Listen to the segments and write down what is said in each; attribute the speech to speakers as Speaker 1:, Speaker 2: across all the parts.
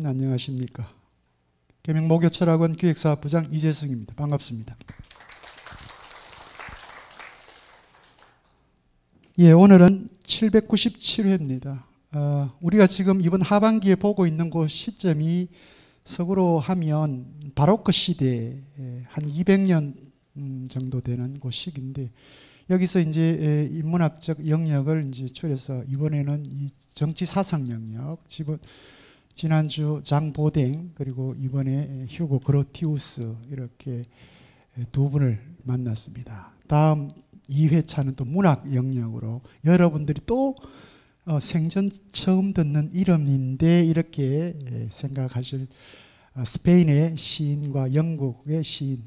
Speaker 1: 안녕하십니까. 계명목요철학원 기획사업부장 이재승입니다. 반갑습니다. 예, 오늘은 797회입니다. 우리가 지금 이번 하반기에 보고 있는 그 시점이 서구로 하면 바로크 시대 한 200년 정도 되는 그 시기인데, 여기서 이제 인문학적 영역을 이제 추려서 이번에는 이 정치 사상 영역, 지난주 장보댕 그리고 이번에 휴고 그로티우스 이렇게 두 분을 만났습니다. 다음 2회차는 또 문학 영역으로 여러분들이 또 생전 처음 듣는 이름인데 이렇게 생각하실 스페인의 시인과 영국의 시인,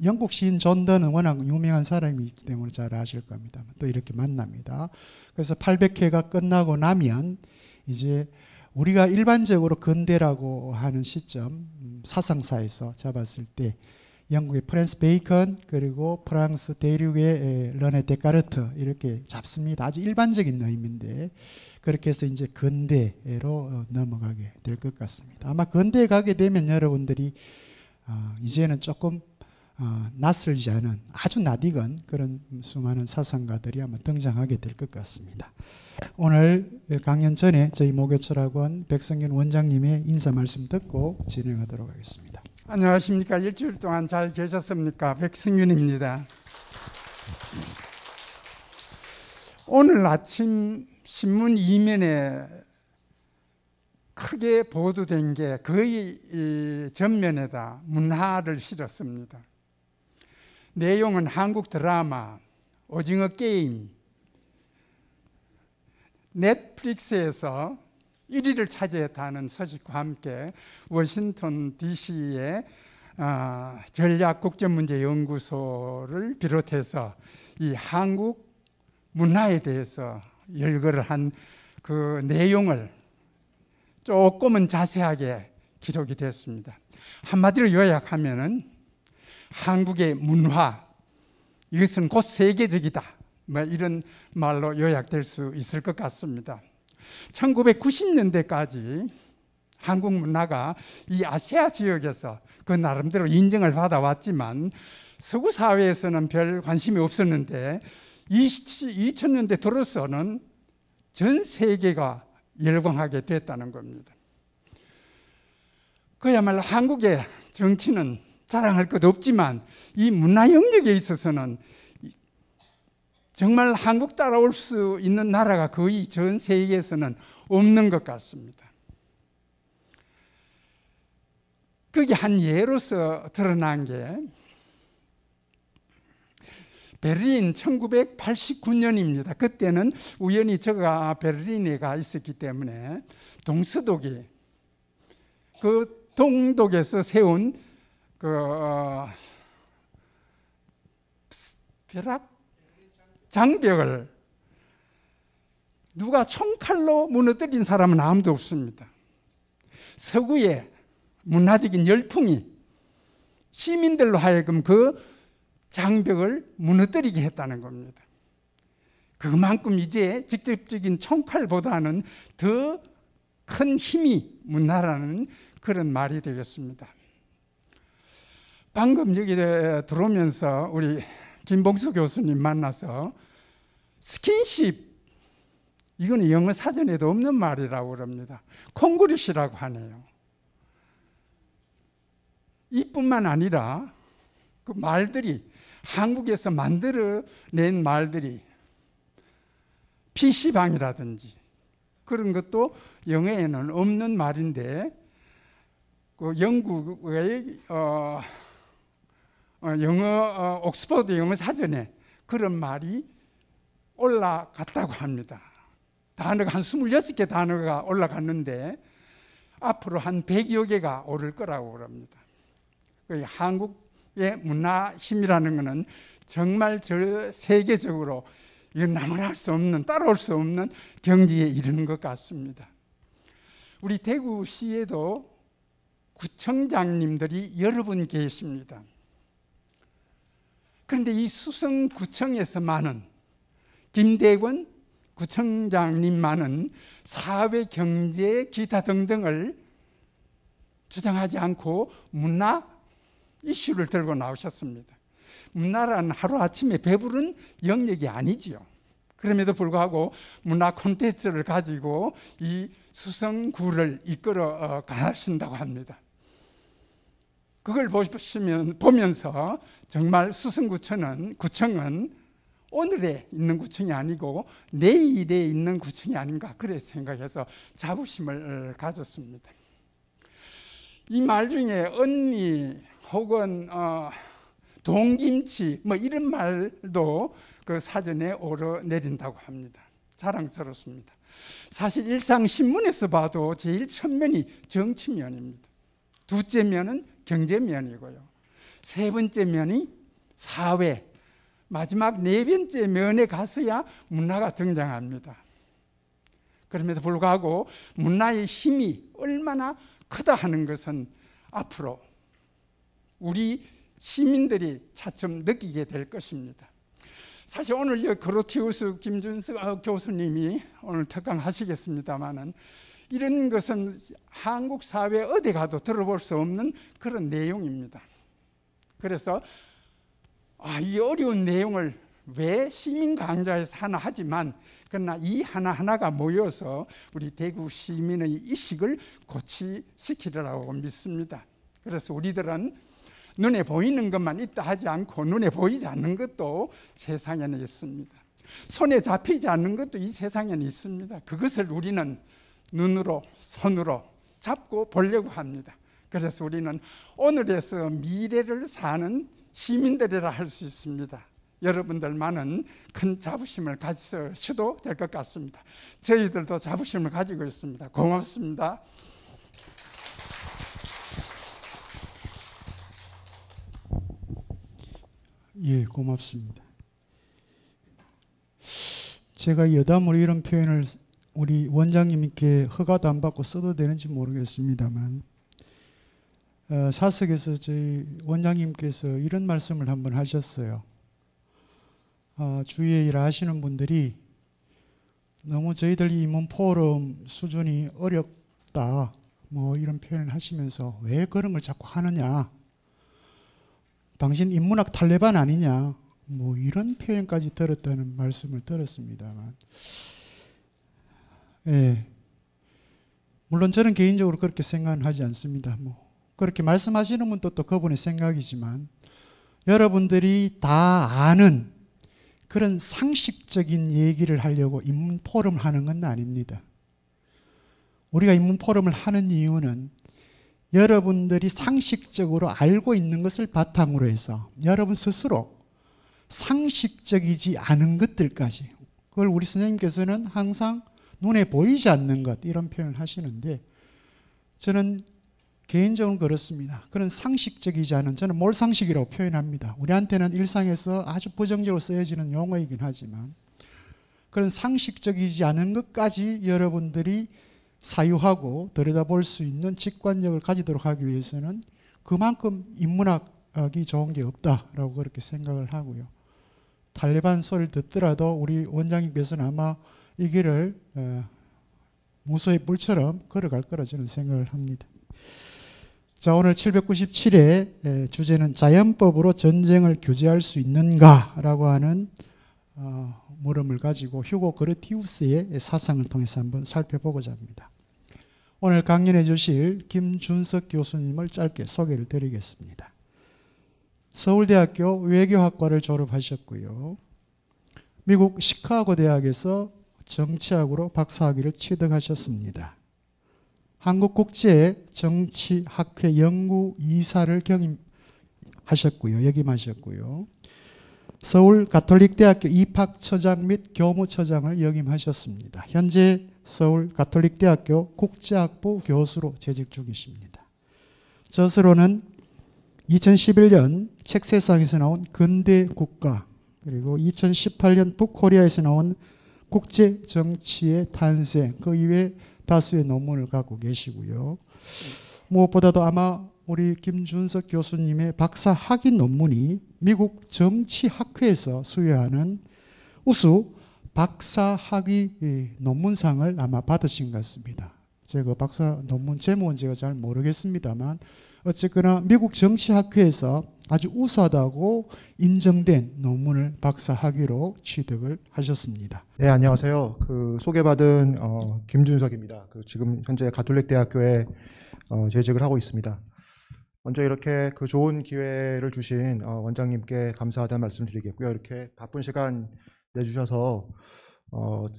Speaker 1: 영국 시인 존던은 워낙 유명한 사람이기 때문에 잘 아실 겁니다. 또 이렇게 만납니다. 그래서 800회가 끝나고 나면 이제 우리가 일반적으로 근대라고 하는 시점, 사상사에서 잡았을 때 영국의 프랜스 베이컨 그리고 프랑스 대륙의 르네 데카르트 이렇게 잡습니다. 아주 일반적인 의미인데 그렇게 해서 이제 근대로 넘어가게 될 것 같습니다. 아마 근대에 가게 되면 여러분들이 이제는 조금 낯설지 않은 아주 낯익은 그런 수많은 사상가들이 아마 등장하게 될 것 같습니다. 오늘 강연 전에 저희 목요철학원 백성균 원장님의 인사 말씀 듣고 진행하도록 하겠습니다.
Speaker 2: 안녕하십니까. 일주일 동안 잘 계셨습니까? 백승윤입니다. 오늘 아침 신문 이면에 크게 보도된 게 거의 전면에다 문화를 실었습니다. 내용은 한국 드라마, 오징어 게임, 넷플릭스에서 1위를 차지했다는 소식과 함께 워싱턴 DC의 전략국제문제연구소를 비롯해서 이 한국 문화에 대해서 열거를 한 그 내용을 조금은 자세하게 기록이 됐습니다. 한마디로 요약하면은 한국의 문화, 이것은 곧 세계적이다, 이런 말로 요약될 수 있을 것 같습니다. 1990년대까지 한국 문화가 이 아시아 지역에서 그 나름대로 인정을 받아왔지만 서구 사회에서는 별 관심이 없었는데 2000년대 들어서는 전 세계가 열광하게 됐다는 겁니다. 그야말로 한국의 정치는 자랑할 것 없지만 이 문화 영역에 있어서는 정말 한국 따라올 수 있는 나라가 거의 전 세계에서는 없는 것 같습니다. 그게 한 예로서 드러난 게 베를린 1989년입니다. 그때는 우연히 제가 베를린에 가 있었기 때문에 동서독이 그 동독에서 세운 그 벼락 장벽을 누가 총칼로 무너뜨린 사람은 아무도 없습니다. 서구의 문화적인 열풍이 시민들로 하여금 그 장벽을 무너뜨리게 했다는 겁니다. 그만큼 이제 직접적인 총칼보다는 더 큰 힘이 문화라는 그런 말이 되겠습니다. 방금 여기 들어오면서 우리 김봉수 교수님 만나서 스킨십, 이거는 영어 사전에도 없는 말이라고 그럽니다. 콩그리시라고 하네요. 이뿐만 아니라 그 말들이 한국에서 만들어낸 말들이 PC방이라든지 그런 것도 영어에는 없는 말인데 그 영국의 영어 옥스퍼드 영어 사전에 그런 말이 올라갔다고 합니다. 단어가 한 26개 단어가 올라갔는데 앞으로 한 100여 개가 오를 거라고 그럽니다. 한국의 문화 힘이라는 것은 정말 세계적으로 나무랄 수 없는, 따라올 수 없는 경지에 이르는 것 같습니다. 우리 대구시에도 구청장님들이 여러 분 계십니다. 그런데 이 수성구청에서만은 김대권 구청장님만은 사회, 경제, 기타 등등을 주장하지 않고 문화 이슈를 들고 나오셨습니다. 문화라는 하루아침에 배부른 영역이 아니지요. 그럼에도 불구하고 문화 콘텐츠를 가지고 이 수성구를 이끌어 가신다고 합니다. 그걸 보면서 정말 수성구청은 오늘에 있는 구청이 아니고 내일에 있는 구청이 아닌가 그래 생각해서 자부심을 가졌습니다. 이 말 중에 언니 혹은 동김치 뭐 이런 말도 그 사전에 오르내린다고 합니다. 자랑스럽습니다. 사실 일상신문에서 봐도 제일 첫면이 정치면입니다. 두째 면은 경제면이고요. 세 번째 면이 사회, 마지막 네 번째 면에 가서야 문화가 등장합니다. 그럼에도 불구하고 문화의 힘이 얼마나 크다 하는 것은 앞으로 우리 시민들이 차츰 느끼게 될 것입니다. 사실 오늘 그로티우스 김준석 교수님이 오늘 특강하시겠습니다마는 이런 것은 한국 사회 어디 가도 들어볼 수 없는 그런 내용입니다. 그래서 이 어려운 내용을 왜 시민 강좌에서 하나 하지만 그러나 이 하나하나가 모여서 우리 대구 시민의 의식을 고취시키리라고 믿습니다. 그래서 우리들은 눈에 보이는 것만 있다 하지 않고 눈에 보이지 않는 것도 세상에는 있습니다. 손에 잡히지 않는 것도 이 세상에는 있습니다. 그것을 우리는 눈으로 손으로 잡고 보려고 합니다. 그래서 우리는 오늘에서 미래를 사는 시민들이라 할 수 있습니다. 여러분들만은 큰 자부심을 가지셔도 될 것 같습니다. 저희들도 자부심을 가지고 있습니다. 고맙습니다.
Speaker 1: 예, 고맙습니다. 제가 여담으로 이런 표현을 우리 원장님께 허가도 안 받고 써도 되는지 모르겠습니다만 사석에서 저희 원장님께서 이런 말씀을 한번 하셨어요. 주위에 일하시는 분들이 너무 저희들 이문 포럼 수준이 어렵다 뭐 이런 표현을 하시면서 왜 그런 걸 자꾸 하느냐, 당신 인문학 탈레반 아니냐 뭐 이런 표현까지 들었다는 말씀을 들었습니다만, 예, 물론 저는 개인적으로 그렇게 생각은 하지 않습니다. 뭐 그렇게 말씀하시는 분도 또 그분의 생각이지만 여러분들이 다 아는 그런 상식적인 얘기를 하려고 인문 포럼을 하는 건 아닙니다. 우리가 인문 포럼을 하는 이유는 여러분들이 상식적으로 알고 있는 것을 바탕으로 해서 여러분 스스로 상식적이지 않은 것들까지, 그걸 우리 선생님께서는 항상 눈에 보이지 않는 것 이런 표현을 하시는데 저는 개인적으로 그렇습니다. 그런 상식적이지 않은, 저는 몰상식이라고 표현합니다. 우리한테는 일상에서 아주 부정적으로 쓰여지는 용어이긴 하지만 그런 상식적이지 않은 것까지 여러분들이 사유하고 들여다볼 수 있는 직관력을 가지도록 하기 위해서는 그만큼 인문학이 좋은 게 없다라고 그렇게 생각을 하고요. 탈레반 소리를 듣더라도 우리 원장님께서는 아마 이 길을 무소의 뿔처럼 걸어갈 거라 저는 생각을 합니다. 자, 오늘 797회 주제는 자연법으로 전쟁을 규제할 수 있는가라고 하는 물음을 가지고 휴고 그르티우스의 사상을 통해서 한번 살펴보고자 합니다. 오늘 강연해 주실 김준석 교수님을 짧게 소개를 드리겠습니다. 서울대학교 외교학과를 졸업하셨고요. 미국 시카고 대학에서 정치학으로 박사학위를 취득하셨습니다. 한국국제정치학회 연구이사를 역임하셨고요. 서울 가톨릭대학교 입학처장 및 교무처장을 역임하셨습니다. 현재 서울 가톨릭대학교 국제학부 교수로 재직 중이십니다. 저서로는 2011년 책세상에서 나온 근대국가, 그리고 2018년 북코리아에서 나온 국제정치의 탄생, 그 이외에 다수의 논문을 갖고 계시고요. 무엇보다도 아마 우리 김준석 교수님의 박사 학위 논문이 미국 정치학회에서 수여하는 우수 박사 학위 논문상을 아마 받으신 것 같습니다. 제가 박사 논문 제목은 제가 잘 모르겠습니다만 어쨌거나 미국 정치학회에서 아주 우수하다고 인정된 논문을 박사학위로 취득을 하셨습니다.
Speaker 3: 네, 안녕하세요. 소개받은 김준석입니다. 지금 현재 가톨릭 대학교에 재직을 하고 있습니다. 먼저 이렇게 좋은 기회를 주신 원장님께 감사하다는 말씀드리겠고요. 이렇게 바쁜 시간 내주셔서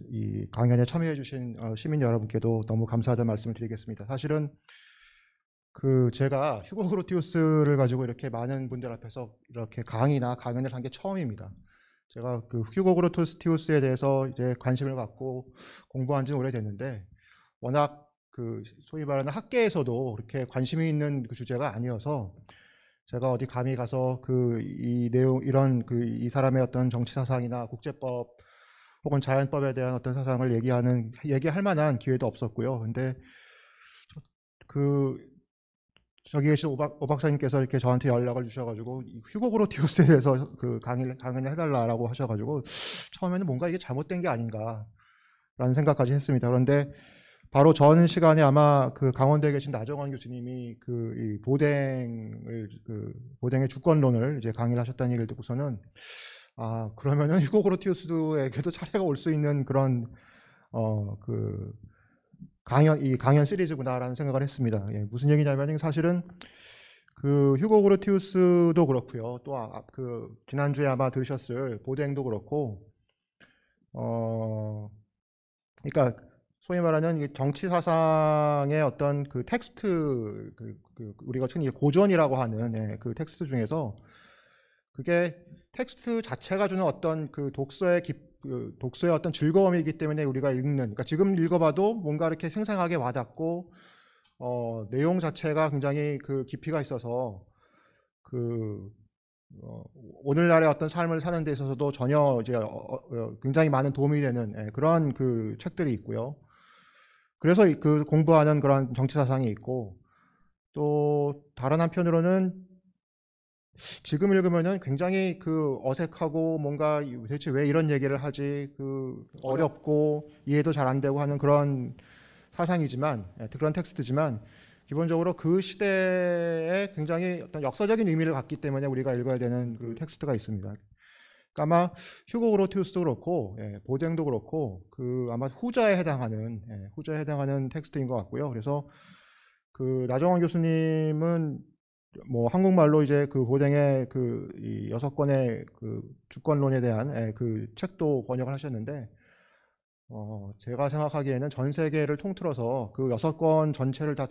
Speaker 3: 이 강연에 참여해주신 시민 여러분께도 너무 감사하다는 말씀을 드리겠습니다. 사실은 제가 휴고 그로티우스를 가지고 이렇게 많은 분들 앞에서 이렇게 강연을 한 게 처음입니다. 제가 휴고 그로티우스에 대해서 이제 관심을 갖고 공부한 지는 오래됐는데 워낙 소위 말하는 학계에서도 그렇게 관심이 있는 주제가 아니어서 제가 어디 감히 가서 이 내용 이 사람의 어떤 정치 사상이나 국제법 혹은 자연법에 대한 어떤 사상을 얘기할 만한 기회도 없었고요. 근데 저기 계신 오 박사님께서 이렇게 저한테 연락을 주셔가지고 휴고 그로티우스에 대해서 강의를 해달라고 하셔가지고 처음에는 뭔가 이게 잘못된 게 아닌가라는 생각까지 했습니다. 그런데 바로 전 시간에 아마 강원대에 계신 나정원 교수님이 이 보댕의 주권론을 이제 강의를 하셨다는 얘기를 듣고서는 그러면은 휴고 그로티우스에게도 차례가 올 수 있는 그런 이 강연 시리즈구나라는 생각을 했습니다. 예, 무슨 얘기냐면 사실은 휴고 그로티우스도 그렇고요. 또 지난주에 아마 들으셨을 보댕도 그렇고 그러니까 소위 말하는 정치 사상의 어떤 텍스트 우리가 흔히 고전이라고 하는 텍스트 중에서 그게 텍스트 자체가 주는 어떤 독서의 어떤 즐거움이기 때문에 우리가 읽는, 그러니까 지금 읽어봐도 뭔가 이렇게 생생하게 와닿고 내용 자체가 굉장히 깊이가 있어서 오늘날의 어떤 삶을 사는 데 있어서도 전혀 이제 굉장히 많은 도움이 되는 그런 책들이 있고요. 그래서 공부하는 그런 정치 사상이 있고, 또 다른 한편으로는 지금 읽으면은 굉장히 어색하고 뭔가 대체 왜 이런 얘기를 하지 어렵고 이해도 잘 안 되고 하는 그런 사상이지만 그런 텍스트지만 기본적으로 그 시대에 굉장히 어떤 역사적인 의미를 갖기 때문에 우리가 읽어야 되는 텍스트가 있습니다. 그러니까 아마 휴고 그로티우스도 그렇고 보댕도 그렇고 아마 후자에 해당하는 텍스트인 것 같고요. 그래서 나정원 교수님은 뭐 한국말로 이제 보댕의 이 6권의 주권론에 대한 책도 번역을 하셨는데 제가 생각하기에는 전 세계를 통틀어서 6권 전체를 다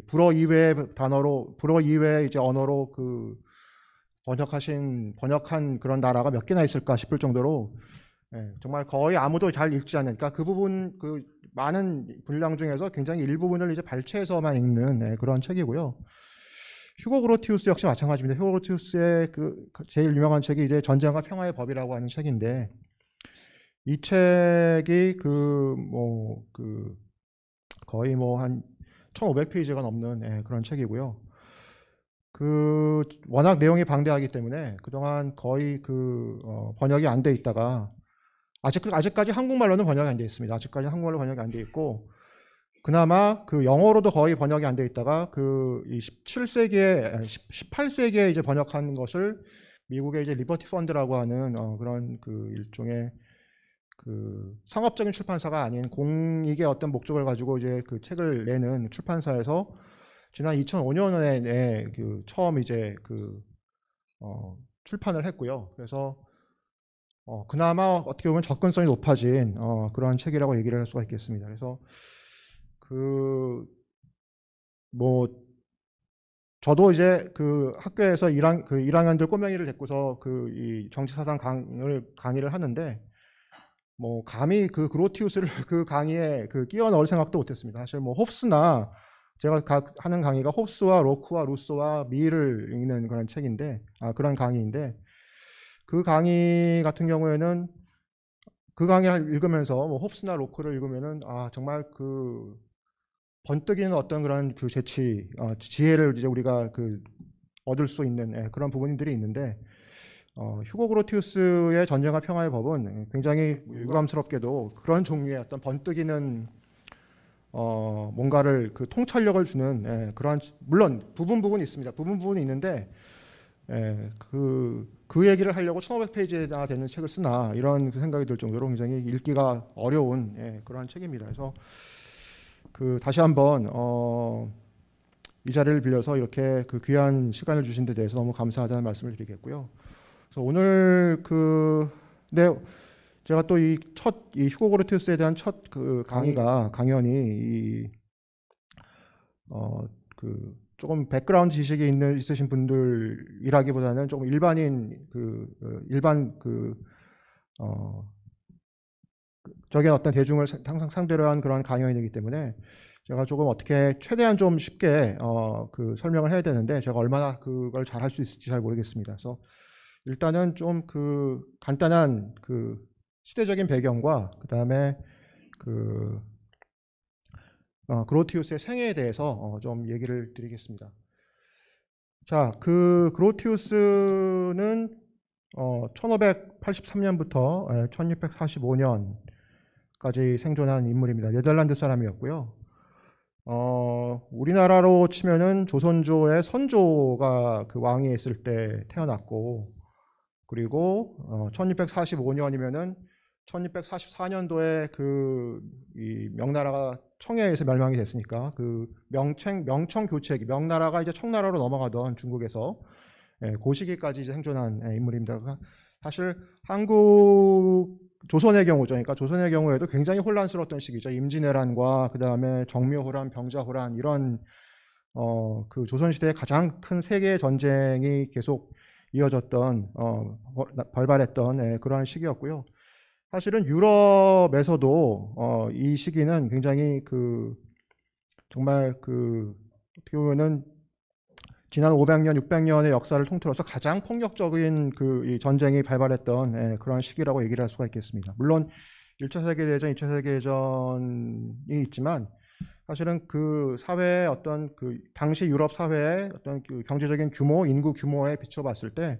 Speaker 3: 불어 이외의 단어로 불어 이외의 이제 언어로 번역한 그런 나라가 몇 개나 있을까 싶을 정도로 정말 거의 아무도 잘 읽지 않는, 그러니까 부분 많은 분량 중에서 굉장히 일부분을 이제 발췌해서만 읽는 그런 책이고요. 휴고 그로티우스 역시 마찬가지입니다. 휴고 그로티우스의 제일 유명한 책이 이제 전쟁과 평화의 법이라고 하는 책인데, 이 책이 거의 한 1,500페이지가 넘는 그런 책이고요. 워낙 내용이 방대하기 때문에 그동안 거의 번역이 안 돼 있다가 아직까지 한국말로는 번역이 안 돼 있습니다. 아직까지 한국말로 번역이 안 돼 있고, 그나마 영어로도 거의 번역이 안 돼 있다가 이 18세기에 이제 번역한 것을 미국의 이제 리버티 펀드라고 하는 그런 일종의 상업적인 출판사가 아닌 공익의 어떤 목적을 가지고 이제 책을 내는 출판사에서 지난 2005년에 처음 이제 출판을 했고요. 그래서 그나마 어떻게 보면 접근성이 높아진 그런 책이라고 얘기를 할 수가 있겠습니다. 그래서 저도 이제 학교에서 1학년들 꼬맹이를 데리고서 이 정치사상 강의를 하는데 감히 그로티우스를 강의에 끼워 넣을 생각도 못했습니다. 사실 홉스나 제가 하는 강의가 홉스와 로크와 루소와 미를 읽는 그런 책인데 그런 강의인데, 그 강의 같은 경우에는 강의를 읽으면서 홉스나 로크를 읽으면은 정말 번뜩이는 어떤 그런 지혜를 이제 우리가 얻을 수 있는 그런 부분들이 있는데, 휴고 그로티우스의 전쟁과 평화의 법은 굉장히 유감스럽게도 그런 종류의 어떤 번뜩이는 뭔가를 그 통찰력을 주는 그러한, 물론 부분이 있습니다. 부분이 있는데 그 얘기를 하려고 1500페이지나 되는 책을 쓰나 이런 생각이 들 정도로 굉장히 읽기가 어려운 그러한 책입니다. 그래서 다시 한번 이 자리를 빌려서 이렇게 그 귀한 시간을 주신 데 대해서 너무 감사하다는 말씀을 드리겠고요. 그래서 오늘 제가 또 이 휴고 그로티우스에 대한 첫 그 강연이 조금 백그라운드 지식이 있으신 분들이라기보다는 조금 일반인 적인 어떤 대중을 항상 상대로 한 그런 강연이기 때문에 제가 조금 어떻게 최대한 좀 쉽게 설명을 해야 되는데 제가 얼마나 그걸 잘 할 수 있을지 잘 모르겠습니다. 그래서 일단은 좀 간단한 시대적인 배경과 그다음에 그로티우스의 생애에 대해서 좀 얘기를 드리겠습니다. 자, 그로티우스는 1583년부터 1645년까지 생존한 인물입니다. 네덜란드 사람이었고요. 우리나라로 치면은 조선조의 선조가 그 왕위에 있을 때 태어났고, 그리고 1645년이면은 1644년도에 이 명나라가 청해에서 멸망이 됐으니까 그 명청 교체기, 명나라가 이제 청나라로 넘어가던 중국에서 그 시기까지 이제 생존한 인물입니다. 사실 조선의 경우죠. 그러니까 조선의 경우에도 굉장히 혼란스러웠던 시기죠. 임진왜란과 그 다음에 정묘호란, 병자호란 이런 그 조선시대의 가장 큰 세계 전쟁이 계속 이어졌던 발발했던 그러한 시기였고요. 사실은 유럽에서도 이 시기는 굉장히 정말 어떻게 보면은 지난 500년, 600년의 역사를 통틀어서 가장 폭력적인 이 전쟁이 발발했던 그런 시기라고 얘기를 할 수가 있겠습니다. 물론 1차 세계대전, 2차 세계대전이 있지만 사실은 그 사회의 어떤 당시 유럽 사회의 어떤 경제적인 규모, 인구 규모에 비춰봤을 때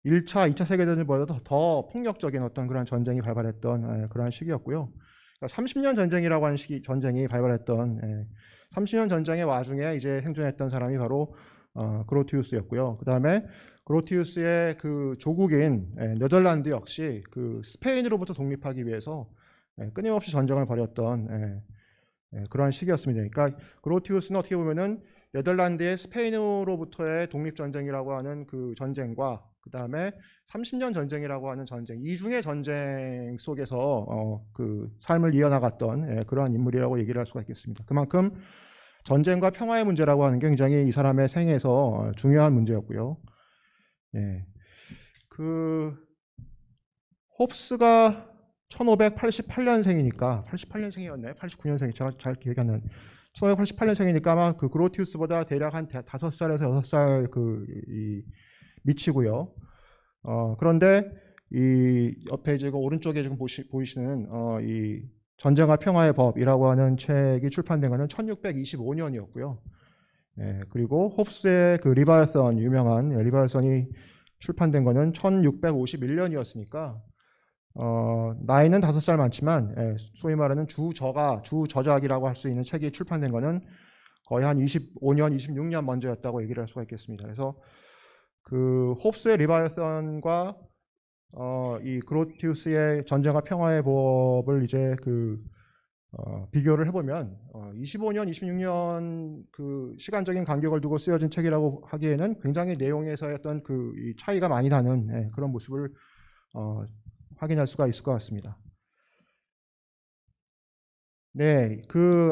Speaker 3: 1차, 2차 세계대전보다도 더 폭력적인 어떤 그런 전쟁이 발발했던 그런 시기였고요. 그러니까 30년 전쟁이라고 하는 전쟁이 발발했던 30년 전쟁의 와중에 이제 생존했던 사람이 바로 그로티우스였고요. 그 다음에 그로티우스의 그 조국인 네덜란드 역시 스페인으로부터 독립하기 위해서 끊임없이 전쟁을 벌였던 그러한 시기였습니다. 그러니까 그로티우스는 어떻게 보면은 네덜란드의 스페인으로부터의 독립전쟁이라고 하는 그 전쟁과 그 다음에 30년 전쟁이라고 하는 전쟁, 이중의 전쟁 속에서 그 삶을 이어나갔던 그러한 인물이라고 얘기를 할 수가 있겠습니다. 그만큼 전쟁과 평화의 문제라고 하는 게 굉장히 이 사람의 생애에서 중요한 문제였고요. 홉스가 1588년생이니까 88년생이었나요? 89년생이 제가 잘 기억이 안 나요. 1588년생이니까 아마 그로티우스보다 대략 한 5살에서 6살 미치고요. 그런데 이 옆에 이제 오른쪽에 지금 보이시는 이 전쟁과 평화의 법이라고 하는 책이 출판된 것은 1625년이었고요. 그리고 홉스의 리바이어선, 유명한 리바이어선이 출판된 것은 1651년이었으니까 나이는 5살 많지만 소위 말하는 주저작이라고 할 수 있는 책이 출판된 것은 거의 한 25년, 26년 먼저였다고 얘기를 할 수가 있겠습니다. 그래서 홉스의 리바이어선과 이 그로티우스의 전쟁과 평화의 법을 이제 비교를 해보면 25년, 26년 시간적인 간격을 두고 쓰여진 책이라고 하기에는 굉장히 내용에서의 어떤 이 차이가 많이 나는 그런 모습을 확인할 수가 있을 것 같습니다. 네,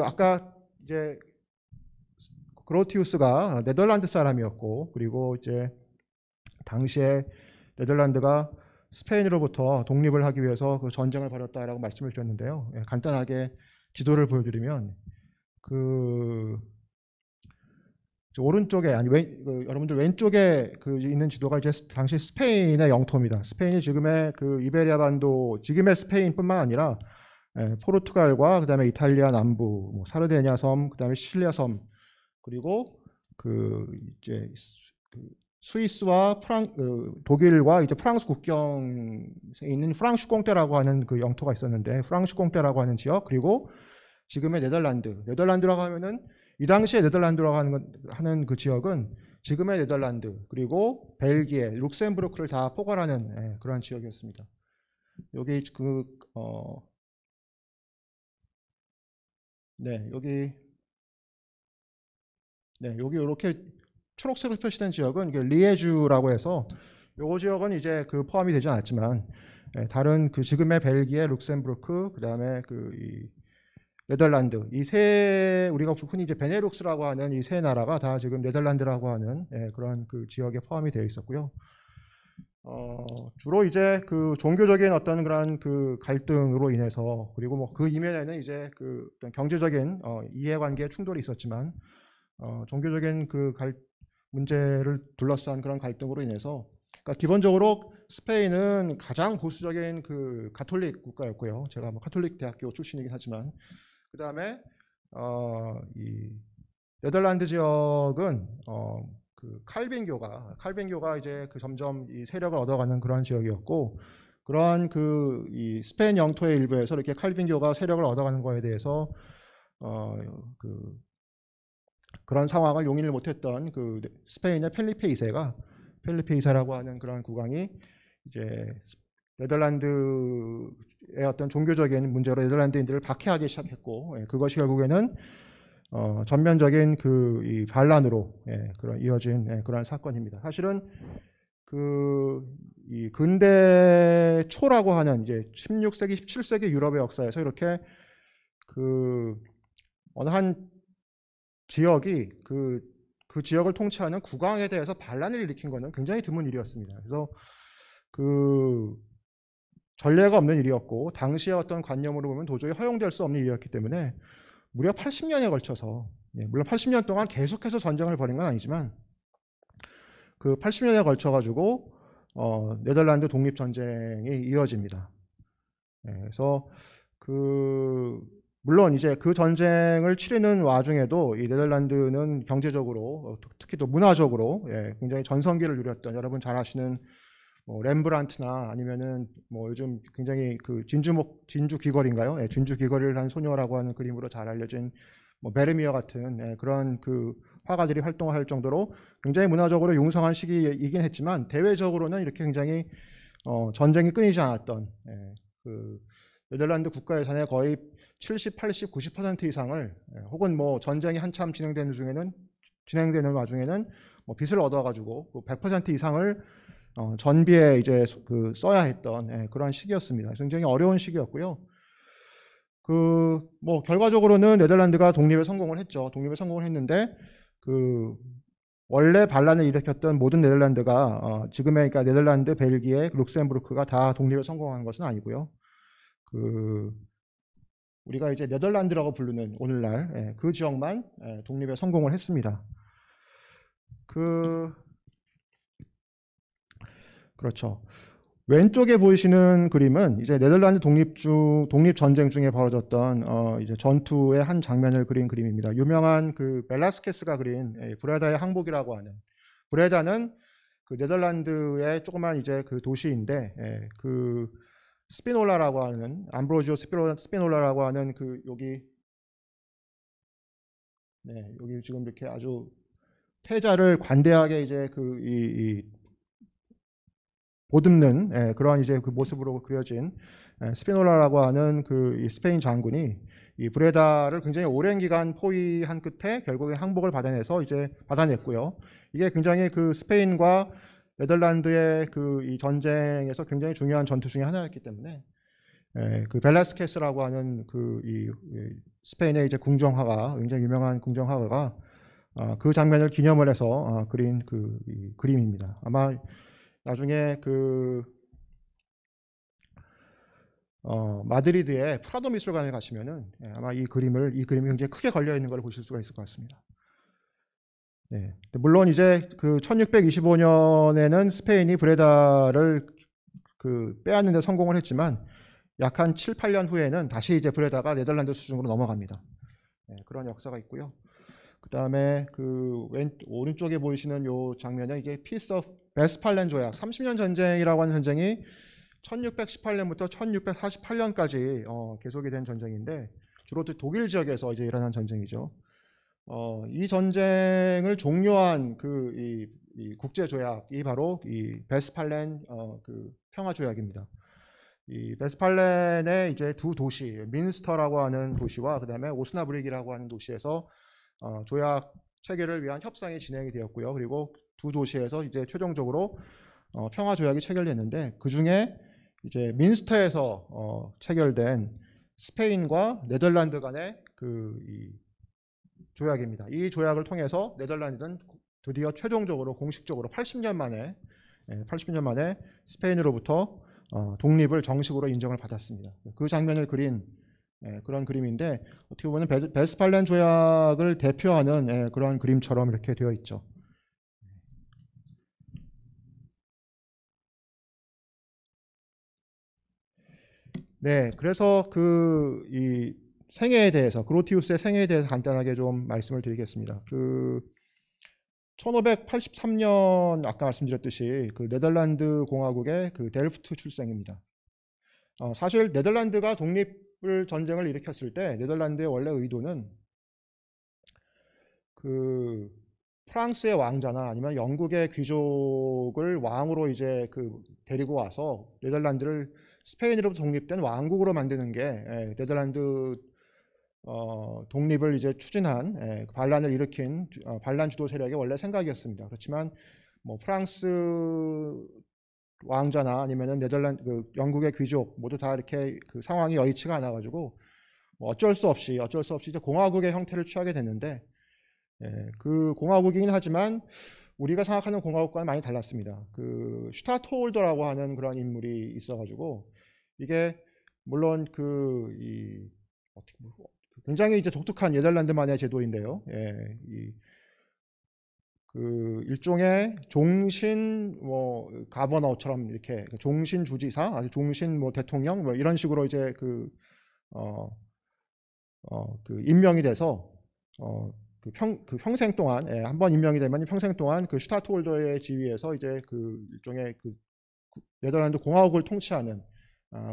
Speaker 3: 아까 이제 그로티우스가 네덜란드 사람이었고, 그리고 이제 당시에 네덜란드가 스페인으로부터 독립을 하기 위해서 전쟁을 벌였다라고 말씀을 드렸는데요. 간단하게 지도를 보여드리면 오른쪽에 여러분들 왼쪽에 있는 지도가 이제 당시 스페인의 영토입니다. 스페인이 지금의 이베리아 반도, 지금의 스페인뿐만 아니라 포르투갈과 그다음에 이탈리아 남부, 사르데니아 섬, 그다음에 시칠리아 섬, 그리고 이제 스위스와 독일과 이제 프랑스 국경에 있는 프랑슈공떼라고 하는 그 영토가 있었는데, 프랑슈공떼라고 하는 지역, 그리고 지금의 네덜란드라고 하면은 이 당시에 네덜란드라고 하는 그 지역은 지금의 네덜란드, 그리고 벨기에, 룩셈부르크를 다 포괄하는 그러한 지역이었습니다. 여기 여기 이렇게 초록색으로 표시된 지역은 이게 리에주라고 해서 이 지역은 이제 그 포함이 되지 않았지만 다른 그 지금의 벨기에, 룩셈부르크, 그다음에 이 네덜란드, 이 세, 우리가 흔히 이제 베네룩스라고 하는 이 세 나라가 다 지금 네덜란드라고 하는 그런 그 지역에 포함이 되어 있었고요. 주로 이제 그 종교적인 어떤 그런 그 갈등으로 인해서, 그리고 뭐 그 이면에는 이제 그 어떤 경제적인 이해관계의 충돌이 있었지만, 종교적인 그 문제를 둘러싼 그런 갈등으로 인해서, 그러니까 기본적으로 스페인은 가장 보수적인 그 가톨릭 국가였고요. 제가 뭐 가톨릭 대학교 출신이긴 하지만, 그 다음에 이 네덜란드 지역은 그 칼빈교가 이제 그 점점 이 세력을 얻어가는 그러한 지역이었고, 그러한 그 이 스페인 영토의 일부에서 이렇게 칼빈교가 세력을 얻어가는 거에 대해서 그런 상황을 용인을 못했던 그 스페인의 펠리페 2세라고 하는 그런 국왕이 이제 네덜란드의 어떤 종교적인 문제로 네덜란드인들을 박해하기 시작했고, 그것이 결국에는 전면적인 그 이 반란으로 그런 이어진 그런 사건입니다. 사실은 이 근대 초라고 하는 이제 16세기, 17세기 유럽의 역사에서 이렇게 어느 한 지역이 그 지역을 통치하는 국왕에 대해서 반란을 일으킨 것은 굉장히 드문 일이었습니다. 그래서 전례가 없는 일이었고, 당시의 어떤 관념으로 보면 도저히 허용될 수 없는 일이었기 때문에 무려 80년에 걸쳐서, 물론 80년 동안 계속해서 전쟁을 벌인 건 아니지만 그 80년에 걸쳐가지고 네덜란드 독립전쟁이 이어집니다. 그래서 물론 이제 그 전쟁을 치르는 와중에도 이 네덜란드는 경제적으로, 특히 또 문화적으로 굉장히 전성기를 누렸던, 여러분 잘 아시는 뭐 렘브란트나 아니면은 뭐 요즘 굉장히 그 진주 귀걸이인가요? 진주 귀걸이를 한 소녀라고 하는 그림으로 잘 알려진 뭐 베르미어 같은 그런 그 화가들이 활동할 정도로 굉장히 문화적으로 융성한 시기이긴 했지만, 대외적으로는 이렇게 굉장히 전쟁이 끊이지 않았던 그 네덜란드 국가 예산의 거의 70, 80, 90% 이상을, 혹은 뭐 전쟁이 한참 진행되는 와중에는 뭐 빚을 얻어가지고 100% 이상을 전비에 이제 써야 했던 그러한 시기였습니다. 굉장히 어려운 시기였고요. 뭐 결과적으로는 네덜란드가 독립에 성공을 했죠. 독립에 성공을 했는데 원래 반란을 일으켰던 모든 네덜란드가 지금의, 그러니까 네덜란드, 벨기에, 룩셈부르크가 다 독립에 성공한 것은 아니고요. 우리가 이제 네덜란드라고 부르는 오늘날 그 지역만 독립에 성공을 했습니다. 그렇죠. 왼쪽에 보이시는 그림은 이제 네덜란드 독립 전쟁 중에 벌어졌던 이제 전투의 한 장면을 그린 그림입니다. 유명한 그 벨라스케스가 그린 브레다의 항복이라고 하는, 브레다는 그 네덜란드의 조그만 이제 그 도시인데, 그 스피놀라라고 하는, 암브로지오 스피놀라라고 하는 여기 지금 이렇게 아주 태자를 관대하게 이제 보듬는 그러한 이제 그 모습으로 그려진 스피놀라라고 하는 이 스페인 장군이 이 브레다를 굉장히 오랜 기간 포위한 끝에 결국에 항복을 받아냈고요. 이게 굉장히 그 스페인과 네덜란드의 이 전쟁에서 굉장히 중요한 전투 중에 하나였기 때문에 그 벨라스케스라고 하는 이 스페인의 이제 궁정화가, 굉장히 유명한 궁정화가가 그 장면을 기념을 해서 그린 이 그림입니다. 아마 나중에 마드리드의 프라도 미술관에 가시면은 아마 이 그림이 굉장히 크게 걸려 있는 걸 보실 수가 있을 것 같습니다. 물론 이제 1625년에는 스페인이 브레다를 빼앗는 데 성공을 했지만, 약 한 7, 8년 후에는 다시 이제 브레다가 네덜란드 수중으로 넘어갑니다. 그런 역사가 있고요. 그다음에 그 오른쪽에 보이시는 요 장면은 이게 피스 오브 베스팔렌 조약, 30년 전쟁이라고 하는 전쟁이 1618년부터 1648년까지 계속이 된 전쟁인데 주로 독일 지역에서 이제 일어난 전쟁이죠. 이 전쟁을 종료한 이 국제 조약이 바로 이 베스팔렌 그 평화 조약입니다. 이 베스팔렌의 이제 두 도시, 민스터라고 하는 도시와 그다음에 오스나브릭이라고 하는 도시에서 조약 체결을 위한 협상이 진행이 되었고요. 그리고 두 도시에서 이제 최종적으로 평화 조약이 체결됐는데 그 중에 이제 민스터에서 체결된 스페인과 네덜란드 간의 이 조약입니다. 이 조약을 통해서 네덜란드는 드디어 최종적으로 공식적으로 80년 만에 스페인으로부터 독립을 정식으로 인정을 받았습니다. 그 장면을 그린 그런 그림인데 어떻게 보면 베스팔렌 조약을 대표하는 그런 그림처럼 이렇게 되어 있죠. 네, 그래서 이 생애에 대해서, 그로티우스의 생애에 대해서 간단하게 좀 말씀을 드리겠습니다. 1583년 아까 말씀드렸듯이 그 네덜란드 공화국의 그 델프트 출생입니다. 사실 네덜란드가 독립을 전쟁을 일으켰을 때 네덜란드의 원래 의도는 그 프랑스의 왕자나 아니면 영국의 귀족을 왕으로 이제 데리고 와서 네덜란드를 스페인으로부터 독립된 왕국으로 만드는 게 네덜란드 독립을 이제 추진한 반란을 일으킨 반란 주도 세력의 원래 생각이었습니다. 그렇지만 뭐 프랑스 왕자나 아니면은 네덜란드 영국의 귀족 모두 다 이렇게 그 상황이 여의치가 않아가지고 어쩔 수 없이 이제 공화국의 형태를 취하게 됐는데 그 공화국이긴 하지만 우리가 생각하는 공화국과는 많이 달랐습니다. 그 슈타트홀더라고 하는 그런 인물이 있어가지고 이게 물론 굉장히 이제 독특한 네덜란드만의 제도인데요. 일종의 종신 가버너처럼 이렇게 종신 주지사, 종신 대통령 이런 식으로 이제 임명이 돼서 평생 동안 한번 임명이 되면 평생 동안 그 슈타트홀더의 지위에서 이제 일종의 네덜란드 공화국을 통치하는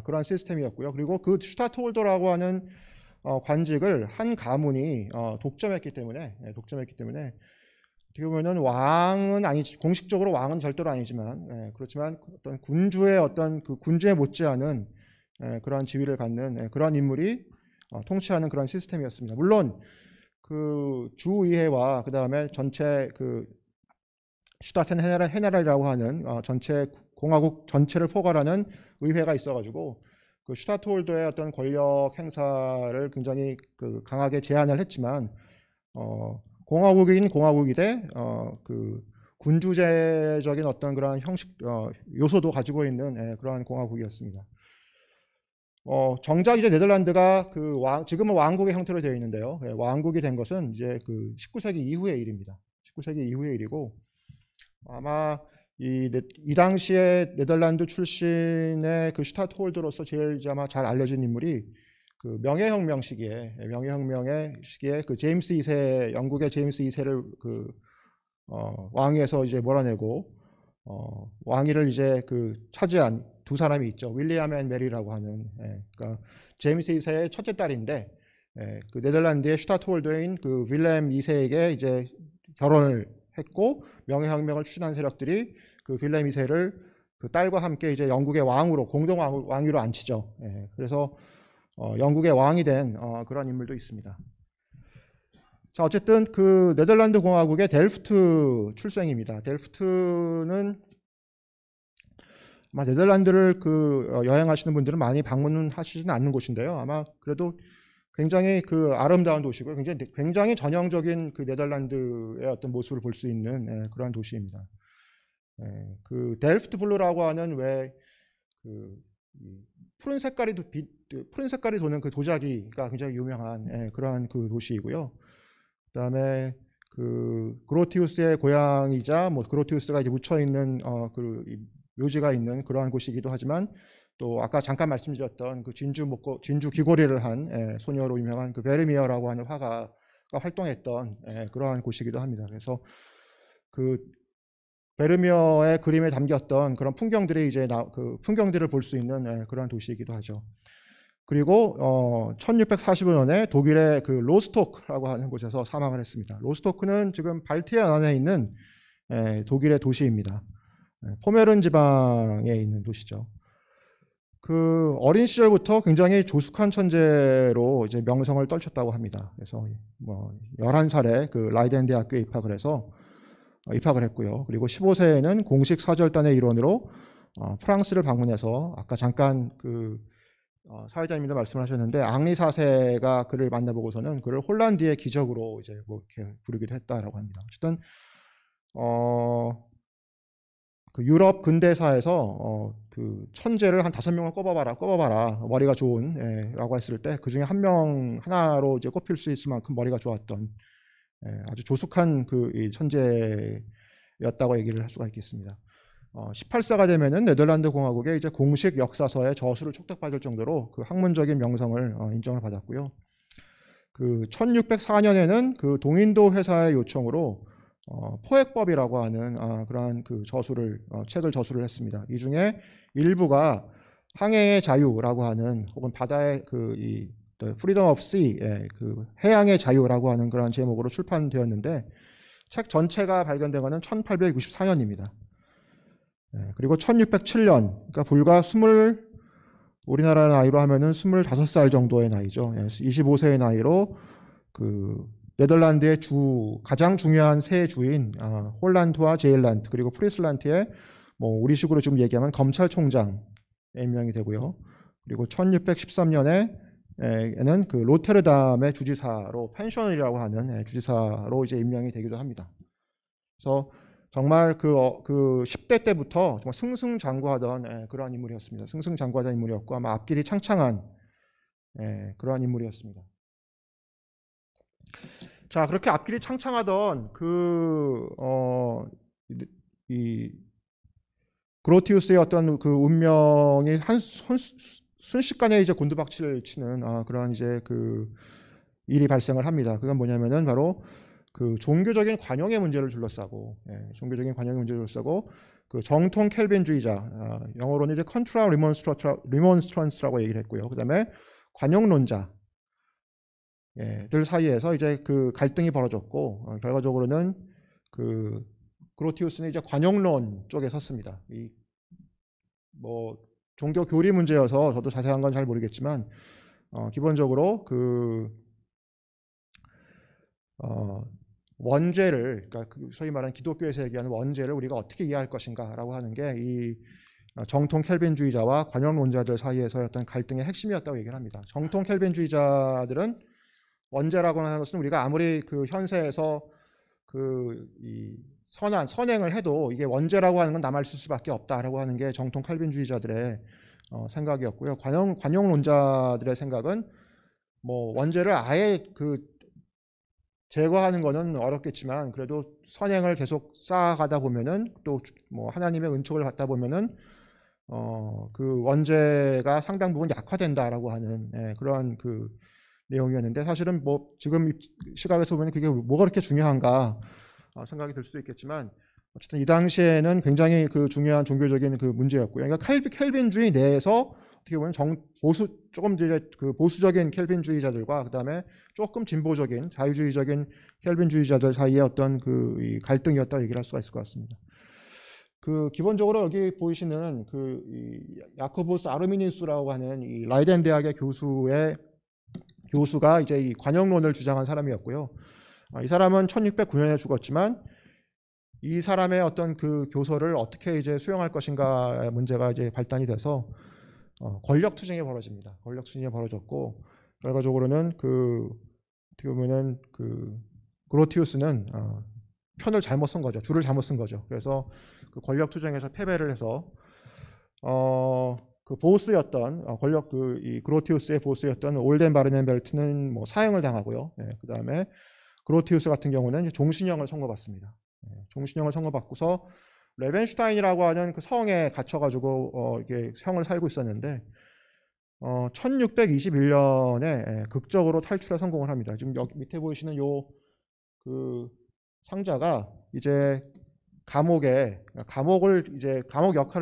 Speaker 3: 그런 시스템이었고요. 그리고 그 슈타트홀더라고 하는 관직을 한 가문이 독점했기 때문에 어떻게 보면은 왕은 공식적으로 왕은 절대로 아니지만 그렇지만 어떤 군주의 군주에 못지않은 그러한 지위를 갖는 그런 인물이 통치하는 그런 시스템이었습니다. 물론 그 주의회와 그 다음에 전체 슈타텐 헤네랄이라고 하는 전체 공화국 전체를 포괄하는 의회가 있어가지고 그 슈타트홀더의 어떤 권력 행사를 굉장히 강하게 제한을 했지만 공화국이긴 공화국이되 군주제적인 어떤 그런 형식 요소도 가지고 있는 그러한 공화국이었습니다. 정작 이제 네덜란드가 지금은 왕국의 형태로 되어 있는데요. 왕국이 된 것은 이제 19세기 이후의 일입니다. 19세기 이후의 일이고 아마 이 당시에 네덜란드 출신의 슈타트홀더로서 제일 아마 잘 알려진 인물이 명예혁명 시기에 제임스 2세 영국의 제임스 2세를 왕위에서 이제 몰아내고 왕위를 이제 차지한 두 사람이 있죠. 윌리엄 앤 메리라고 하는 그러니까 제임스 2세의 첫째 딸인데 네덜란드의 슈타트홀더인 윌리엄 2세에게 이제 결혼을 했고 명예혁명을 추진한 세력들이 윌리엄 2세를 딸과 함께 이제 영국의 왕으로 공동 왕위로 앉히죠. 그래서 영국의 왕이 된 그런 인물도 있습니다. 자, 어쨌든 네덜란드 공화국의 델프트 출생입니다. 델프트는 아마 네덜란드를 여행하시는 분들은 많이 방문하시지는 않는 곳인데요. 아마 그래도 굉장히 아름다운 도시고요. 굉장히 전형적인 네덜란드의 어떤 모습을 볼 수 있는 그러한 도시입니다. 델프트 블루라고 하는 푸른 색깔이 도는 도자기가 굉장히 유명한 그러한 도시이고요. 그다음에 그로티우스의 고향이자 그로티우스가 이제 묻혀 있는 묘지가 있는 그러한 곳이기도 하지만 또 아까 잠깐 말씀드렸던 진주 귀고리를 한 소녀로 유명한 베르미어라고 하는 화가 활동했던 그러한 곳이기도 합니다. 그래서 그 베르미어의 그림에 담겼던 그런 풍경들이 이제 그 풍경들을 볼 수 있는 그러한 도시이기도 하죠. 그리고 1645년에 독일의 그 로스토크라고 하는 곳에서 사망을 했습니다. 로스토크는 지금 발트해안에 있는 독일의 도시입니다. 포메른 지방에 있는 도시죠. 그 어린 시절부터 굉장히 조숙한 천재로 이제 명성을 떨쳤다고 합니다. 그래서 뭐 11살에 그 라이덴 대학교에 입학을 했고요. 그리고 15세에는 공식 사절단의 일원으로 프랑스를 방문해서 아까 잠깐 그 사회자님도 말씀하셨는데 앙리 4세가 그를 만나보고서는 그를 홀란드의 기적으로 이제 뭐 이렇게 부르기도 했다라고 합니다. 어쨌든 그 유럽 근대사에서 그 천재를 한 5명을 꼽아봐라 머리가 좋은 라고 했을 때 그 중에 하나로 이제 꼽힐 수 있을 만큼 머리가 좋았던 아주 조숙한 그 이 천재였다고 얘기를 할 수가 있겠습니다. 18세가 되면은 네덜란드 공화국의 이제 공식 역사서에 저수를 촉탁받을 정도로 그 학문적인 명성을 인정을 받았고요. 그 1604년에는 그 동인도 회사의 요청으로 포획법이라고 하는 그러한 그 책을 저수를 했습니다. 이 중에 일부가 항해의 자유라고 하는 혹은 바다의 그 Freedom of Sea, 그 해양의 자유라고 하는 그런 제목으로 출판되었는데 책 전체가 발견된 것은 1864년입니다. 그리고 1607년, 그러니까 우리나라 나이로 하면은 25살 정도의 나이죠. 25세의 나이로 그 네덜란드의 가장 중요한 세 주인 홀란트와 제일란트 그리고 프리슬란트의 뭐 우리식으로 지금 얘기하면 검찰총장에 임명이 되고요. 그리고 1613년에는 그 로테르담의 주지사로 펜셔널이라고 하는 주지사로 이제 임명이 되기도 합니다. 그래서 정말 그 10대 때부터 정말 승승장구하던 그러한 인물이었습니다. 승승장구하던 인물이었고 아마 앞길이 창창한 그러한 인물이었습니다. 자, 그렇게 앞길이 창창하던 이 그로티우스의 어떤 그 운명이 순식간에 이제 곤두박질을 치는 그런 이제 그 일이 발생을 합니다. 그건 뭐냐면은 바로 그 종교적인 관용의 문제를 둘러싸고, 그 정통 켈빈주의자, 영어로는 이제 컨트라 리몬스트런스라고 얘기를 했고요. 그다음에 관용론자 들 사이에서 이제 그 갈등이 벌어졌고, 결과적으로는 그 그로티우스는 이제 관용론 쪽에 섰습니다. 뭐 종교 교리 문제여서 저도 자세한 건 잘 모르겠지만 기본적으로 그 원죄를, 그러니까 소위 말하는 기독교에서 얘기하는 원죄를 우리가 어떻게 이해할 것인가라고 하는 게 이 정통 켈빈주의자와 관용론자들 사이에서의 어떤 갈등의 핵심이었다고 얘기를 합니다. 정통 켈빈주의자들은 원죄라고 하는 것은 우리가 아무리 그 현세에서 이 선행을 해도 이게 원죄라고 하는 건 남아있을 수밖에 없다라고 하는 게 정통 칼빈주의자들의 생각이었고요. 관용론자들의 생각은 뭐 원죄를 아예 그 제거하는 거는 어렵겠지만 그래도 선행을 계속 쌓아가다 보면은 또 뭐 하나님의 은총을 받다 보면은 그 원죄가 상당 부분 약화된다라고 하는 그러한 그 내용이었는데, 사실은 뭐 지금 시각에서 보면 그게 뭐가 그렇게 중요한가 생각이 들 수도 있겠지만 어쨌든 이 당시에는 굉장히 그 중요한 종교적인 그 문제였고요. 그러니까 켈빈주의 내에서 어떻게 보면 조금 이제 그 보수적인 켈빈주의자들과 그다음에 조금 진보적인 자유주의적인 켈빈주의자들 사이의 어떤 그 이 갈등이었다 얘기를 할 수가 있을 것 같습니다. 그 기본적으로 여기 보이시는 그 야코부스 아르미니우스라고 하는 이 라이덴 대학의 교수가 이제 이 관용론을 주장한 사람이었고요. 이 사람은 1609년에 죽었지만 이 사람의 어떤 그 교서를 어떻게 이제 수용할 것인가 문제가 이제 발단이 돼서 권력 투쟁이 벌어집니다. 권력 투쟁이 벌어졌고 결과적으로는 어떻게 보면은 그로티우스는 편을 잘못 쓴 거죠. 줄을 잘못 쓴 거죠. 그래서 그 권력 투쟁에서 패배를 해서 그 보스였던 이 그로티우스의 보스였던 올덴 바르넨벨트는 뭐 사형을 당하고요. 그다음에 그로티우스 같은 경우는 종신형을 선고받습니다. 종신형을 선고받고서 레벤슈타인이라고 하는 그 성에 갇혀가지고 이게 형을 살고 있었는데 1621년에 극적으로 탈출에 성공을 합니다. 지금 여기 밑에 보이시는 요 그 상자가 이제 감옥 역할을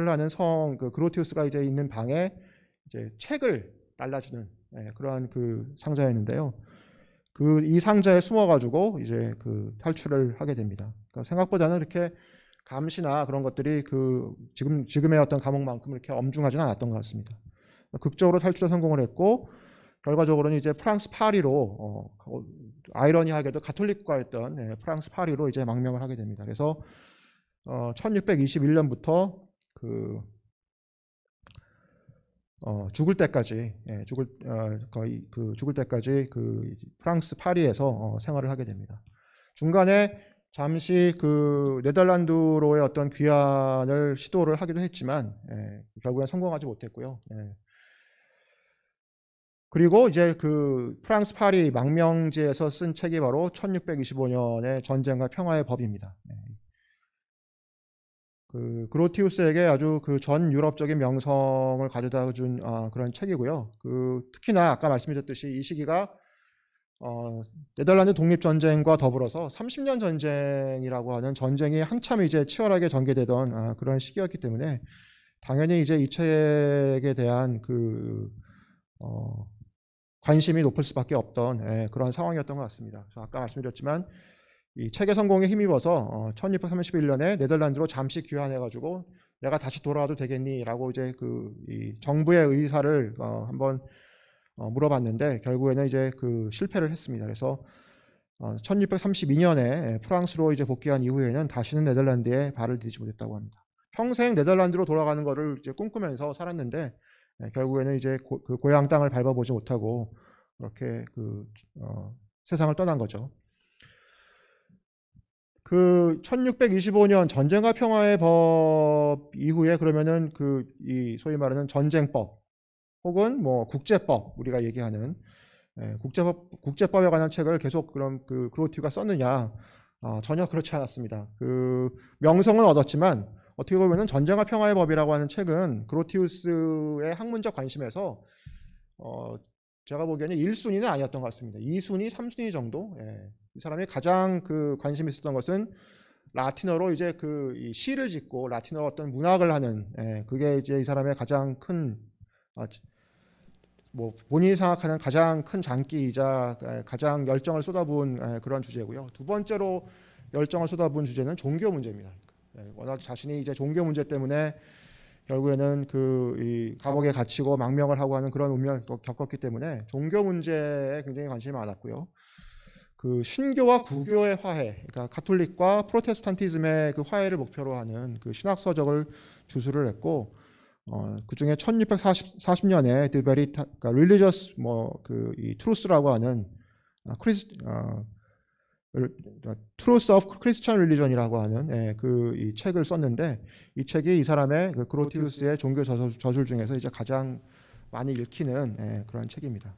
Speaker 3: 하는 그 그로티우스가 이제 있는 방에 이제 책을 날라주는 그러한 그 상자였는데요. 이 상자에 숨어가지고 이제 그 탈출을 하게 됩니다. 그러니까 생각보다는 이렇게 감시나 그런 것들이 지금의 어떤 감옥만큼 이렇게 엄중하지는 않았던 것 같습니다. 극적으로 탈출에 성공을 했고, 결과적으로는 이제 프랑스 파리로 아이러니하게도 가톨릭 국가였던 프랑스 파리로 이제 망명을 하게 됩니다. 그래서 1621년부터 죽을 때까지 죽을 때까지 프랑스 파리에서 생활을 하게 됩니다. 중간에 잠시 네덜란드로의 어떤 귀환을 시도를 하기도 했지만 결국엔 성공하지 못했고요. 그리고 이제 프랑스 파리 망명지에서 쓴 책이 바로 1625년의 전쟁과 평화의 법입니다. 그로티우스에게 아주 전 유럽적인 명성을 가져다 준 그런 책이고요. 특히나 아까 말씀드렸듯이 이 시기가 네덜란드 독립전쟁과 더불어서 30년 전쟁이라고 하는 전쟁이 한참 이제 치열하게 전개되던 그런 시기였기 때문에 당연히 이제 이 책에 대한 관심이 높을 수밖에 없던 그런 상황이었던 것 같습니다. 그래서 아까 말씀드렸지만 이 책의 성공에 힘입어서 1631년에 네덜란드로 잠시 귀환해가지고 내가 다시 돌아와도 되겠니라고 이제 이 정부의 의사를 한번 물어봤는데 결국에는 이제 실패를 했습니다. 그래서 1632년에 프랑스로 이제 복귀한 이후에는 다시는 네덜란드에 발을 들이지 못했다고 합니다. 평생 네덜란드로 돌아가는 것을 이제 꿈꾸면서 살았는데 결국에는 이제 고향 땅을 밟아보지 못하고 그렇게 세상을 떠난 거죠. 1625년 전쟁과 평화의 법 이후에 그러면은 이 소위 말하는 전쟁법 혹은 뭐 국제법 우리가 얘기하는 국제법에 관한 책을 계속 그럼 그로티우가 썼느냐? 전혀 그렇지 않았습니다. 명성은 얻었지만 어떻게 보면은 전쟁과 평화의 법이라고 하는 책은 그로티우스의 학문적 관심에서 제가 보기에는 1순위는 아니었던 것 같습니다. 2순위, 3순위 정도. 이 사람이 가장 관심이 있었던 것은 라틴어로 이제 이 시를 짓고 라틴어 어떤 문학을 하는 그게 이제 이 사람의 가장 큰 본인이 생각하는 가장 큰 장기이자 가장 열정을 쏟아부은 그런 주제고요. 두 번째로 열정을 쏟아부은 주제는 종교 문제입니다. 워낙 자신이 이제 종교 문제 때문에 결국에는 이 감옥에 갇히고 망명을 하고 하는 그런 운명을 겪었기 때문에 종교 문제에 굉장히 관심이 많았고요. 신교와 구교의 화해, 그러니까 가톨릭과 프로테스탄티즘의 화해를 목표로 하는 신학 서적을 주술을 했고, 그 중에 1640년에 The Religious 이 Truth라고 하는 Truth of Christian Religion이라고 하는 이 책을 썼는데 이 책이 이 사람의 그로티우스의 종교 저술 중에서 이제 가장 많이 읽히는 그런 책입니다.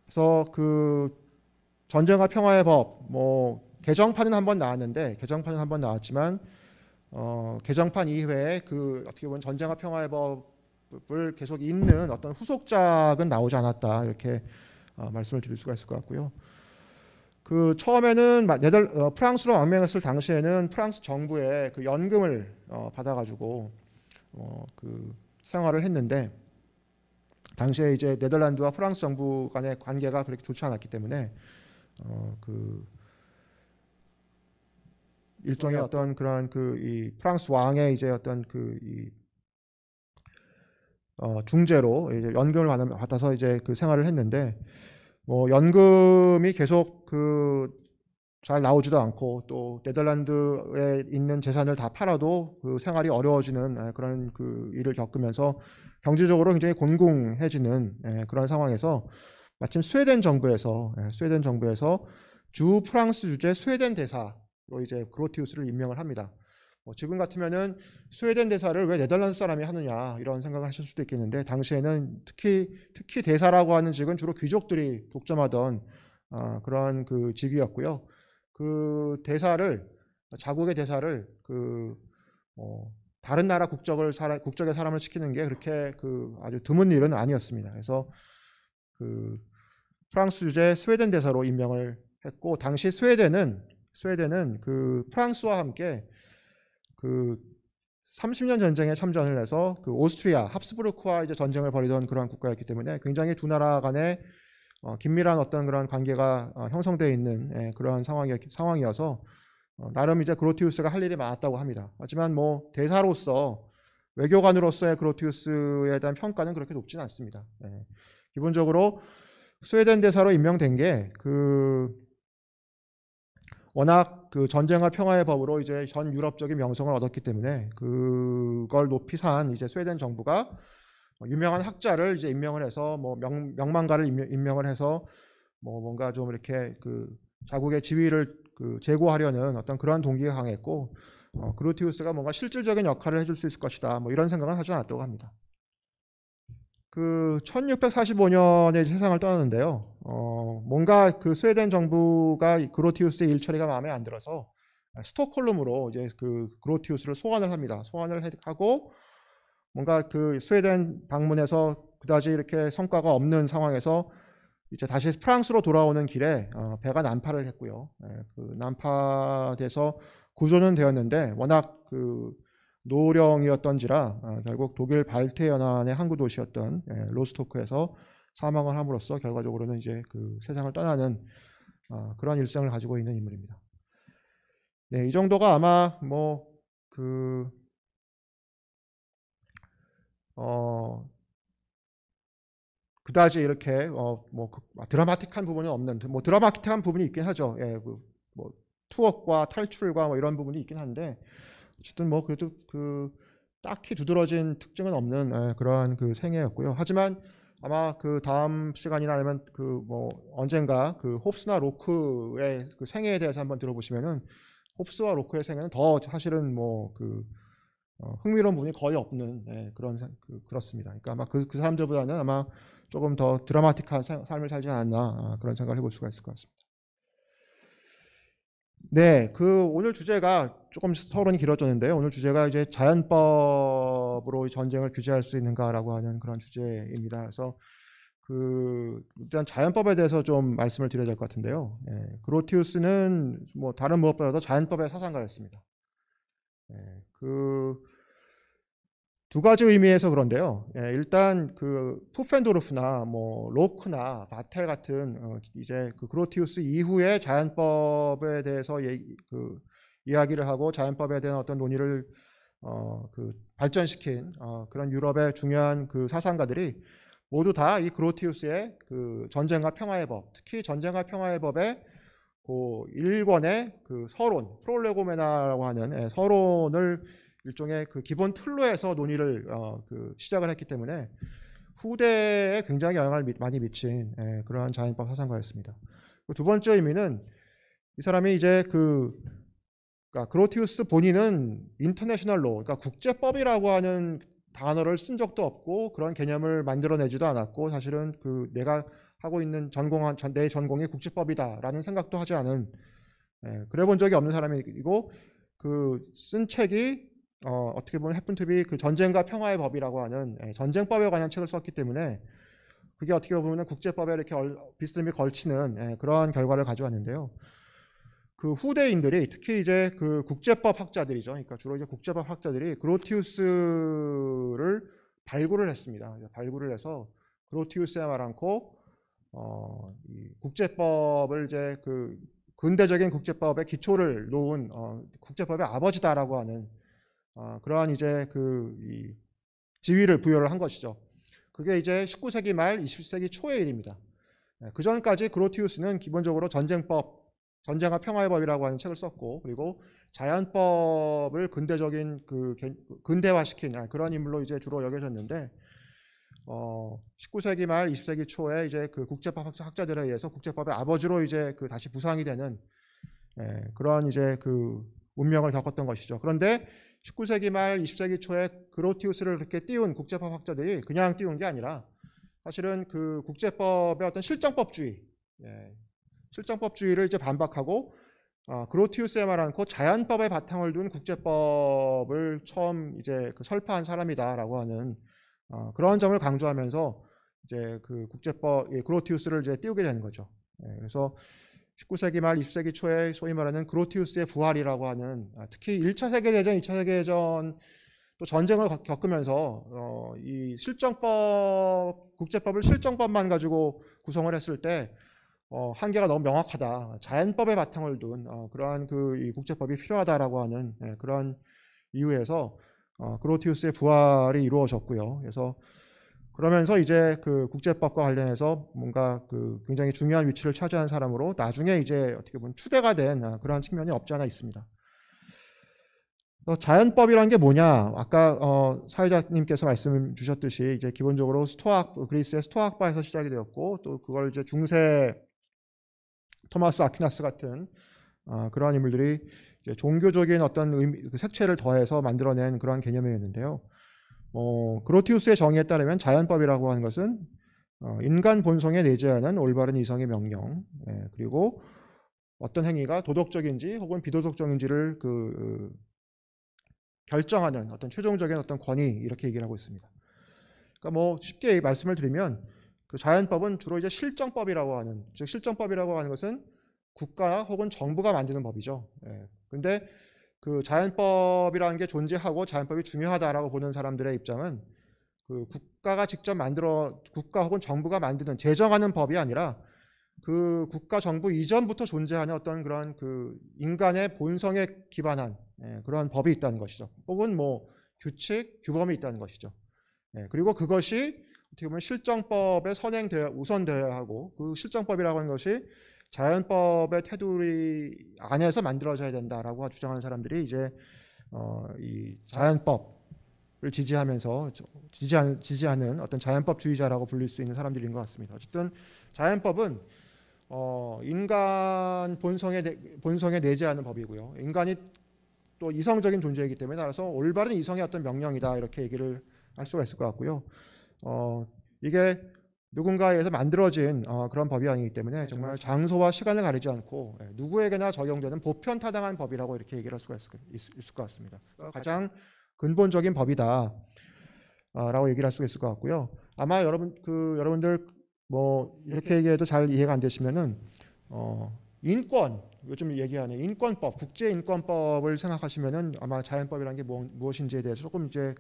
Speaker 3: 그래서 전쟁과 평화의 법 개정판은 한번 나왔지만 개정판 이후에 어떻게 보면 전쟁과 평화의 법을 계속 잇는 어떤 후속작은 나오지 않았다 이렇게 말씀을 드릴 수가 있을 것 같고요. 처음에는 프랑스로 망명했을 당시에는 프랑스 정부의 연금을 받아가지고 생활을 했는데 당시에 이제 네덜란드와 프랑스 정부 간의 관계가 그렇게 좋지 않았기 때문에 일종의 어떤 그런 이 프랑스 왕의 이제 어떤 이 중재로 이제 연금을 받아서 이제 생활을 했는데 연금이 계속 잘 나오지도 않고 또 네덜란드에 있는 재산을 다 팔아도 생활이 어려워지는 그런 일을 겪으면서 경제적으로 굉장히 곤궁해지는 그런 상황에서 마침 스웨덴 정부에서 주 프랑스 주재 스웨덴 대사로 이제 그로티우스를 임명을 합니다. 지금 같으면은 스웨덴 대사를 왜 네덜란드 사람이 하느냐 이런 생각을 하실 수도 있겠는데 당시에는 특히 대사라고 하는 직은 주로 귀족들이 독점하던 그런 직위였고요. 자국의 대사를 다른 나라 국적의 사람을 시키는 게 그렇게 아주 드문 일은 아니었습니다. 그래서 프랑스 주재 스웨덴 대사로 임명을 했고, 당시 스웨덴은 프랑스와 함께 30년 전쟁에 참전을 해서 오스트리아 합스부르크와 이제 전쟁을 벌이던 그러한 국가였기 때문에 굉장히 두 나라 간에 긴밀한 어떤 그런 관계가 형성되어 있는 그러한 상황이어서 나름 이제 그로티우스가 할 일이 많았다고 합니다. 하지만 뭐 대사로서, 외교관으로서의 그로티우스에 대한 평가는 그렇게 높지는 않습니다. 기본적으로 스웨덴 대사로 임명된 게 워낙 전쟁과 평화의 법으로 이제 전 유럽적인 명성을 얻었기 때문에 그걸 높이 산 이제 스웨덴 정부가 유명한 학자를 이제 임명을 해서 뭐 명망가를 임명을 해서 뭐 뭔가 좀 이렇게 자국의 지위를 제고하려는 어떤 그러한 동기가 강했고, 그로티우스가 뭔가 실질적인 역할을 해줄 수 있을 것이다, 뭐 이런 생각은 하지 않았다고 합니다. 1645년에 세상을 떠났는데요. 뭔가 스웨덴 정부가 그로티우스의 일처리가 마음에 안 들어서 스톡홀름으로 이제 그로티우스를 소환을 합니다. 소환을 하고 뭔가 스웨덴 방문에서 그다지 이렇게 성과가 없는 상황에서 이제 다시 프랑스로 돌아오는 길에 배가 난파를 했고요. 난파돼서 구조는 되었는데 워낙 노령이었던지라 결국 독일 발트 연안의 항구 도시였던 로스토크에서 사망을 함으로써 결과적으로는 이제 세상을 떠나는 그런 일생을 가지고 있는 인물입니다. 네, 이 정도가 아마 뭐 그다지 이렇게 뭐 드라마틱한 부분은 없는, 뭐 드라마틱한 부분이 있긴 하죠. 뭐 투옥과 탈출과 뭐 이런 부분이 있긴 한데, 어쨌든 뭐 그래도 딱히 두드러진 특징은 없는 그러한 생애였고요. 하지만 아마 다음 시간이나 아니면 뭐 언젠가 홉스나 로크의 생애에 대해서 한번 들어보시면은, 홉스와 로크의 생애는 더 사실은 뭐 흥미로운 부분이 거의 없는 그렇습니다. 그러니까 아마 그 사람들보다는 아마 조금 더 드라마틱한 삶을 살지 않았나, 그런 생각을 해볼 수가 있을 것 같습니다. 네, 오늘 주제가 조금 서론이 길어졌는데요. 오늘 주제가 이제 자연법으로 전쟁을 규제할 수 있는가라고 하는 그런 주제입니다. 그래서 일단 자연법에 대해서 좀 말씀을 드려야 될 것 같은데요. 그로티우스는 뭐 다른 무엇보다도 자연법의 사상가였습니다. 두 가지 의미에서 그런데요. 일단 푸펜도르프나 뭐 로크나 바텔 같은 이제 그로티우스 이후에 자연법에 대해서 이야기를 하고 자연법에 대한 어떤 논의를 발전시킨 그런 유럽의 중요한 사상가들이 모두 다 이 그로티우스의 전쟁과 평화의 법, 특히 전쟁과 평화의 법의 일권의 서론, 프롤레고메나라고 하는 서론을 일종의 기본 틀로 해서 논의를 시작을 했기 때문에 후대에 굉장히 영향을 많이 미친 그러한 자연법 사상가였습니다. 두 번째 의미는 이 사람이 이제 그러니까 그로티우스 본인은 인터내셔널 로, 그러니까 국제법이라고 하는 단어를 쓴 적도 없고 그런 개념을 만들어내지도 않았고, 사실은 내가 하고 있는 내 전공이 국제법이다라는 생각도 하지 않은, 그래 본 적이 없는 사람이고, 쓴 책이 어떻게 보면 해픈투비 전쟁과 평화의 법이라고 하는 전쟁법에 관한 책을 썼기 때문에 그게 어떻게 보면 국제법에 이렇게 비스듬히 걸치는 그러한 결과를 가져왔는데요. 후대인들이 특히 이제 국제법 학자들이죠. 그러니까 주로 이제 국제법 학자들이 그로티우스를 발굴을 했습니다. 발굴을 해서 그로티우스에 말않고 이 국제법을 이제 근대적인 국제법의 기초를 놓은 국제법의 아버지다라고 하는 그러한 이제 이 지위를 부여를 한 것이죠. 그게 이제 19세기 말 20세기 초의 일입니다. 그 전까지 그로티우스는 기본적으로 전쟁과 평화의 법이라고 하는 책을 썼고, 그리고 자연법을 근대적인 근대화시킨 그런 인물로 이제 주로 여겨졌는데, 19세기 말 20세기 초에 이제 국제법 학자들에 의해서 국제법의 아버지로 이제 다시 부상이 되는 그러한 이제 운명을 겪었던 것이죠. 그런데 19세기 말 20세기 초에 그로티우스를 그렇게 띄운 국제법 학자들이 그냥 띄운 게 아니라 사실은 국제법의 어떤 실정법주의를 이제 반박하고 그로티우스에 말하는 자연법의 바탕을 둔 국제법을 처음 이제 설파한 사람이다라고 하는 그런 점을 강조하면서 이제 그 국제법 그로티우스를 이제 띄우게 되는 거죠. 그래서 19세기 말 20세기 초에 소위 말하는 그로티우스의 부활이라고 하는 특히 1차 세계대전, 2차 세계대전 또 전쟁을 겪으면서 이 실정법 국제법을 실정법만 가지고 구성을 했을 때 한계가 너무 명확하다. 자연법의 바탕을 둔 그러한 이 국제법이 필요하다라고 하는 그런 이유에서 그로티우스의 부활이 이루어졌고요. 그래서 그러면서 이제 그 국제법과 관련해서 뭔가 굉장히 중요한 위치를 차지한 사람으로 나중에 이제 어떻게 보면 추대가 된 그러한 측면이 없지 않아 있습니다. 자연법이라는 게 뭐냐? 아까 사회자님께서 말씀 주셨듯이 이제 기본적으로 그리스의 스토아학파에서 시작이 되었고 또 그걸 이제 중세 토마스 아퀴나스 같은 그러한 인물들이 이제 종교적인 어떤 색채를 더해서 만들어낸 그러한 개념이었는데요. 그로티우스의 정의에 따르면 자연법이라고 하는 것은 인간 본성에 내재하는 올바른 이성의 명령, 그리고 어떤 행위가 도덕적인지 혹은 비도덕적인지를 결정하는 어떤 최종적인 어떤 권위 이렇게 얘기를 하고 있습니다. 그러니까 쉽게 말씀을 드리면 그 자연법은 주로 이제 실정법이라고 하는, 즉 실정법이라고 하는 것은 국가 혹은 정부가 만드는 법이죠. 근데 그 자연법이라는 게 존재하고 자연법이 중요하다라고 보는 사람들의 입장은 그 국가가 직접 국가 혹은 정부가 만드는 제정하는 법이 아니라 그 국가 정부 이전부터 존재하는 어떤 그런 인간의 본성에 기반한 그러한 법이 있다는 것이죠. 혹은 규칙, 규범이 있다는 것이죠. 그리고 그것이 어떻게 보면 실정법에 우선되어야 하고 그 실정법이라고 하는 것이 자연법의 테두리 안에서 만들어져야 된다라고 주장하는 사람들이 이제 이 자연법을 지지하는 어떤 자연법주의자라고 불릴 수 있는 사람들인 것 같습니다. 어쨌든 자연법은 인간 본성에 내재하는 법이고요. 인간이 또 이성적인 존재이기 때문에 따라서 올바른 이성의 어떤 명령이다 이렇게 얘기를 할 수가 있을 것 같고요. 이게 누군가에 의해서 만들어진 그런 법이 아니기 때문에 정말 장소와 시간을 가리지 않고 누구에게나 적용되는 보편타당한 법이라고 이렇게 얘기를 할 수가 있을 것 같습니다. 가장 근본적인 법이다 라고 얘기를 할 수가 있을 것 같고요. 아마 여러분들 이렇게 얘기해도 잘 이해가 안 되시면은 인권, 요즘 얘기하는 인권법, 국제인권법을 생각하시면은 아마 자연법이라는 게 무엇인지에 대해서 조금 이제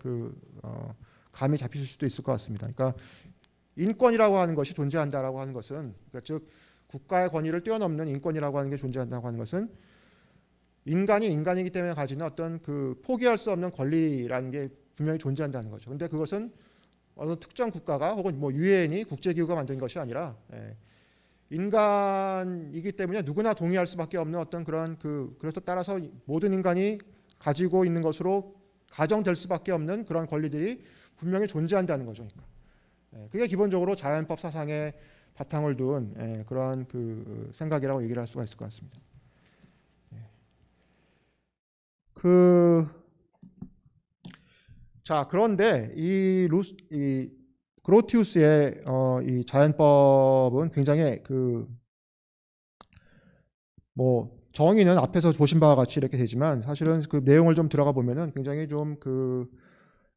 Speaker 3: 감이 잡히실 수도 있을 것 같습니다. 그러니까 인권이라고 하는 것이 존재한다라고 하는 것은, 그러니까 즉 국가의 권위를 뛰어넘는 인권이라고 하는 게 존재한다고 하는 것은 인간이 인간이기 때문에 가지는 어떤 포기할 수 없는 권리라는 게 분명히 존재한다는 거죠. 근데 그것은 어느 특정 국가가 혹은 유엔이 국제기구가 만든 것이 아니라 인간이기 때문에 누구나 동의할 수밖에 없는 어떤 그런 그래서 따라서 모든 인간이 가지고 있는 것으로 가정될 수밖에 없는 그런 권리들이 분명히 존재한다는 거죠. 그러니까. 그게 기본적으로 자연법 사상의 바탕을 둔 그러한 생각이라고 얘기를 할 수가 있을 것 같습니다. 자, 그런데 이 그로티우스의 이 자연법은 굉장히 정의는 앞에서 보신 바와 같이 이렇게 되지만 사실은 내용을 좀 들어가 보면은 굉장히 좀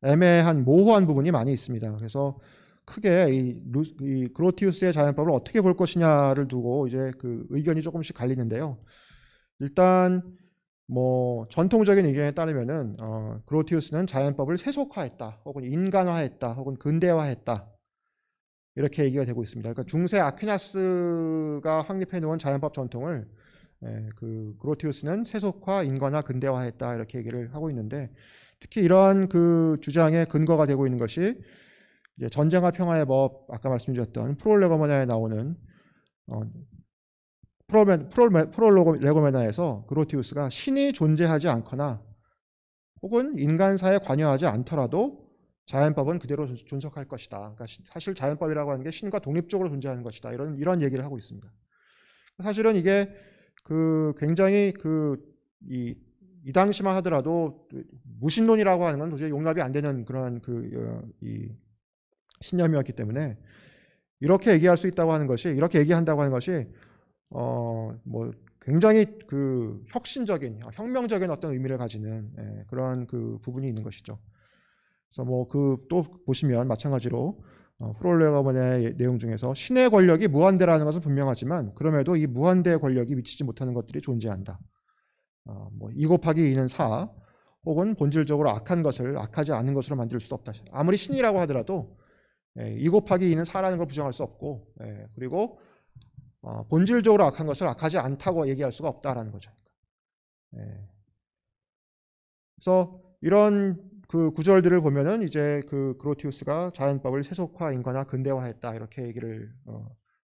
Speaker 3: 애매한 모호한 부분이 많이 있습니다. 그래서 크게 이 그로티우스의 자연법을 어떻게 볼 것이냐를 두고 이제 의견이 조금씩 갈리는데요. 일단 전통적인 의견에 따르면은 그로티우스는 자연법을 세속화했다, 혹은 인간화했다, 혹은 근대화했다 이렇게 얘기가 되고 있습니다. 그러니까 중세 아퀴나스가 확립해 놓은 자연법 전통을 그로티우스는 세속화, 인간화, 근대화했다 이렇게 얘기를 하고 있는데, 특히 이러한 주장의 근거가 되고 있는 것이 이제 전쟁과 평화의 법, 아까 말씀드렸던 프롤레고메나에 나오는 프롤레고메나에서 그로티우스가 신이 존재하지 않거나 혹은 인간사에 관여하지 않더라도 자연법은 그대로 존속할 것이다. 그러니까 사실 자연법이라고 하는 게 신과 독립적으로 존재하는 것이다. 이런 얘기를 하고 있습니다. 사실은 이게 굉장히 이 당시만 하더라도 무신론이라고 하는 건 도저히 용납이 안 되는 그런 이 신념이었기 때문에 이렇게 얘기한다고 하는 것이 굉장히 그 혁신적인, 혁명적인 어떤 의미를 가지는 그런 그 부분이 있는 것이죠. 그래서 뭐 그 또 보시면 마찬가지로 프롤레거먼의 내용 중에서 신의 권력이 무한대라는 것은 분명하지만 그럼에도 이 무한대의 권력이 미치지 못하는 것들이 존재한다. 뭐 2 곱하기 2는 4 혹은 본질적으로 악한 것을 악하지 않은 것으로 만들 수 없다. 아무리 신이라고 하더라도 2 곱하기 2는 4라는 걸 부정할 수 없고 그리고 본질적으로 악한 것을 악하지 않다고 얘기할 수가 없다라는 거죠. 그래서 이런 그 구절들을 보면은 이제 그 그로티우스가 자연법을 세속화, 인간화, 근대화했다 이렇게 얘기를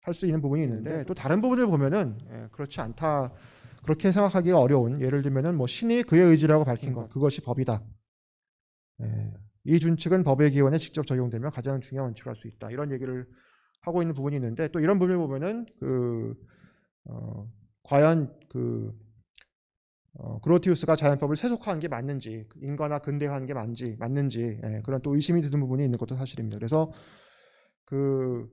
Speaker 3: 할 수 있는 부분이 있는데 또 다른 부분을 보면은 그렇지 않다 그렇게 생각하기가 어려운 예를 들면은 뭐 신이 그의 의지라고 밝힌 것 그것이 법이다. 이 준칙은 법의 기원에 직접 적용되며 가장 중요한 원칙을 할 수 있다 이런 얘기를 하고 있는 부분이 있는데 또 이런 부분을 보면은 과연 그로티우스가 자연법을 세속화한 게 맞는지 인간화 근대화한 게 맞는지 그런 또 의심이 드는 부분이 있는 것도 사실입니다. 그래서 그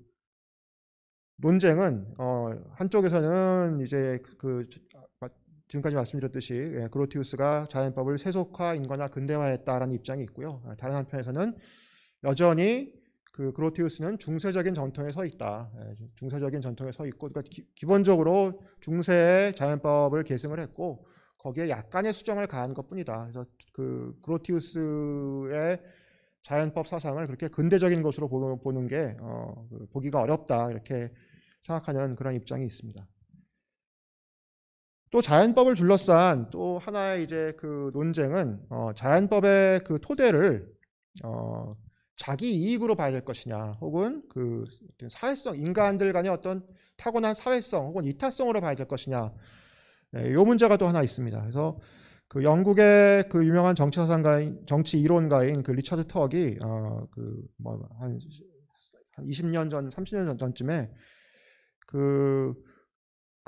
Speaker 3: 논쟁은 한쪽에서는 이제 지금까지 말씀드렸듯이 그로티우스가 자연법을 세속화, 인간화, 근대화했다라는 입장이 있고요. 다른 한편에서는 여전히 그 그로티우스는 중세적인 전통에 서 있다. 중세적인 전통에 서 있고, 그러니까 기본적으로 중세의 자연법을 계승을 했고 거기에 약간의 수정을 가한 것뿐이다. 그래서 그 그로티우스의 자연법 사상을 그렇게 근대적인 것으로 보는 게 보기가 어렵다 이렇게 생각하는 그런 입장이 있습니다. 또 자연법을 둘러싼 또 하나의 이제 그 논쟁은 자연법의 그 토대를 자기 이익으로 봐야 될 것이냐, 혹은 그 사회성, 인간들 간의 어떤 타고난 사회성 혹은 이타성으로 봐야 될 것이냐, 이 문제가 또 하나 있습니다. 그래서 그 영국의 그 유명한 정치사상가인, 정치 이론가인 그 리처드 턱이 한 20년 전, 30년 전쯤에 그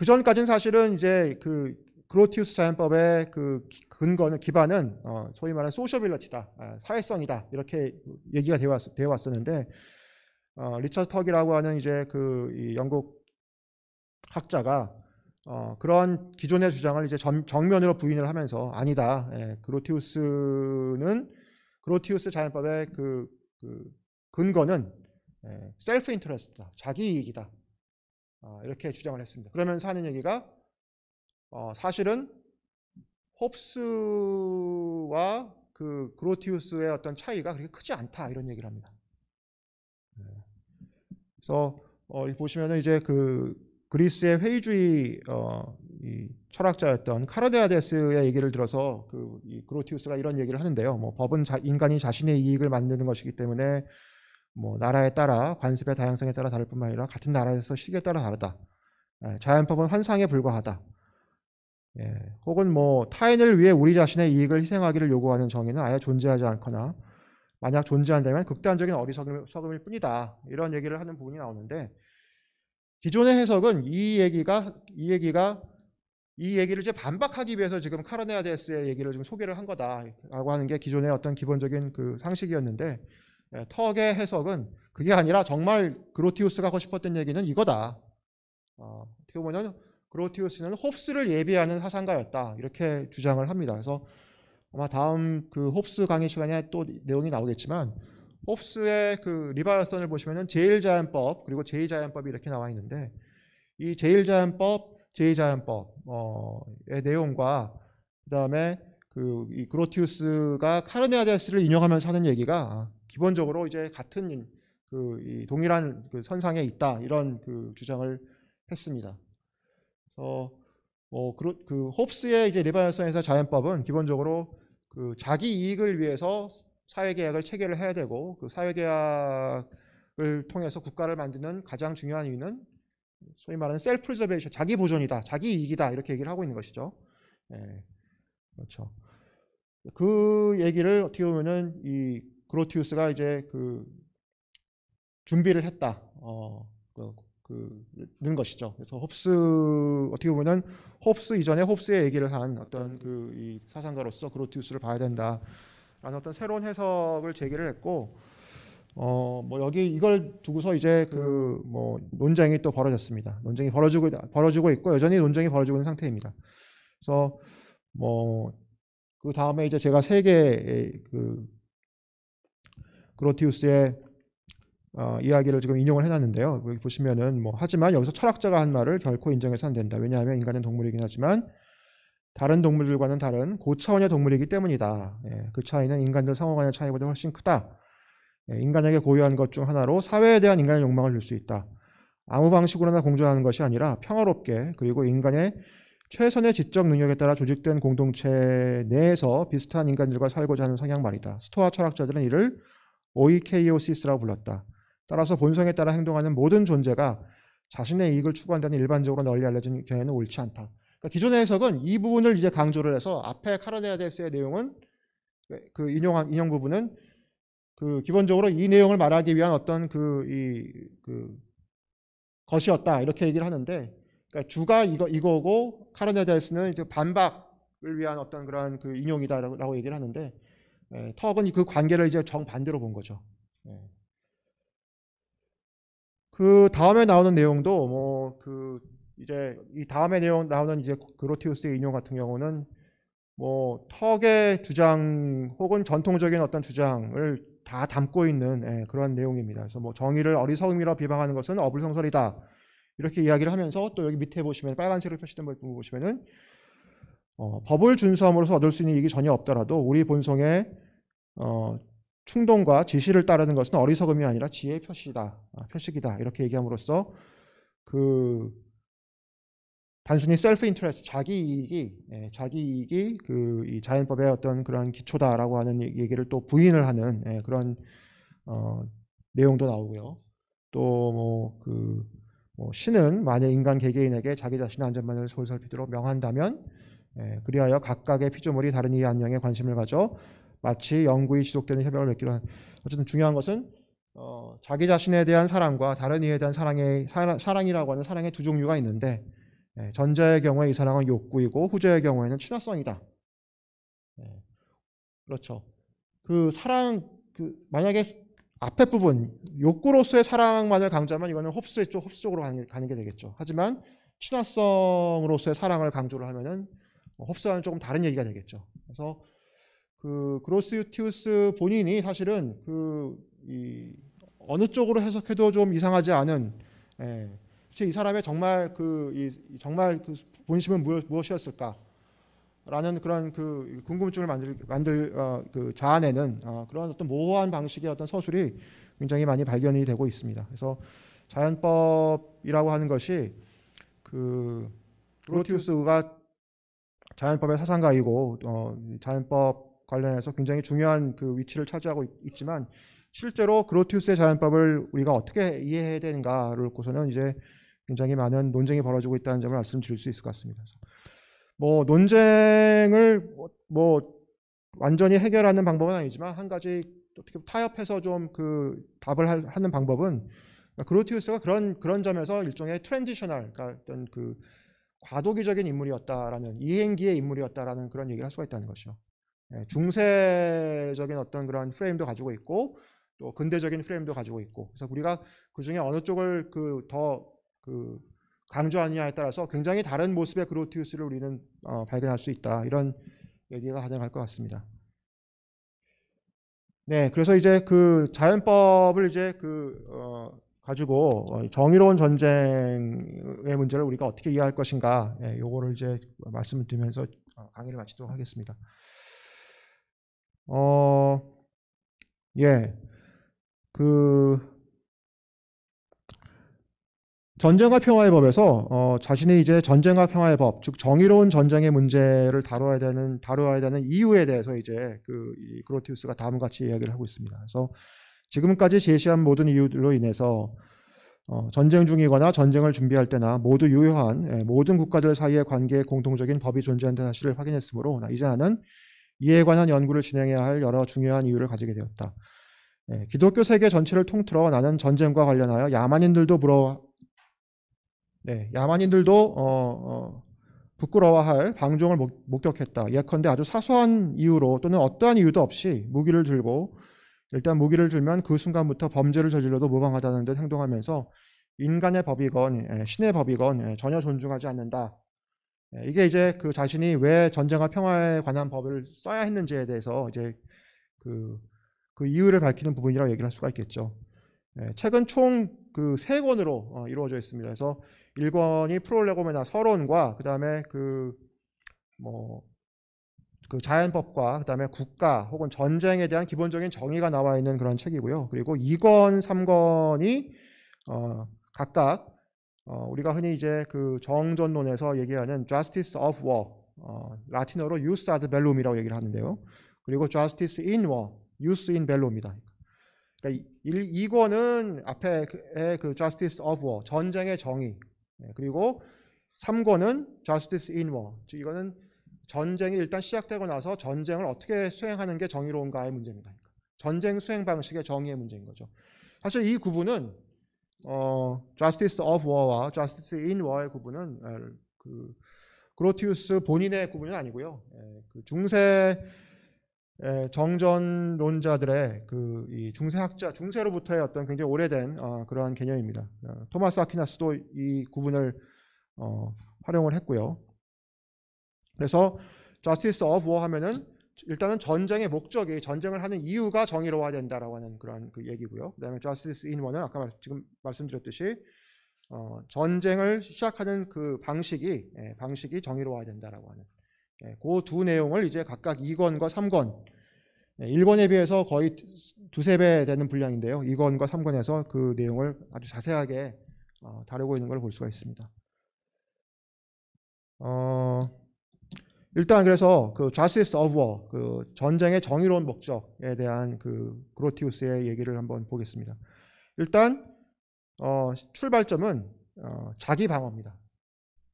Speaker 3: 전까지는 사실은 이제 그 그로티우스 자연법의 그 근거는 기반은 소위 말하는 소셔빌리티다, 사회성이다 이렇게 얘기가 되어 왔었는데 리처드 턱이라고 하는 이제 이 영국 학자가 그런 기존의 주장을 이제 정면으로 부인을 하면서 아니다. 그로티우스 자연법의 그 근거는 셀프 인터레스트다. 자기 이익이다. 이렇게 주장을 했습니다. 그러면서 하는 얘기가 사실은 홉스와 그 그로티우스의 어떤 차이가 그렇게 크지 않다 이런 얘기를 합니다. 그래서 보시면은 이제 그 그리스의 회의주의 이 철학자였던 카르네아데스의 얘기를 들어서 이 그로티우스가 이런 얘기를 하는데요. 뭐 법은 인간이 자신의 이익을 만드는 것이기 때문에 뭐 나라에 따라 관습의 다양성에 따라 다를 뿐만 아니라 같은 나라에서 시기에 따라 다르다. 자연법은 환상에 불과하다. 혹은 뭐 타인을 위해 우리 자신의 이익을 희생하기를 요구하는 정의는 아예 존재하지 않거나 만약 존재한다면 극단적인 어리석음일 뿐이다. 이런 얘기를 하는 부분이 나오는데 기존의 해석은 이 얘기를 이제 반박하기 위해서 지금 카르네아데스의 얘기를 좀 소개를 한 거다라고 하는 게 기존의 어떤 기본적인 그 상식이었는데 턱의 해석은 그게 아니라 정말 그로티우스가 하고 싶었던 얘기는 이거다. 어떻게 보면 그로티우스는 홉스를 예비하는 사상가였다 이렇게 주장을 합니다. 그래서 아마 다음 그 홉스 강의 시간에 또 내용이 나오겠지만 홉스의 그 리바이어선을 보시면은 제1자연법 그리고 제2자연법이 이렇게 나와 있는데 이 제1자연법, 제2자연법의 내용과 그다음에 이 그로티우스가 카르네아데스를 인용하면서 하는 얘기가 기본적으로 이제 같은 이 동일한 그 선상에 있다 이런 그 주장을 했습니다. 그래서 그 홉스의 이제 리바이어선에서 자연법은 기본적으로 그 자기 이익을 위해서 사회계약을 체결을 해야 되고 그 사회계약을 통해서 국가를 만드는 가장 중요한 이유는 소위 말하는 셀프 프리저베이션, 자기 보존이다, 자기 이익이다 이렇게 얘기를 하고 있는 것이죠. 그렇죠. 그 얘기를 어떻게 보면은 이 그로티우스가 이제 그 준비를 했다. 는 것이죠. 그래서 어떻게 보면 홉스 이전에 홉스의 얘기를 한 어떤 이 사상가로서 그로티우스를 봐야 된다라는 어떤 새로운 해석을 제기를 했고, 뭐 여기 이걸 두고서 이제 논쟁이 또 벌어졌습니다. 논쟁이 벌어지고 있고 여전히 논쟁이 벌어지고 있는 상태입니다. 그래서 뭐 그 다음에 이제 제가 세 개의 그 그로티우스의 이야기를 지금 인용을 해놨는데요. 여기 보시면은 뭐 하지만 여기서 철학자가 한 말을 결코 인정해서 안 된다. 왜냐하면 인간은 동물이긴 하지만 다른 동물들과는 다른 고차원의 동물이기 때문이다. 예, 그 차이는 인간들 상호 간의 차이보다 훨씬 크다. 예, 인간에게 고유한 것 중 하나로 사회에 대한 인간의 욕망을 줄 수 있다. 아무 방식으로나 공존하는 것이 아니라 평화롭게 그리고 인간의 최선의 지적 능력에 따라 조직된 공동체 내에서 비슷한 인간들과 살고자 하는 성향 말이다. 스토아 철학자들은 이를 오이케이오시스라고 불렀다. 따라서 본성에 따라 행동하는 모든 존재가 자신의 이익을 추구한다는 일반적으로 널리 알려진 견해는 옳지 않다. 그러니까 기존의 해석은 이 부분을 이제 강조를 해서 앞에 카르네아데스의 내용은 그 인용 부분은 그 기본적으로 이 내용을 말하기 위한 어떤 것이었다 이렇게 얘기를 하는데, 그러니까 주가 이거고 카르네아데스는 이제 반박을 위한 어떤 그런 그 인용이다라고 얘기를 하는데, 턱은 그 관계를 이제 정반대로 본 거죠. 그 다음에 나오는 내용도 뭐 이제 이 다음에 내용 나오는 이제 그로티우스의 인용 같은 경우는 뭐 턱의 주장 혹은 전통적인 어떤 주장을 다 담고 있는 그런 내용입니다. 그래서 뭐 정의를 어리석음이라 비방하는 것은 어불성설이다 이렇게 이야기를 하면서 또 여기 밑에 보시면 빨간색으로 표시된 부분 보시면은 법을 준수함으로써 얻을 수 있는 이익이 전혀 없더라도 우리 본성의 충동과 지시를 따르는 것은 어리석음이 아니라 지혜의 표식이다 이렇게 얘기함으로써 단순히 셀프 인터레스트 자기 이익이 이 자연법의 어떤 그런 기초다라고 하는 얘기를 또 부인을 하는 그런 내용도 나오고요. 또 신은 만약 인간 개개인에게 자기 자신의 안전만을 솔솔피도록 명한다면 그리하여 각각의 피조물이 다른 이의 안녕에 관심을 가져 마치 영구히 지속되는 협약을 맺기로 한. 어쨌든 중요한 것은 자기 자신에 대한 사랑과 다른 이에 대한 사랑이라고 하는 사랑의 두 종류가 있는데, 전자의 경우에 이 사랑은 욕구이고 후자의 경우에는 친화성이다. 그렇죠. 만약에 앞에 부분 욕구로서의 사랑만을 강조하면 이거는 홉스쪽으로 가는 게 되겠죠. 하지만 친화성으로서의 사랑을 강조를 하면은 홉스와는 조금 다른 얘기가 되겠죠. 그래서 그로티우스 본인이 사실은 어느 쪽으로 해석해도 좀 이상하지 않은, 이 사람의 정말 정말 본심은 무엇이었을까? 라는 그런 궁금증을 자아내는 그런 어떤 모호한 방식의 어떤 서술이 굉장히 많이 발견이 되고 있습니다. 그래서 자연법이라고 하는 것이 그로티우스가 자연법의 사상가이고 자연법 관련해서 굉장히 중요한 위치를 차지하고 있지만, 실제로 그로티우스의 자연법을 우리가 어떻게 이해해야 되는가를 놓고서는 이제 굉장히 많은 논쟁이 벌어지고 있다는 점을 말씀드릴 수 있을 것 같습니다. 뭐 논쟁을 완전히 해결하는 방법은 아니지만 한 가지 어떻게 타협해서 좀 답을 하는 방법은, 그로티우스가 그런 점에서 일종의 트랜지셔널, 그러니까 어떤 과도기적인 인물이었다라는, 이행기의 인물이었다라는 그런 얘기를 할 수가 있다는 것이죠. 중세적인 어떤 그런 프레임도 가지고 있고 또 근대적인 프레임도 가지고 있고, 그래서 우리가 그 중에 어느 쪽을 더 강조하느냐에 따라서 굉장히 다른 모습의 그로티우스를 우리는 발견할 수 있다, 이런 얘기가 가능할 것 같습니다. 네, 그래서 이제 자연법을 이제 가지고 정의로운 전쟁의 문제를 우리가 어떻게 이해할 것인가, 요거를 이제 말씀을 드리면서 강의를 마치도록 하겠습니다. 전쟁과 평화의 법에서 자신이 이제 전쟁과 평화의 법, 즉 정의로운 전쟁의 문제를 다뤄야 되는 이유에 대해서 이제 그로티우스가 다음과 같이 이야기를 하고 있습니다. 그래서 지금까지 제시한 모든 이유들로 인해서 전쟁 중이거나 전쟁을 준비할 때나 모두 유효한 모든 국가들 사이의 관계에 공통적인 법이 존재한다는 사실을 확인했으므로 이제 나는 이에 관한 연구를 진행해야 할 여러 중요한 이유를 가지게 되었다. 기독교 세계 전체를 통틀어 나는 전쟁과 관련하여 야만인들도 부끄러워할 방종을 목격했다. 예컨대 아주 사소한 이유로 또는 어떠한 이유도 없이 무기를 들고, 일단 무기를 들면 그 순간부터 범죄를 저질러도 무방하다는 듯 행동하면서 인간의 법이건 신의 법이건 전혀 존중하지 않는다. 이게 이제 그 자신이 왜 전쟁과 평화에 관한 법을 써야 했는지에 대해서 이제 그 이유를 밝히는 부분이라고 얘기를 할 수가 있겠죠. 책은 총 그 3권으로 이루어져 있습니다. 그래서 1권이 프롤레고메나 서론과 그다음에 그 자연법과 그다음에 국가 혹은 전쟁에 대한 기본적인 정의가 나와 있는 그런 책이고요. 그리고 2권, 3권이 각각 우리가 흔히 이제 그 정전론에서 얘기하는 Justice of War, 라틴어로 Jus ad bellum이라고 얘기를 하는데요. 그리고 Justice in War, Jus in bellum이다. 그러니까 2권은 앞에 그 Justice of War, 전쟁의 정의, 그리고 3권은 Justice in War, 즉 이거는 전쟁이 일단 시작되고 나서 전쟁을 어떻게 수행하는 게 정의로운가의 문제입니다. 전쟁 수행 방식의 정의의 문제인 거죠. 사실 이 구분은 Justice of War와 Justice in War의 구분은 그 그로티우스 본인의 구분은 아니고요. 그 중세 정전론자들의 그 이 중세학자, 중세로부터의 어떤 굉장히 오래된 그러한 개념입니다. 토마스 아퀴나스도 이 구분을 활용을 했고요. 그래서 Justice of War 하면은 일단은 전쟁의 목적이 전쟁을 하는 이유가 정의로워야 된다라고 하는 그런 그 얘기고요. 그다음에 Justice in War는 아까 지금 말씀드렸듯이 전쟁을 시작하는 그 방식이 정의로워야 된다라고 하는 그 두 내용을 이제 각각 2권과 3권, 1권에 비해서 거의 2~3배 되는 분량인데요. 2권과 3권에서 그 내용을 아주 자세하게 다루고 있는 걸 볼 수가 있습니다. 일단 그래서 그 Justice of War, 그 전쟁의 정의로운 목적에 대한 그 그로티우스의 얘기를 한번 보겠습니다. 일단 출발점은 자기 방어입니다.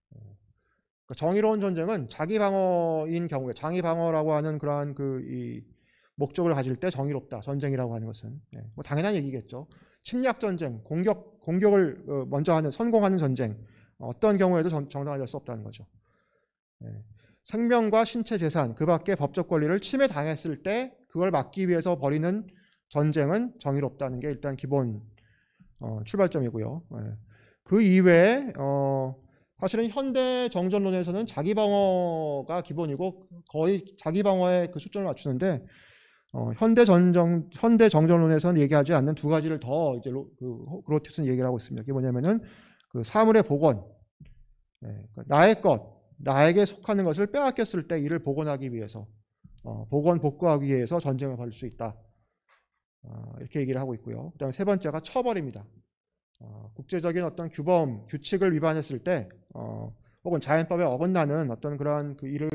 Speaker 3: 그러니까 정의로운 전쟁은 자기 방어인 경우에, 자기 방어라고 하는 그러한 그 이 목적을 가질 때 정의롭다. 전쟁이라고 하는 것은 뭐 당연한 얘기겠죠. 침략 전쟁, 공격을 먼저 하는, 선공하는 전쟁, 어떤 경우에도 정당화될 수 없다는 거죠. 생명과 신체 재산, 그 밖의 법적 권리를 침해당했을 때 그걸 막기 위해서 벌이는 전쟁은 정의롭다는 게 일단 기본 출발점이고요. 그 이외에 사실은 현대 정전론에서는 자기 방어가 기본이고 거의 자기 방어에 그 초점을 맞추는데 현대 정전론에서는 얘기하지 않는 두 가지를 더 이제 그로티우스는 얘기를 하고 있습니다. 그게 뭐냐면은 그 사물의 복원, 그러니까 나의 것, 나에게 속하는 것을 빼앗겼을 때 이를 복원하기 위해서, 복구하기 위해서 전쟁을 벌일 수 있다. 이렇게 얘기를 하고 있고요. 그다음에 세 번째가 처벌입니다. 국제적인 어떤 규범, 규칙을 위반했을 때, 혹은 자연법에 어긋나는 어떤 그러한 그 일을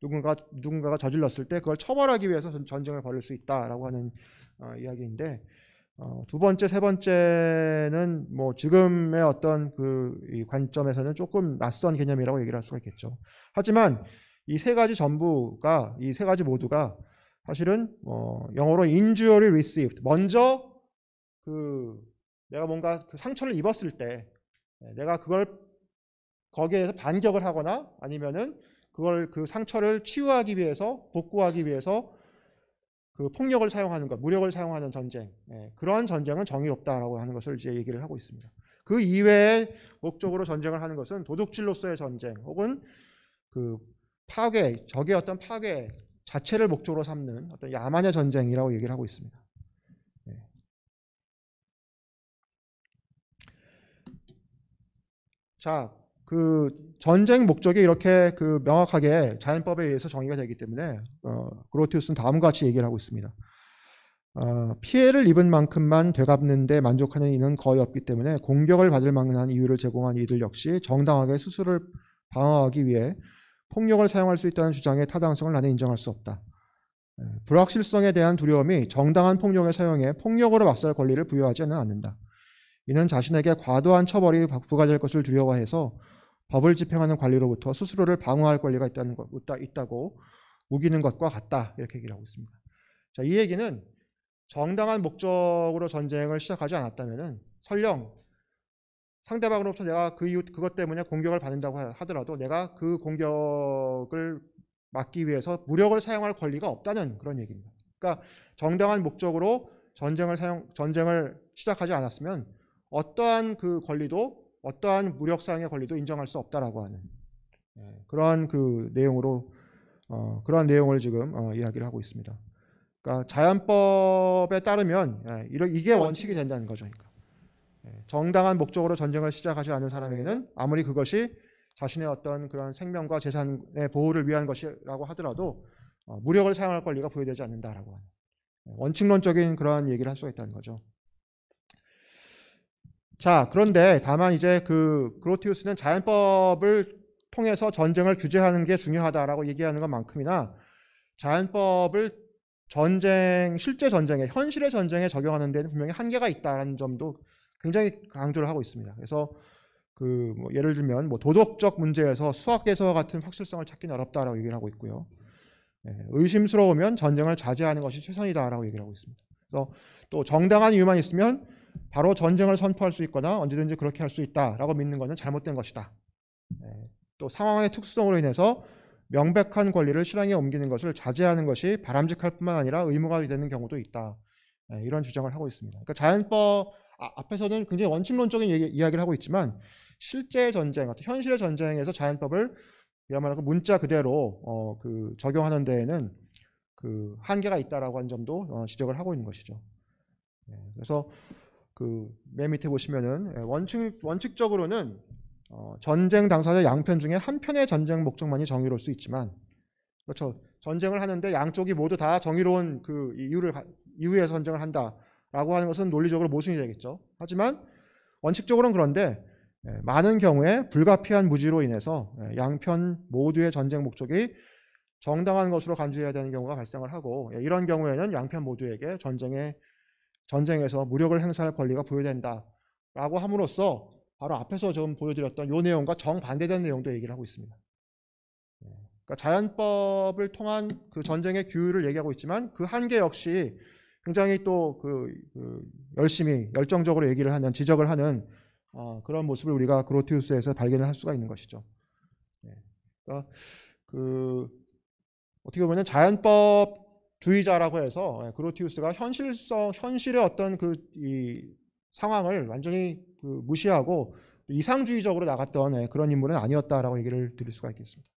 Speaker 3: 누군가가 저질렀을 때 그걸 처벌하기 위해서 전쟁을 벌일 수 있다라고 하는 이야기인데, 두 번째, 세 번째는 뭐 지금의 어떤 이 관점에서는 조금 낯선 개념이라고 얘기를 할 수가 있겠죠. 하지만 이 세 가지 모두가 사실은 영어로 injury received, 먼저 내가 뭔가 그 상처를 입었을 때 내가 그걸 거기에서 반격을 하거나 아니면은 그걸 그 상처를 치유하기 위해서, 복구하기 위해서 그 폭력을 사용하는 것, 무력을 사용하는 전쟁, 그러한 전쟁은 정의롭다라고 하는 것을 이제 얘기를 하고 있습니다. 그 이외의 목적으로 전쟁을 하는 것은 도둑질로서의 전쟁, 혹은 그 파괴, 적의 어떤 파괴 자체를 목적으로 삼는 어떤 야만의 전쟁이라고 얘기를 하고 있습니다. 자, 그 전쟁 목적이 이렇게 그 명확하게 자연법에 의해서 정의가 되기 때문에 그로티우스는 다음과 같이 얘기를 하고 있습니다. 피해를 입은 만큼만 되갚는 데 만족하는 이는 거의 없기 때문에 공격을 받을 만한 이유를 제공한 이들 역시 정당하게 스스로를 방어하기 위해 폭력을 사용할 수 있다는 주장의 타당성을 나는 인정할 수 없다. 불확실성에 대한 두려움이 정당한 폭력의 사용에 폭력으로 맞설 권리를 부여하지는 않는다. 이는 자신에게 과도한 처벌이 부과될 것을 두려워해서 법을 집행하는 관리로부터 스스로를 방어할 권리가 있다고 우기는 것과 같다. 이렇게 얘기를 하고 있습니다. 자, 이 얘기는 정당한 목적으로 전쟁을 시작하지 않았다면은 설령 상대방으로부터 내가 그것 때문에 공격을 받는다고 하더라도 내가 그 공격을 막기 위해서 무력을 사용할 권리가 없다는 그런 얘기입니다. 그러니까 정당한 목적으로 전쟁을 시작하지 않았으면 어떠한 그 권리도, 어떠한 무력 사용의 권리도 인정할 수 없다라고 하는 그러한 그 내용으로 그러한 내용을 지금 이야기를 하고 있습니다. 그러니까 자연법에 따르면 이게 원칙이 된다는 거죠. 그러니까 정당한 목적으로 전쟁을 시작하지 않은 사람에게는 아무리 그것이 자신의 어떤 그런 생명과 재산의 보호를 위한 것이라고 하더라도 무력을 사용할 권리가 부여되지 않는다라고 하는 원칙론적인 그러한 얘기를 할 수가 있다는 거죠. 자, 그런데 다만 이제 그 그로티우스는 자연법을 통해서 전쟁을 규제하는 게 중요하다라고 얘기하는 것만큼이나 자연법을 실제 전쟁에, 현실의 전쟁에 적용하는 데는 분명히 한계가 있다는 점도 굉장히 강조를 하고 있습니다. 그래서 뭐 예를 들면 뭐 도덕적 문제에서 수학에서와 같은 확실성을 찾기는 어렵다라고 얘기를 하고 있고요. 의심스러우면 전쟁을 자제하는 것이 최선이다라고 얘기를 하고 있습니다. 그래서 또 정당한 이유만 있으면 바로 전쟁을 선포할 수 있거나 언제든지 그렇게 할 수 있다라고 믿는 것은 잘못된 것이다. 또 상황의 특수성으로 인해서 명백한 권리를 실행에 옮기는 것을 자제하는 것이 바람직할 뿐만 아니라 의무가 되는 경우도 있다. 이런 주장을 하고 있습니다. 그러니까 자연법 앞에서는 굉장히 원칙론적인 이야기를 하고 있지만 실제 전쟁, 현실의 전쟁에서 자연법을 그야말로 문자 그대로 그 적용하는 데에는 그 한계가 있다라고 하는 점도 지적을 하고 있는 것이죠. 그래서 그 맨 밑에 보시면은 원칙적으로는 전쟁 당사자 양편 중에 한 편의 전쟁 목적만이 정의로울 수 있지만, 그렇죠. 전쟁을 하는데 양쪽이 모두 다 정의로운 그 이유에서 전쟁을 한다라고 하는 것은 논리적으로 모순이 되겠죠. 하지만 원칙적으로는 그런데 많은 경우에 불가피한 무지로 인해서 양편 모두의 전쟁 목적이 정당한 것으로 간주해야 되는 경우가 발생을 하고, 이런 경우에는 양편 모두에게 전쟁에서 무력을 행사할 권리가 부여된다라고 함으로써 바로 앞에서 좀 보여드렸던 이 내용과 정반대되는 내용도 얘기를 하고 있습니다. 그러니까 자연법을 통한 그 전쟁의 규율을 얘기하고 있지만 그 한계 역시 굉장히 또 열심히 열정적으로 지적을 하는 그런 모습을 우리가 그로티우스에서 발견을 할 수가 있는 것이죠. 그러니까 어떻게 보면 자연법주의자라고 해서 그로티우스가 현실의 어떤 이 상황을 완전히 무시하고 이상주의적으로 나갔던 그런 인물은 아니었다라고 얘기를 드릴 수가 있겠습니다.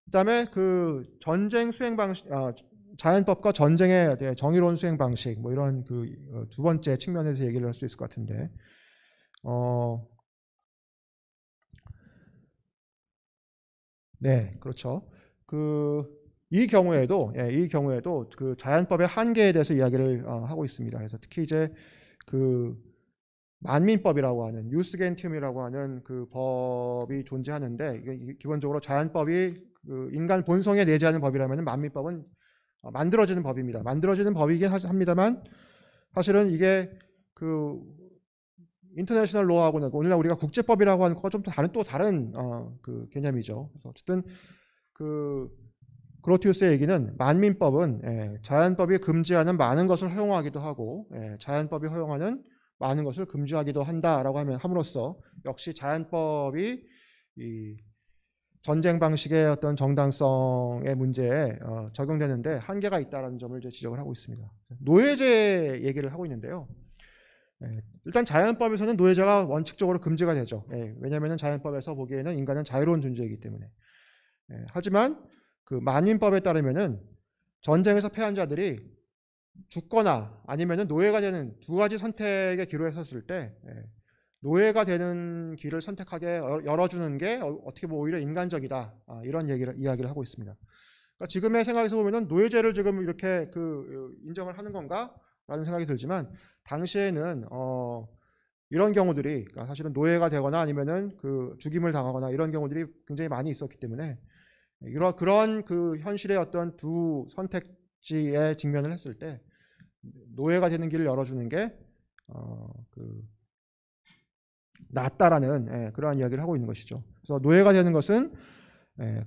Speaker 3: 그다음에 그 전쟁 수행 방식, 자연법과 전쟁의 정의로운 수행 방식, 뭐 이런 두 번째 측면에서 얘기를 할 수 있을 것 같은데, 네, 그렇죠. 이 경우에도 그 자연법의 한계에 대해서 이야기를 하고 있습니다. 그래서 특히 이제 그 만민법이라고 하는 유스겐티움이라고 하는 그 법이 존재하는데, 이게 기본적으로 자연법이 인간 본성에 내재하는 법이라면 만민법은 만들어지는 법입니다. 만들어지는 법이긴 합니다만 사실은 이게 그 인터내셔널 로하고는 오늘날 우리가 국제법이라고 하는 거가 좀 다른 그 개념이죠. 그래서 어쨌든 그 그로티우스의 얘기는 만민법은 자연법이 금지하는 많은 것을 허용하기도 하고 자연법이 허용하는 많은 것을 금지하기도 한다라고 함으로써 역시 자연법이 이 전쟁 방식의 어떤 정당성의 문제에 적용되는데 한계가 있다는 점을 이제 지적을 하고 있습니다. 노예제 얘기를 하고 있는데요. 일단 자연법에서는 노예제가 원칙적으로 금지가 되죠. 왜냐하면 자연법에서 보기에는 인간은 자유로운 존재이기 때문에. 하지만 그 만민법에 따르면은 전쟁에서 패한 자들이 죽거나 아니면은 노예가 되는 두 가지 선택의 기로에 섰을 때 노예가 되는 길을 선택하게 열어주는 게 어떻게 보면 오히려 인간적이다. 이런 이야기를 하고 있습니다. 그러니까 지금의 생각에서 보면은 노예제를 지금 이렇게 인정을 하는 건가라는 생각이 들지만 당시에는 이런 경우들이 그러니까 사실은 노예가 되거나 아니면은 죽임을 당하거나 이런 경우들이 굉장히 많이 있었기 때문에 그런 현실의 어떤 두 선택지에 직면을 했을 때 노예가 되는 길을 열어주는 게 낫다라는 그러한 이야기를 하고 있는 것이죠. 그래서 노예가 되는 것은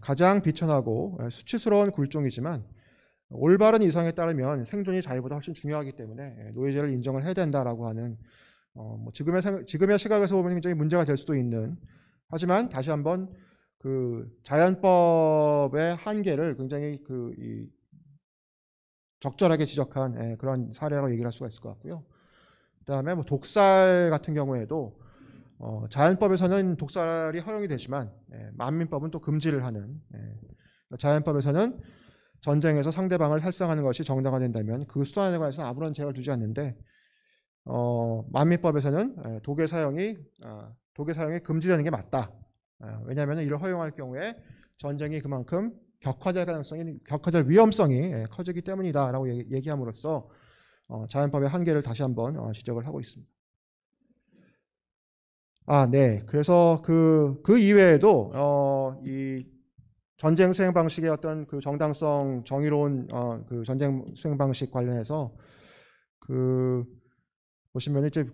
Speaker 3: 가장 비천하고 수치스러운 굴종이지만 올바른 이성에 따르면 생존이 자유보다 훨씬 중요하기 때문에 노예제를 인정을 해야 된다라고 하는 뭐 지금의 시각에서 보면 굉장히 문제가 될 수도 있는, 하지만 다시 한번 그 자연법의 한계를 굉장히 적절하게 지적한 그런 사례라고 얘기를 할 수가 있을 것 같고요. 그다음에 뭐 독살 같은 경우에도 자연법에서는 독살이 허용이 되지만 만민법은 또 금지를 하는, 자연법에서는 전쟁에서 상대방을 살상하는 것이 정당화된다면 그 수단에 관해서는 아무런 제약을 두지 않는데, 만민법에서는 독의 사용이 금지되는 게 맞다. 왜냐하면 이를 허용할 경우에 전쟁이 그만큼 격화될 위험성이 커지기 때문이다라고 얘기함으로써 자연법의 한계를 다시 한번 지적을 하고 있습니다. 네. 그래서 그 이외에도 이 전쟁 수행 방식의 어떤 그 정당성, 정의로운 그 전쟁 수행 방식 관련해서 보시면 이제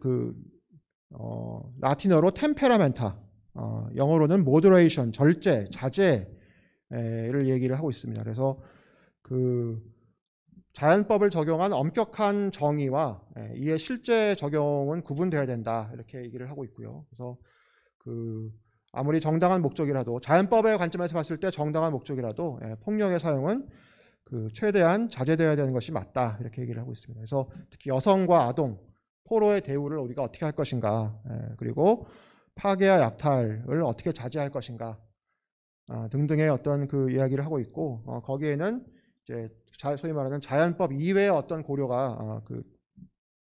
Speaker 3: 라틴어로 템페라멘타, 영어로는 moderation, 절제, 자제를 얘기를 하고 있습니다. 그래서 자연법을 적용한 엄격한 정의와 이의 실제 적용은 구분되어야 된다, 이렇게 얘기를 하고 있고요. 그래서 아무리 정당한 목적이라도, 자연법의 관점에서 봤을 때 정당한 목적이라도 폭력의 사용은 최대한 자제되어야 되는 것이 맞다, 이렇게 얘기를 하고 있습니다. 그래서 특히 여성과 아동, 포로의 대우를 우리가 어떻게 할 것인가, 그리고 파괴와 약탈을 어떻게 자제할 것인가 등등의 어떤 이야기를 하고 있고, 거기에는 이제 소위 말하는 자연법 이외의 어떤 고려가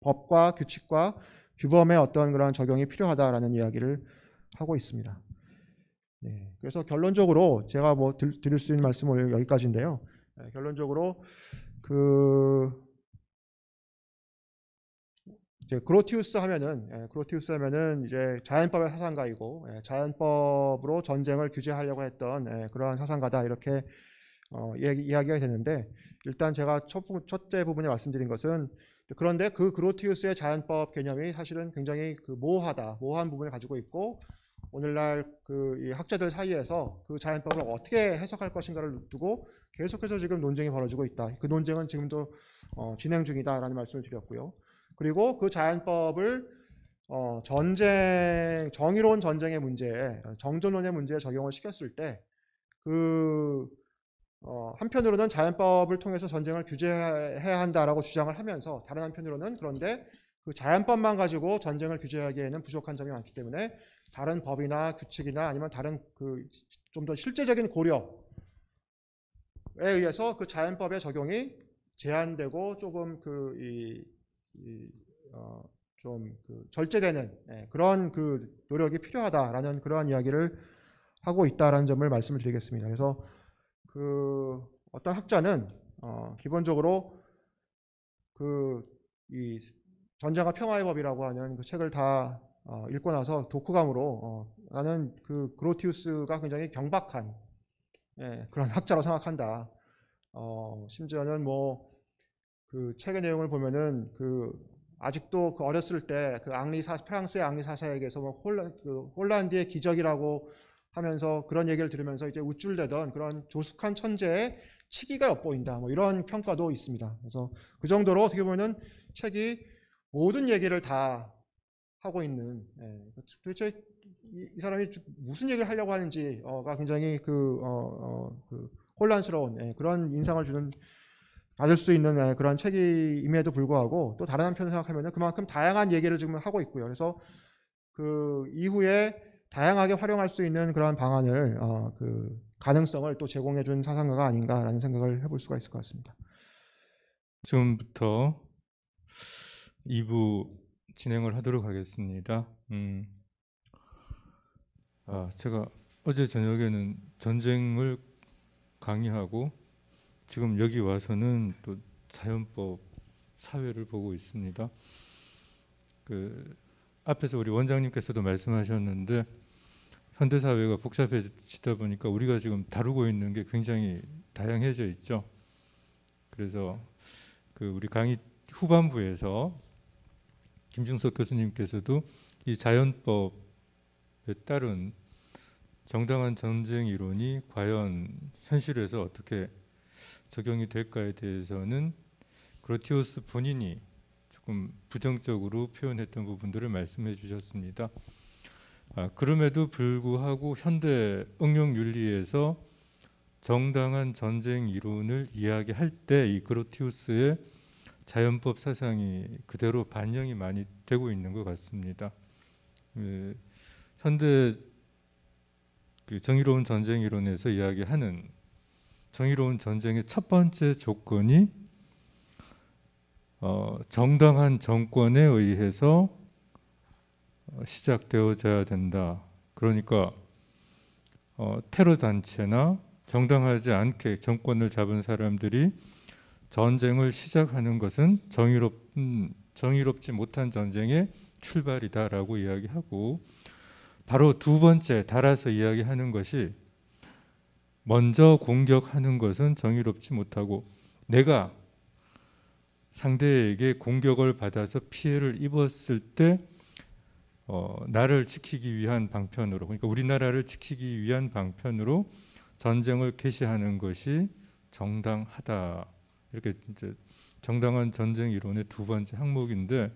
Speaker 3: 법과 규칙과 규범의 어떤 그런 적용이 필요하다라는 이야기를 하고 있습니다. 그래서 결론적으로 제가 드릴 수 있는 말씀은 여기까지인데요. 결론적으로 이제 그로티우스 하면은 이제 자연법의 사상가이고, 자연법으로 전쟁을 규제하려고 했던 그러한 사상가다, 이렇게 이야기가 되는데, 일단 제가 첫째 부분에 말씀드린 것은, 그런데 그로티우스의 자연법 개념이 사실은 굉장히 모호한 부분을 가지고 있고, 오늘날 이 학자들 사이에서 그 자연법을 어떻게 해석할 것인가를 두고 계속해서 지금 논쟁이 벌어지고 있다. 그 논쟁은 지금도 진행 중이다라는 말씀을 드렸고요. 그리고 그 자연법을 정의로운 전쟁의 문제에, 정전론의 문제에 적용을 시켰을 때 한편으로는 자연법을 통해서 전쟁을 규제해야 한다라고 주장을 하면서, 다른 한편으로는 그런데 그 자연법만 가지고 전쟁을 규제하기에는 부족한 점이 많기 때문에 다른 법이나 규칙이나 아니면 다른 좀 더 실제적인 고려에 의해서 그 자연법의 적용이 제한되고 조금 절제되는 그런 노력이 필요하다라는 그러한 이야기를 하고 있다라는 점을 말씀을 드리겠습니다. 그래서 어떤 학자는 기본적으로 이 전쟁과 평화의 법이라고 하는 그 책을 다 읽고 나서 독후감으로 나는 그로티우스가 굉장히 경박한 그런 학자로 생각한다. 심지어는 그 책의 내용을 보면은 아직도 어렸을 때 프랑스의 앙리 사사에게서 홀란드의 기적이라고 하면서 그런 얘기를 들으면서 이제 우쭐대던 그런 조숙한 천재의 치기가 엿보인다, 이런 평가도 있습니다. 그래서 그 정도로 어떻게 보면은 책이 모든 얘기를 다 하고 있는, 도대체 이 사람이 무슨 얘기를 하려고 하는지가 굉장히 혼란스러운 그런 인상을 받을 수 있는 그런 책임에도 불구하고, 또 다른 한편으로 생각하면 그만큼 다양한 얘기를 지금 하고 있고요. 그래서 이후에 다양하게 활용할 수 있는 그런 방안을, 가능성을 또 제공해 준 사상가가 아닌가라는 생각을 해볼 수가 있을 것 같습니다.
Speaker 4: 지금부터 2부 진행을 하도록 하겠습니다. 제가 어제 저녁에는 전쟁을 강의하고 지금 여기 와서는 또 자연법 사회를 보고 있습니다. 앞에서 우리 원장님께서도 말씀하셨는데, 현대 사회가 복잡해지다 보니까 우리가 지금 다루고 있는 게 굉장히 다양해져 있죠. 그래서 우리 강의 후반부에서 김중석 교수님께서도 이 자연법에 따른 정당한 전쟁 이론이 과연 현실에서 어떻게 적용이 될까에 대해서는 그로티우스 본인이 조금 부정적으로 표현했던 부분들을 말씀해 주셨습니다. 그럼에도 불구하고 현대 응용 윤리에서 정당한 전쟁 이론을 이야기할 때 이 그로티우스의 자연법 사상이 그대로 반영이 많이 되고 있는 것 같습니다. 현대 그 정의로운 전쟁 이론에서 이야기하는 정의로운 전쟁의 첫 번째 조건이 정당한 정권에 의해서 시작되어져야 된다. 그러니까 테러 단체나 정당하지 않게 정권을 잡은 사람들이 전쟁을 시작하는 것은 정의롭지 못한 전쟁의 출발이다라고 이야기하고, 바로 두 번째 달아서 이야기하는 것이 먼저 공격하는 것은 정의롭지 못하고, 내가 상대에게 공격을 받아서 피해를 입었을 때 나를 지키기 위한 방편으로, 그러니까 우리나라를 지키기 위한 방편으로 전쟁을 개시하는 것이 정당하다. 이렇게 이제 정당한 전쟁 이론의 두 번째 항목인데,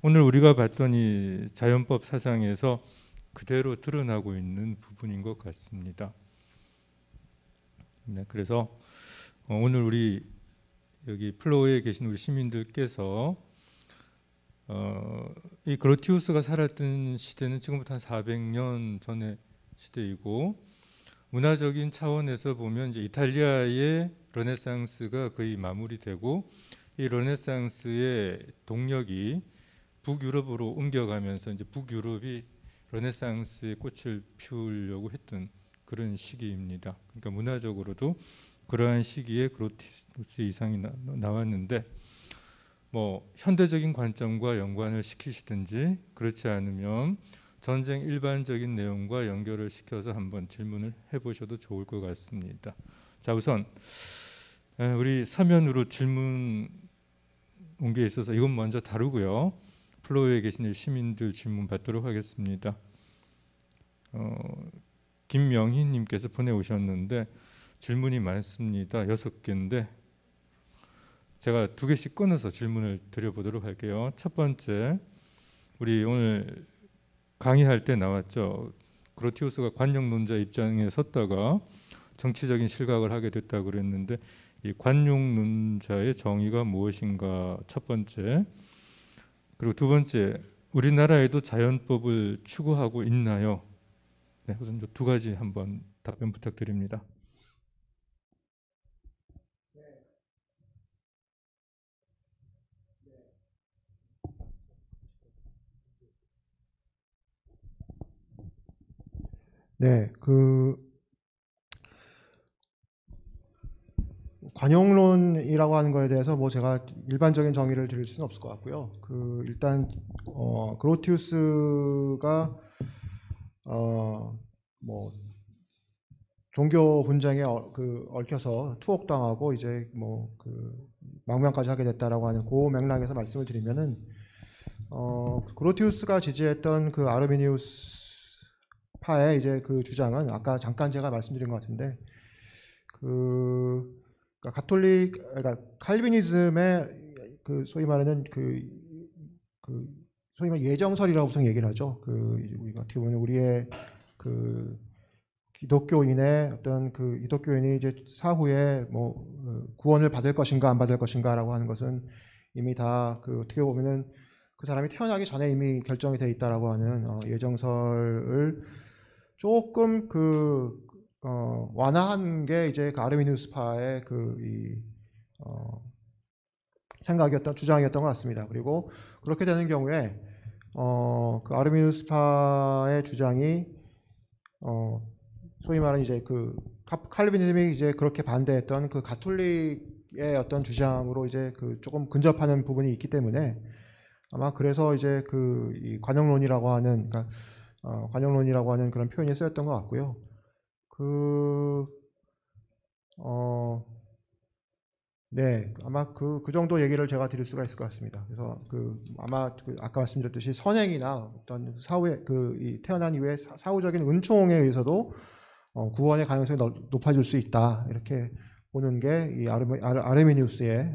Speaker 4: 오늘 우리가 봤던 이 자연법 사상에서 그대로 드러나고 있는 부분인 것 같습니다. 네, 그래서 오늘 우리 여기 플로어에 계신 우리 시민들께서 이 그로티우스가 살았던 시대는 지금부터 한 400년 전의 시대이고, 문화적인 차원에서 보면 이제 이탈리아의 르네상스가 거의 마무리되고, 이 르네상스의 동력이 북유럽으로 옮겨가면서 이제 북유럽이 르네상스의 꽃을 피우려고 했던 그런 시기입니다. 그러니까 문화적으로도 그러한 시기에 그로티우스 이상이 나왔는데, 뭐 현대적인 관점과 연관을 시키시든지 그렇지 않으면 전쟁 일반적인 내용과 연결을 시켜서 한번 질문을 해보셔도 좋을 것 같습니다. 자, 우선 우리 서면으로 질문 온 게 있어서 이건 먼저 다루고요. 플로어에 계신 시민들 질문 받도록 하겠습니다. 김명희님께서 보내오셨는데 질문이 많습니다. 6개인데 제가 2개씩 끊어서 질문을 드려보도록 할게요. 첫 번째, 우리 오늘 강의할 때 나왔죠. 그로티우스가 관용론자 입장에 섰다가 정치적인 실각을 하게 됐다고 그랬는데, 이 관용론자의 정의가 무엇인가, 첫 번째. 그리고 두 번째, 우리나라에도 자연법을 추구하고 있나요? 네, 우선 2가지 한번 답변 부탁드립니다.
Speaker 3: 네, 관용론이라고 하는 거에 대해서 뭐 제가 일반적인 정의를 드릴 수는 없을 것 같고요. 일단 그로티우스가 뭐 종교 분쟁에 얽혀서 투옥당하고 이제 뭐 망명까지 하게 됐다라고 하는 그 맥락에서 말씀을 드리면은 그로티우스가 지지했던 그 아르미니우스 파의 이제 그 주장은 아까 잠깐 제가 말씀드린 것 같은데, 그러니까 그러니까 칼비니즘의 소위 말하는 소위 말 예정설이라고 보통 얘기를 하죠. 우리가 어떻게 보면 우리의 기독교인의 어떤 기독교인이 이제 사후에 뭐 구원을 받을 것인가 안 받을 것인가라고 하는 것은 이미 다 어떻게 보면은 그 사람이 태어나기 전에 이미 결정이 돼 있다라고 하는 예정설을 조금 완화한 게 이제 아르미니우스파의 생각이었던, 주장이었던 것 같습니다. 그리고 그렇게 되는 경우에 아르미니우스파의 주장이 소위 말하는 이제 칼비니즘이 이제 그렇게 반대했던 가톨릭의 어떤 주장으로 이제 조금 근접하는 부분이 있기 때문에 아마 그래서 이제 이 관용론이라고 하는, 그러니까 관용론이라고 하는 그런 표현이 쓰였던 것 같고요. 네, 아마 그 정도 얘기를 제가 드릴 수가 있을 것 같습니다. 그래서 아마 아까 말씀드렸듯이 선행이나 어떤 사후에 이 태어난 이후에 사후적인 은총에 의해서도 구원의 가능성이 높아질 수 있다, 이렇게 보는 게 이 아르미니우스의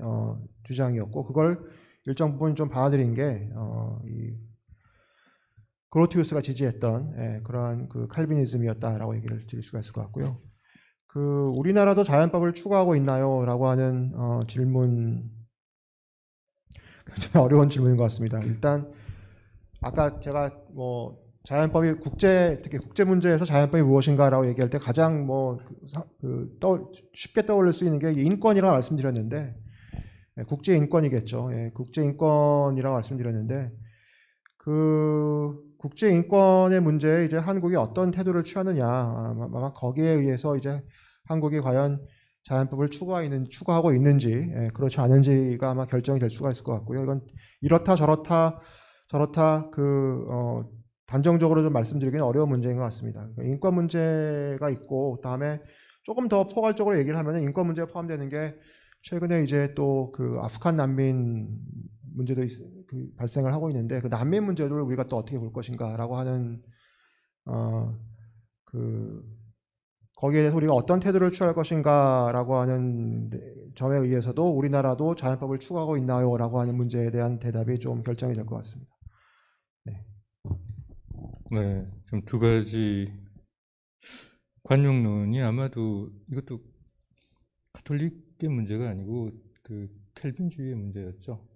Speaker 3: 주장이었고, 그걸 일정 부분 좀 받아들인 게 이 그로티우스가 지지했던 그러한 칼비니즘이었다라고 얘기를 드릴 수가 있을 것 같고요. 우리나라도 자연법을 추구하고 있나요? 라고 하는 질문, 굉장히 어려운 질문인 것 같습니다. 일단 아까 제가 자연법이 특히 국제 문제에서 자연법이 무엇인가라고 얘기할 때 가장 쉽게 떠올릴 수 있는 게 인권이라고 말씀드렸는데, 국제 인권이겠죠. 예, 국제 인권이라고 말씀드렸는데, 그 국제 인권의 문제에 이제 한국이 어떤 태도를 취하느냐, 아마 거기에 의해서 이제 한국이 과연 자연법을 추구하고 있는지, 그렇지 않은지가 아마 결정이 될 수가 있을 것 같고요. 이건 이렇다 저렇다 단정적으로 좀 말씀드리기는 어려운 문제인 것 같습니다. 인권 문제가 있고, 다음에 조금 더 포괄적으로 얘기를 하면 인권 문제가 포함되는 게 최근에 이제 또 그 아프간 난민 문제도 발생을 하고 있는데, 그 난민 문제를 우리가 또 어떻게 볼 것인가라고 하는 거기에 대해서 우리가 어떤 태도를 취할 것인가라고 하는 점에 의해서도 우리나라도 자연법을 추구하고 있나요라고 하는 문제에 대한 대답이 좀 결정이 될 것 같습니다.
Speaker 4: 네, 좀 두 가지 관용론이 아마도 이것도 가톨릭의 문제가 아니고 그 켈빈주의의 문제였죠.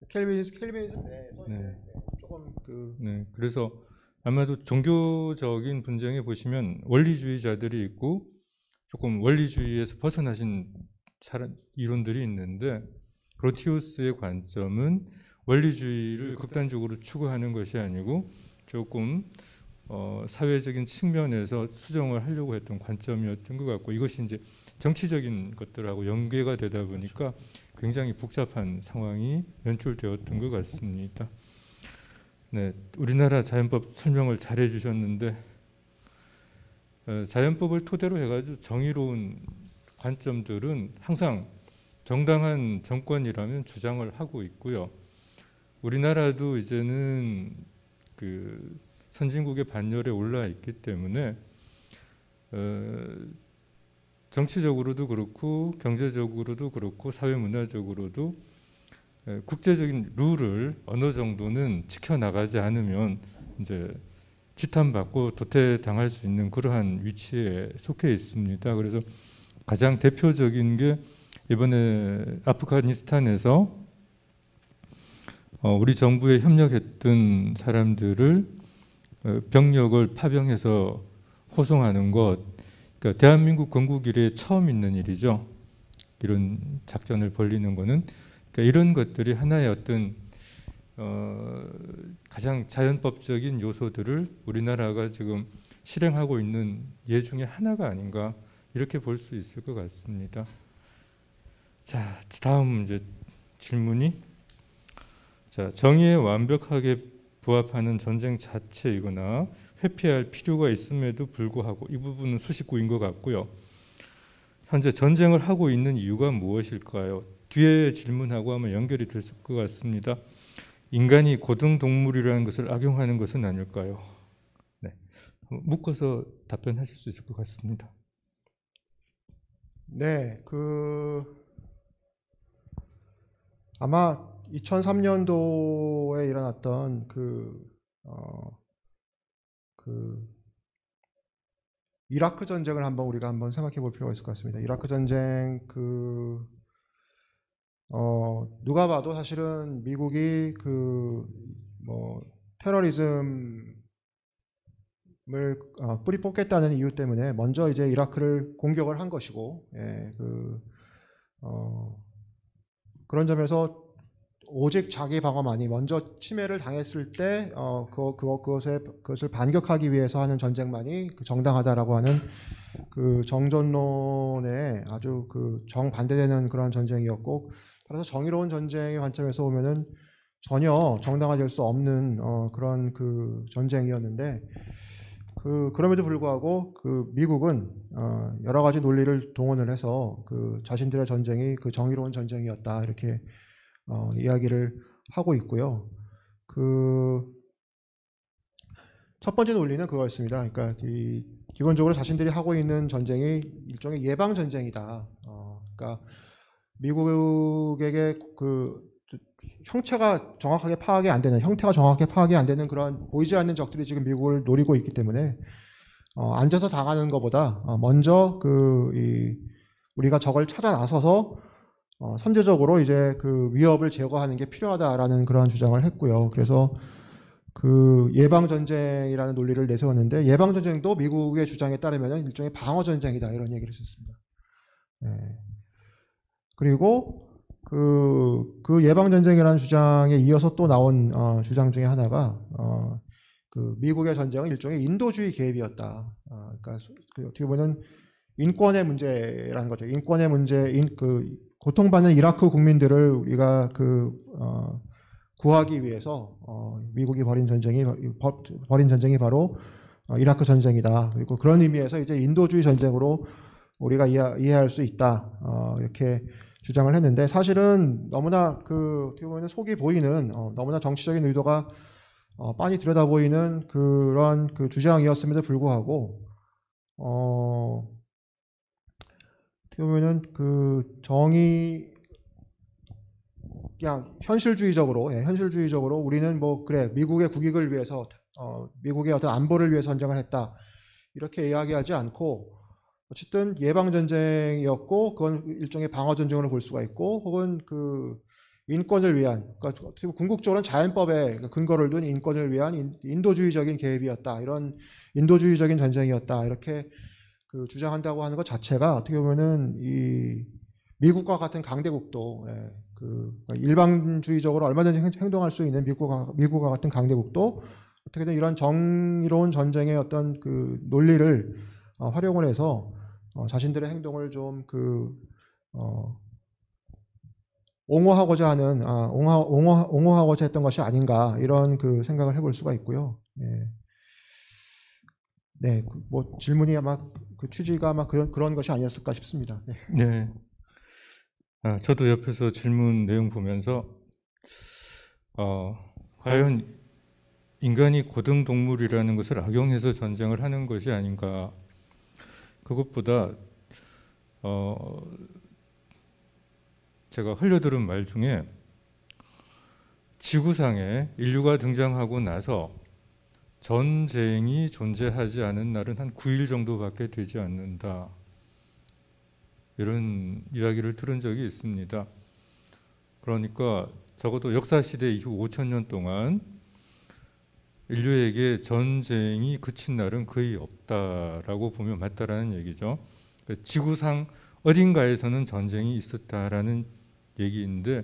Speaker 3: 켈빈에서
Speaker 4: 네.
Speaker 3: 조금
Speaker 4: 네, 그래서 아마도 종교적인 분쟁에 보시면 원리주의자들이 있고 조금 원리주의에서 벗어나신 이론들이 있는데, 그로티우스의 관점은 원리주의를 극단적으로 추구하는 것이 아니고 조금 사회적인 측면에서 수정을 하려고 했던 관점이었던 것 같고, 이것이 이제 정치적인 것들하고 연계가 되다 보니까 굉장히 복잡한 상황이 연출되었던 것 같습니다. 네, 우리나라 자연법 설명을 잘 해주셨는데, 자연법을 토대로 해가지고 정의로운 관점들은 항상 정당한 정권이라면 주장을 하고 있고요. 우리나라도 이제는 그 선진국의 반열에 올라 있기 때문에 정치적으로도 그렇고 경제적으로도 그렇고 사회문화적으로도 국제적인 룰을 어느 정도는 지켜나가지 않으면 이제 지탄받고 도태당할 수 있는 그러한 위치에 속해 있습니다. 그래서 가장 대표적인 게 이번에 아프가니스탄에서 우리 정부에 협력했던 사람들을 병력을 파병해서 호송하는 것, 그러니까 대한민국 건국 이래 처음 있는 일이죠. 이런 작전을 벌이는 거는. 그러니까 이런 것들이 하나의 어떤 가장 자연법적인 요소들을 우리나라가 지금 실행하고 있는 예 중에 하나가 아닌가, 이렇게 볼 수 있을 것 같습니다. 자, 다음 이제 질문이, 자, 정의에 완벽하게 부합하는 전쟁 자체이거나 회피할 필요가 있음에도 불구하고, 이 부분은 수식구인 것 같고요. 현재 전쟁을 하고 있는 이유가 무엇일까요? 뒤에 질문하고 하면 연결이 될 것 같습니다. 인간이 고등동물이라는 것을 악용하는 것은 아닐까요? 네, 묶어서 답변하실 수 있을 것 같습니다.
Speaker 3: 네, 아마 2003년도에 일어났던 이라크 전쟁을 우리가 한번 생각해 볼 필요가 있을 것 같습니다. 이라크 전쟁 누가 봐도 사실은 미국이 테러리즘을 뿌리 뽑겠다는 이유 때문에 먼저 이제 이라크를 공격을 한 것이고, 그런 점에서 오직 자기 방어만이, 먼저 침해를 당했을 때 그것을 반격하기 위해서 하는 전쟁만이 정당하다라고 하는 그 정전론에 아주 정반대되는 그런 전쟁이었고, 따라서 정의로운 전쟁의 관점에서 보면은 전혀 정당화될 수 없는 그런 전쟁이었는데, 그럼에도 불구하고 미국은 여러 가지 논리를 동원을 해서 자신들의 전쟁이 정의로운 전쟁이었다, 이렇게 이야기를 하고 있고요. 첫 번째 논리는 그거였습니다. 그러니까 기본적으로 자신들이 하고 있는 전쟁이 일종의 예방 전쟁이다. 그러니까 미국에게 형태가 정확하게 파악이 안 되는 그런 보이지 않는 적들이 지금 미국을 노리고 있기 때문에 앉아서 당하는 것보다 먼저 우리가 적을 찾아 나서서 선제적으로 이제 위협을 제거하는 게 필요하다라는 그런 주장을 했고요. 그래서 그 예방 전쟁이라는 논리를 내세웠는데 예방 전쟁도 미국의 주장에 따르면 일종의 방어 전쟁이다 이런 얘기를 했었습니다. 예. 그리고 그 예방 전쟁이라는 주장에 이어서 또 나온 주장 중에 하나가 그 미국의 전쟁은 일종의 인도주의 개입이었다. 그러니까 어떻게 보면 인권의 문제라는 거죠. 인권의 문제, 그 고통받는 이라크 국민들을 우리가 구하기 위해서 미국이 벌인 전쟁이 바로 이라크 전쟁이다. 그리고 그런 의미에서 이제 인도주의 전쟁으로 우리가 이해할 수 있다. 이렇게 주장을 했는데 사실은 너무나 어떻게 보면 속이 보이는 너무나 정치적인 의도가 빤히 들여다 보이는 그런 주장이었음에도 불구하고 어떻게 보면은 그냥 현실주의적으로 우리는 뭐 그래 미국의 국익을 위해서 미국의 어떤 안보를 위해서 전쟁을 했다 이렇게 이야기하지 않고 어쨌든 예방 전쟁이었고 그건 일종의 방어 전쟁으로 볼 수가 있고 혹은 인권을 위한 그러니까 궁극적으로는 자연법에 근거를 둔 인권을 위한 인도주의적인 개입이었다 이런 인도주의적인 전쟁이었다 이렇게 주장한다고 하는 것 자체가 어떻게 보면은 이 미국과 같은 강대국도 일방주의적으로 얼마든지 행동할 수 있는 미국과 같은 강대국도 어떻게든 이런 정의로운 전쟁의 어떤 논리를 활용을 해서 자신들의 행동을 좀 옹호하고자 했던 것이 아닌가 이런 생각을 해볼 수가 있고요. 예. 네, 뭐 질문이 아마 취지가 아마 그런 것이 아니었을까 싶습니다. 네.
Speaker 4: 네. 저도 옆에서 질문 내용 보면서 과연 인간이 고등 동물이라는 것을 악용해서 전쟁을 하는 것이 아닌가. 그것보다 제가 흘려들은 말 중에 지구상에 인류가 등장하고 나서 전쟁이 존재하지 않은 날은 한 9일 정도밖에 되지 않는다. 이런 이야기를 들은 적이 있습니다. 그러니까 적어도 역사시대 이후 5,000년 동안 인류에게 전쟁이 그친 날은 거의 없다라고 보면 맞다라는 얘기죠. 지구상 어딘가에서는 전쟁이 있었다라는 얘기인데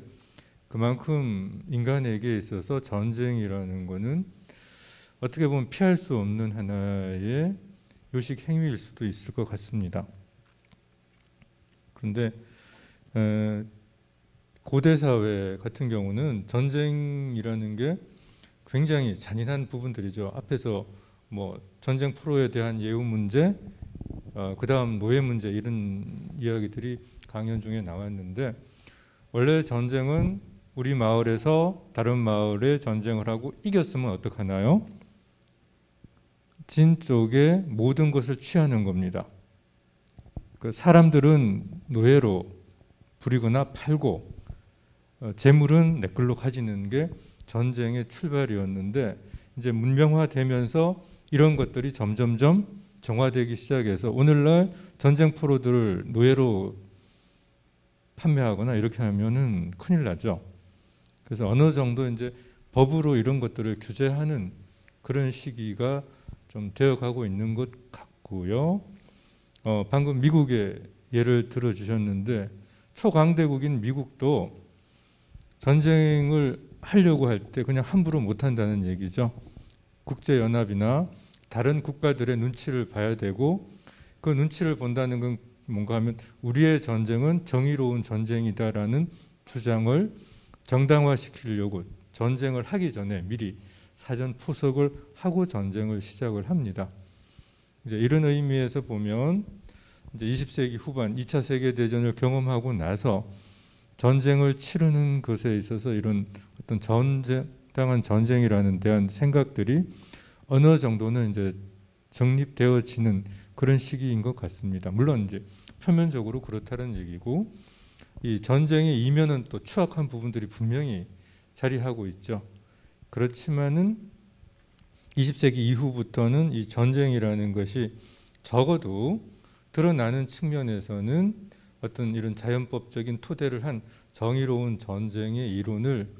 Speaker 4: 그만큼 인간에게 있어서 전쟁이라는 것은 어떻게 보면 피할 수 없는 하나의 요식 행위일 수도 있을 것 같습니다. 그런데 고대 사회 같은 경우는 전쟁이라는 게 굉장히 잔인한 부분들이죠. 앞에서 뭐 전쟁 포로에 대한 예우 문제, 그다음 노예 문제 이런 이야기들이 강연 중에 나왔는데 원래 전쟁은 우리 마을에서 다른 마을에 전쟁을 하고 이겼으면 어떡하나요? 진 쪽에 모든 것을 취하는 겁니다. 사람들은 노예로 부리거나 팔고 재물은 내 걸로 가지는 게 전쟁의 출발이었는데 이제 문명화되면서 이런 것들이 점점점 정화되기 시작해서 오늘날 전쟁 포로들을 노예로 판매하거나 이렇게 하면은 큰일 나죠. 그래서 어느 정도 이제 법으로 이런 것들을 규제하는 그런 시기가 좀 되어가고 있는 것 같고요. 방금 미국의 예를 들어주셨는데 초강대국인 미국도 전쟁을 하려고 할 때 그냥 함부로 못한다는 얘기죠. 국제연합이나 다른 국가들의 눈치를 봐야 되고 그 눈치를 본다는 건 뭔가 하면 우리의 전쟁은 정의로운 전쟁이다라는 주장을 정당화시키려고 전쟁을 하기 전에 미리 사전 포석을 하고 전쟁을 시작을 합니다. 이제 이런 의미에서 보면 이제 20세기 후반 2차 세계대전을 경험하고 나서 전쟁을 치르는 것에 있어서 이런 어떤 정당한 전쟁이라는 대한 생각들이 어느 정도는 이제 정립되어지는 그런 시기인 것 같습니다. 물론 이제 표면적으로 그렇다는 얘기고 이 전쟁의 이면은 또 추악한 부분들이 분명히 자리하고 있죠. 그렇지만은 20세기 이후부터는 이 전쟁이라는 것이 적어도 드러나는 측면에서는 어떤 이런 자연법적인 토대를 한 정의로운 전쟁의 이론을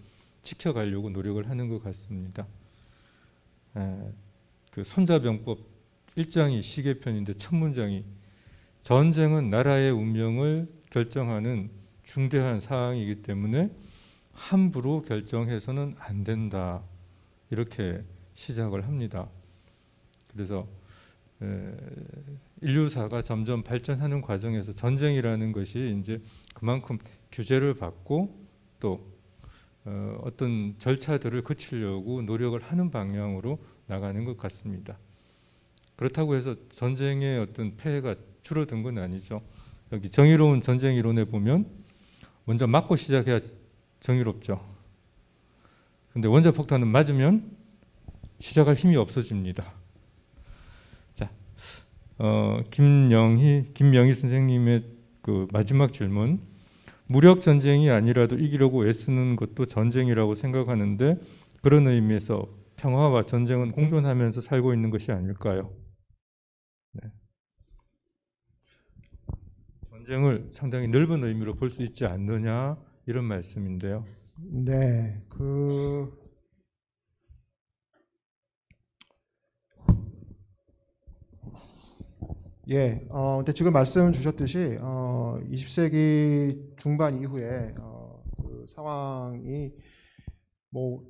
Speaker 4: 지켜가려고 노력을 하는 것 같습니다. 그 손자병법 1장이 시계편인데 첫 문장이 전쟁은 나라의 운명을 결정하는 중대한 사항이기 때문에 함부로 결정해서는 안 된다. 이렇게 시작을 합니다. 그래서 인류사가 점점 발전하는 과정에서 전쟁이라는 것이 이제 그만큼 규제를 받고 또 어떤 절차들을 거치려고 노력을 하는 방향으로 나가는 것 같습니다. 그렇다고 해서 전쟁의 어떤 폐해가 줄어든 건 아니죠. 여기 정의로운 전쟁 이론에 보면 먼저 맞고 시작해야 정의롭죠. 근데 원자폭탄은 맞으면 시작할 힘이 없어집니다. 자, 김명희 선생님의 그 마지막 질문. 무력 전쟁이 아니라도 이기려고 애쓰는 것도 전쟁이라고 생각하는데 그런 의미에서 평화와 전쟁은 공존하면서 살고 있는 것이 아닐까요? 네. 전쟁을 상당히 넓은 의미로 볼 수 있지 않느냐 이런 말씀인데요.
Speaker 3: 네, 근데 지금 말씀 주셨듯이 20세기 중반 이후에 그 상황이 뭐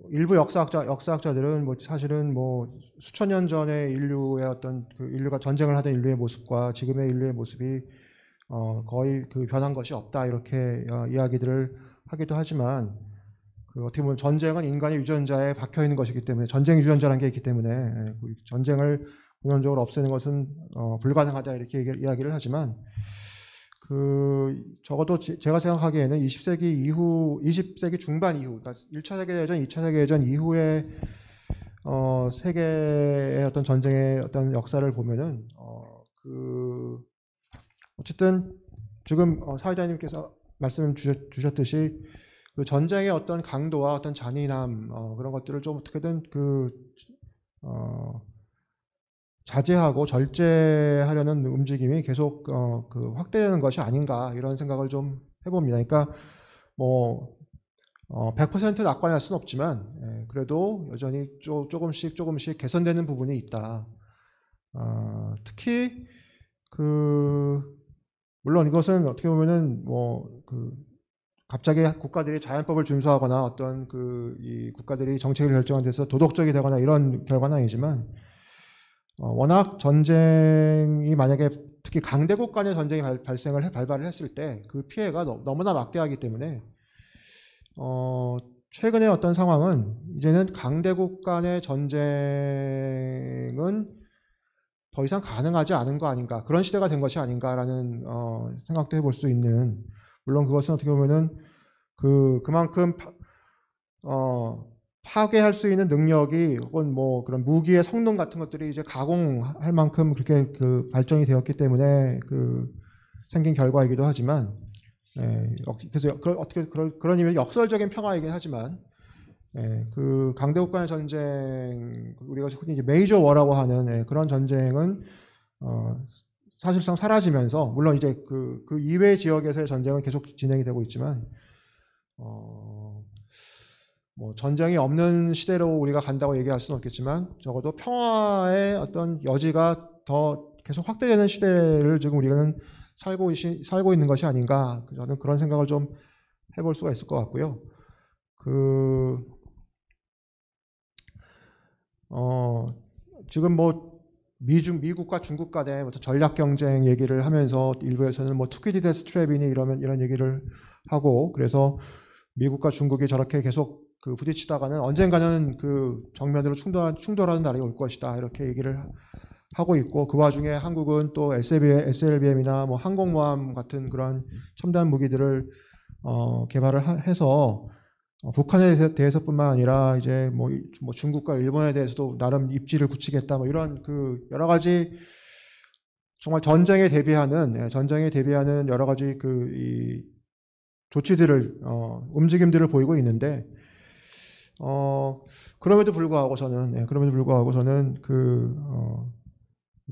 Speaker 3: 일부 역사학자들은 뭐 사실은 뭐 수천 년 전의 인류의 어떤 그 인류가 전쟁을 하던 인류의 모습과 지금의 인류의 모습이 거의 그 변한 것이 없다 이렇게 이야기들을 하기도 하지만 그 어떻게 보면 전쟁은 인간의 유전자에 박혀 있는 것이기 때문에 전쟁 유전자라는 게 있기 때문에 그 전쟁을 근원적으로 없애는 것은 불가능하다 이렇게 이야기를 하지만 그 적어도 제가 생각하기에는 20세기 이후 20세기 중반 이후 그러니까 1차 세계대전, 2차 세계대전 이후에 세계의 어떤 전쟁의 어떤 역사를 보면은 그 어쨌든 지금 사회자님께서 말씀 주셨듯이 그 전쟁의 어떤 강도와 어떤 잔인함 그런 것들을 좀 어떻게든 자제하고 절제하려는 움직임이 계속 그 확대되는 것이 아닌가 이런 생각을 좀 해봅니다. 그러니까 뭐 100% 낙관할 수는 없지만 그래도 여전히 조금씩 개선되는 부분이 있다. 특히 물론 이것은 어떻게 보면은 갑자기 국가들이 자연법을 준수하거나 어떤 이 국가들이 정책을 결정한 데서 도덕적이 되거나 이런 결과는 아니지만 워낙 전쟁이 만약에 특히 강대국 간의 전쟁이 발발을 했을 때 그 피해가 너무나 막대하기 때문에 최근의 어떤 상황은 이제는 강대국 간의 전쟁은 더 이상 가능하지 않은 거 아닌가 그런 시대가 된 것이 아닌가라는 생각도 해볼 수 있는 물론 그것은 어떻게 보면은 그만큼 파괴할 수 있는 능력이 혹은 뭐 그런 무기의 성능 같은 것들이 이제 가공할 만큼 그렇게 발전이 되었기 때문에 생긴 결과이기도 하지만 그래서 어떻게 그런 의미에서 역설적인 평화이긴 하지만 그 강대국 간의 전쟁 우리가 흔히 이제 메이저 워라고 하는 그런 전쟁은 사실상 사라지면서 물론 이제 그 이외 지역에서의 전쟁은 계속 진행이 되고 있지만 뭐 전쟁이 없는 시대로 우리가 간다고 얘기할 수는 없겠지만 적어도 평화의 어떤 여지가 더 계속 확대되는 시대를 지금 우리는 살고 있는 것이 아닌가 저는 그런 생각을 좀 해볼 수가 있을 것 같고요. 지금 뭐 미국과 중국 간의 전략 경쟁 얘기를 하면서 일부에서는 뭐 투키디데스 트랩이니 이런 얘기를 하고 그래서 미국과 중국이 저렇게 계속 부딪히다가는 언젠가는 정면으로 충돌하는 날이 올 것이다 이렇게 얘기를 하고 있고 그 와중에 한국은 또 SLBM이나 뭐 항공모함 같은 그런 첨단 무기들을 개발을 해서 북한에 대해서뿐만 아니라 이제 뭐 중국과 일본에 대해서도 나름 입지를 굳히겠다 뭐 이런 여러 가지 정말 전쟁에 대비하는 여러 가지 이 조치들을 움직임들을 보이고 있는데 그럼에도 불구하고 저는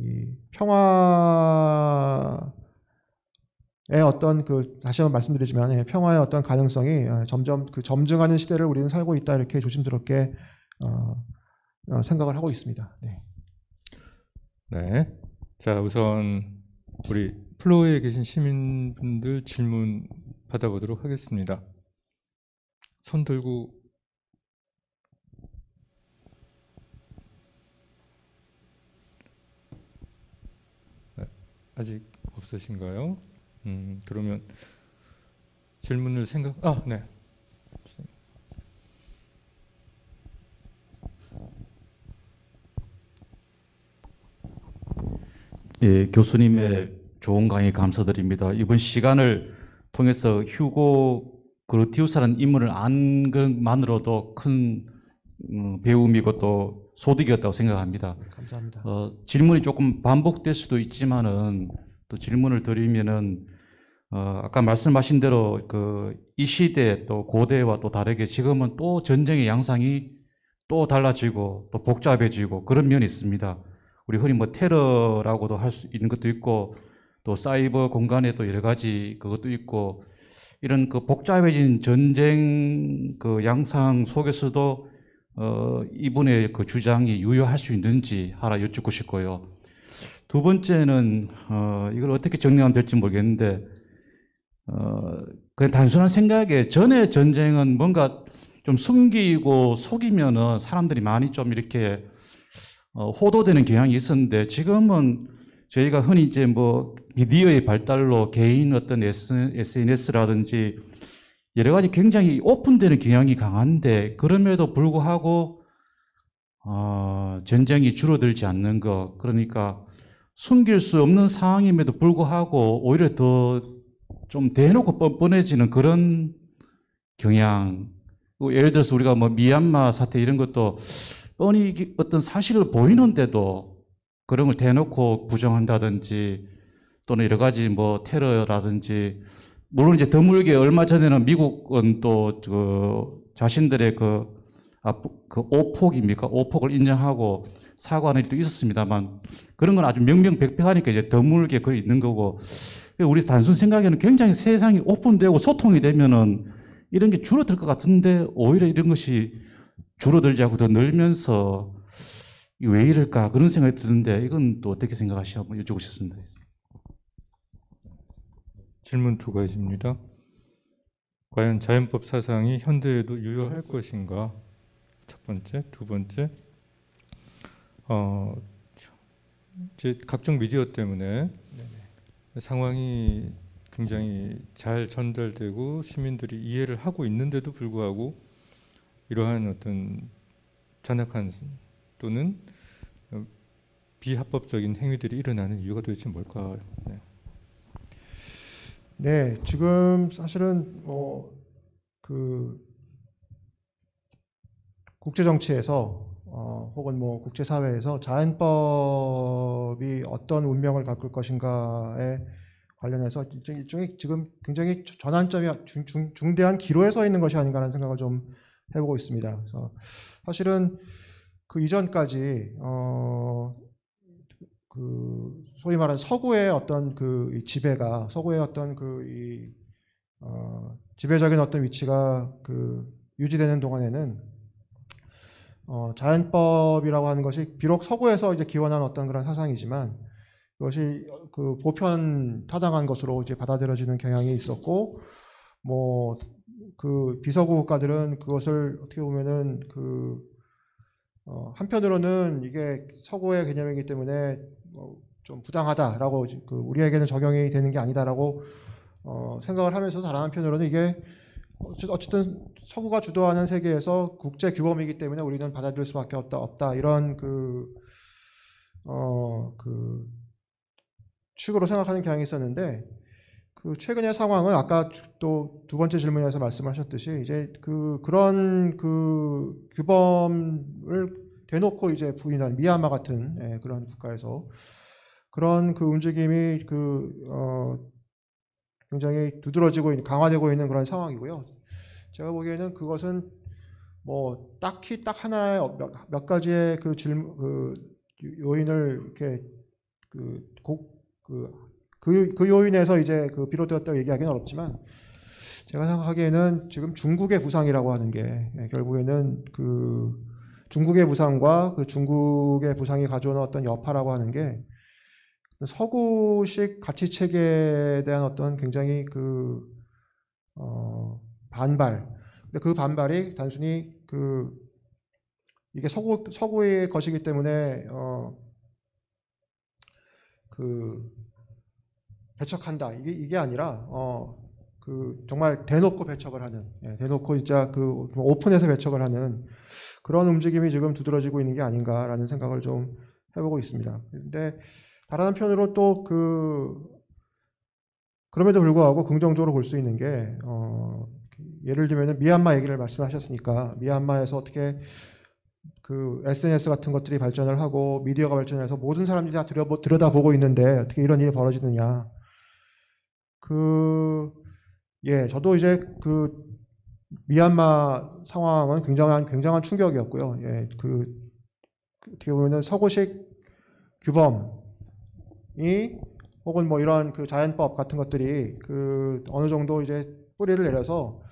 Speaker 3: 이 평화의 어떤 다시 한번 말씀드리지만 평화의 어떤 가능성이 점점 점증하는 시대를 우리는 살고 있다 이렇게 조심스럽게 생각을 하고 있습니다. 네.
Speaker 4: 네. 자, 우선 우리 플로어에 계신 시민분들 질문 받아보도록 하겠습니다. 손 들고. 네, 아직 없으신가요? 그러면 질문을 네.
Speaker 5: 예, 교수님의 좋은 강의 감사드립니다. 이번 시간을 통해서 휴고 그루티우스라는 인물을 안 것만으로도 큰 배움이고 또 소득이었다고 생각합니다.
Speaker 3: 감사합니다.
Speaker 5: 질문이 조금 반복될 수도 있지만은 또 질문을 드리면은 아까 말씀하신 대로 이 시대 또 고대와 또 다르게 지금은 또 전쟁의 양상이 또 달라지고 또 복잡해지고 그런 면이 있습니다. 우리 흔히 뭐 테러라고도 할 수 있는 것도 있고 또 사이버 공간에도 여러 가지 그것도 있고 이런 복잡해진 전쟁 양상 속에서도 이분의 주장이 유효할 수 있는지 하나 여쭙고 싶고요. 두 번째는 이걸 어떻게 정리하면 될지 모르겠는데 그냥 단순한 생각에 전에 전쟁은 뭔가 좀 숨기고 속이면은 사람들이 많이 좀 이렇게 호도되는 경향이 있었는데 지금은 저희가 흔히 이제 뭐 미디어의 발달로 개인 어떤 SNS라든지 여러 가지 굉장히 오픈되는 경향이 강한데 그럼에도 불구하고 전쟁이 줄어들지 않는 것, 그러니까 숨길 수 없는 상황임에도 불구하고 오히려 더 좀 대놓고 뻔뻔해지는 그런 경향. 예를 들어서 우리가 뭐 미얀마 사태 이런 것도 뻔히 어떤 사실을 보이는데도 그런 걸 대놓고 부정한다든지 또는 여러 가지 뭐 테러라든지, 물론 이제 드물게 얼마 전에는 미국은 또 자신들의 오폭입니까? 오폭을 인정하고 사과하는 일도 있었습니다만 그런 건 아주 명명백백하니까 이제 드물게 그 있는 거고, 우리 단순 생각에는 굉장히 세상이 오픈되고 소통이 되면은 이런 게 줄어들 것 같은데 오히려 이런 것이 줄어들지 않고 더 늘면서 왜 이럴까 그런 생각이 드는데 이건 또 어떻게 생각하시나 한번 여쭙고 싶습니다.
Speaker 4: 질문 두 가지입니다. 과연 자연법 사상이 현대에도 유효할 것인가? 첫 번째. 두 번째, 이제 각종 미디어 때문에 상황이 굉장히 잘 전달되고 시민들이 이해를 하고 있는데도 불구하고 이러한 어떤 잔악한 또는 비합법적인 행위들이 일어나는 이유가 도대체 뭘까요? 네.
Speaker 3: 네, 지금 사실은 국제 정치에서 혹은 뭐 국제 사회에서 자연법이 어떤 운명을 가꿀 것인가에 관련해서 일종의 지금 굉장히 전환점이 중대한 기로에 서 있는 것이 아닌가라는 생각을 좀 해보고 있습니다. 그래서 사실은 그 이전까지 소위 말하는 서구의 어떤 지배가, 서구의 어떤 지배적인 어떤 위치가 유지되는 동안에는 자연법이라고 하는 것이 비록 서구에서 이제 기원한 어떤 그런 사상이지만 그것이 보편 타당한 것으로 이제 받아들여지는 경향이 있었고, 뭐 비서구 국가들은 그것을 어떻게 보면은 한편으로는 이게 서구의 개념이기 때문에 좀 부당하다라고 우리에게는 적용이 되는 게 아니다라고 생각을 하면서, 다른 한편으로는 이게 어쨌든 서구가 주도하는 세계에서 국제 규범이기 때문에 우리는 받아들일 수밖에 없다 이런 식으로 생각하는 경향이 있었는데, 최근의 상황은 아까 또 두 번째 질문에서 말씀하셨듯이 이제 그런 규범을 대놓고 이제 부인한 미얀마 같은 그런 국가에서 그런 움직임이 굉장히 두드러지고 강화되고 있는 그런 상황이고요. 제가 보기에는 그것은 뭐 딱히 딱 하나의 몇 가지의 요인을 이렇게 그 요인에서 이제 비롯되었다고 얘기하기는 어렵지만, 제가 생각하기에는 지금 중국의 부상이라고 하는 게 결국에는 중국의 부상과 그 중국의 부상이 가져오는 어떤 여파라고 하는 게 서구식 가치 체계에 대한 어떤 굉장히 반발. 근데 그 반발이 단순히 이게 서구의 것이기 때문에 배척한다. 이게 아니라 정말 대놓고 배척을 하는, 대놓고 진짜 오픈해서 배척을 하는 그런 움직임이 지금 두드러지고 있는 게 아닌가라는 생각을 좀 해보고 있습니다. 근데 다른 한편으로 또 그럼에도 불구하고 긍정적으로 볼 수 있는 게 예를 들면 미얀마 얘기를 말씀하셨으니까 미얀마에서 어떻게 SNS 같은 것들이 발전을 하고 미디어가 발전해서 모든 사람들이 다 들여다보고 있는데 어떻게 이런 일이 벌어지느냐. 저도 이제 미얀마 상황은 굉장한 충격이었고요. 어떻게 보면은 서구식 규범이 혹은 뭐 이런 자연법 같은 것들이 어느 정도 이제 뿌리를 내려서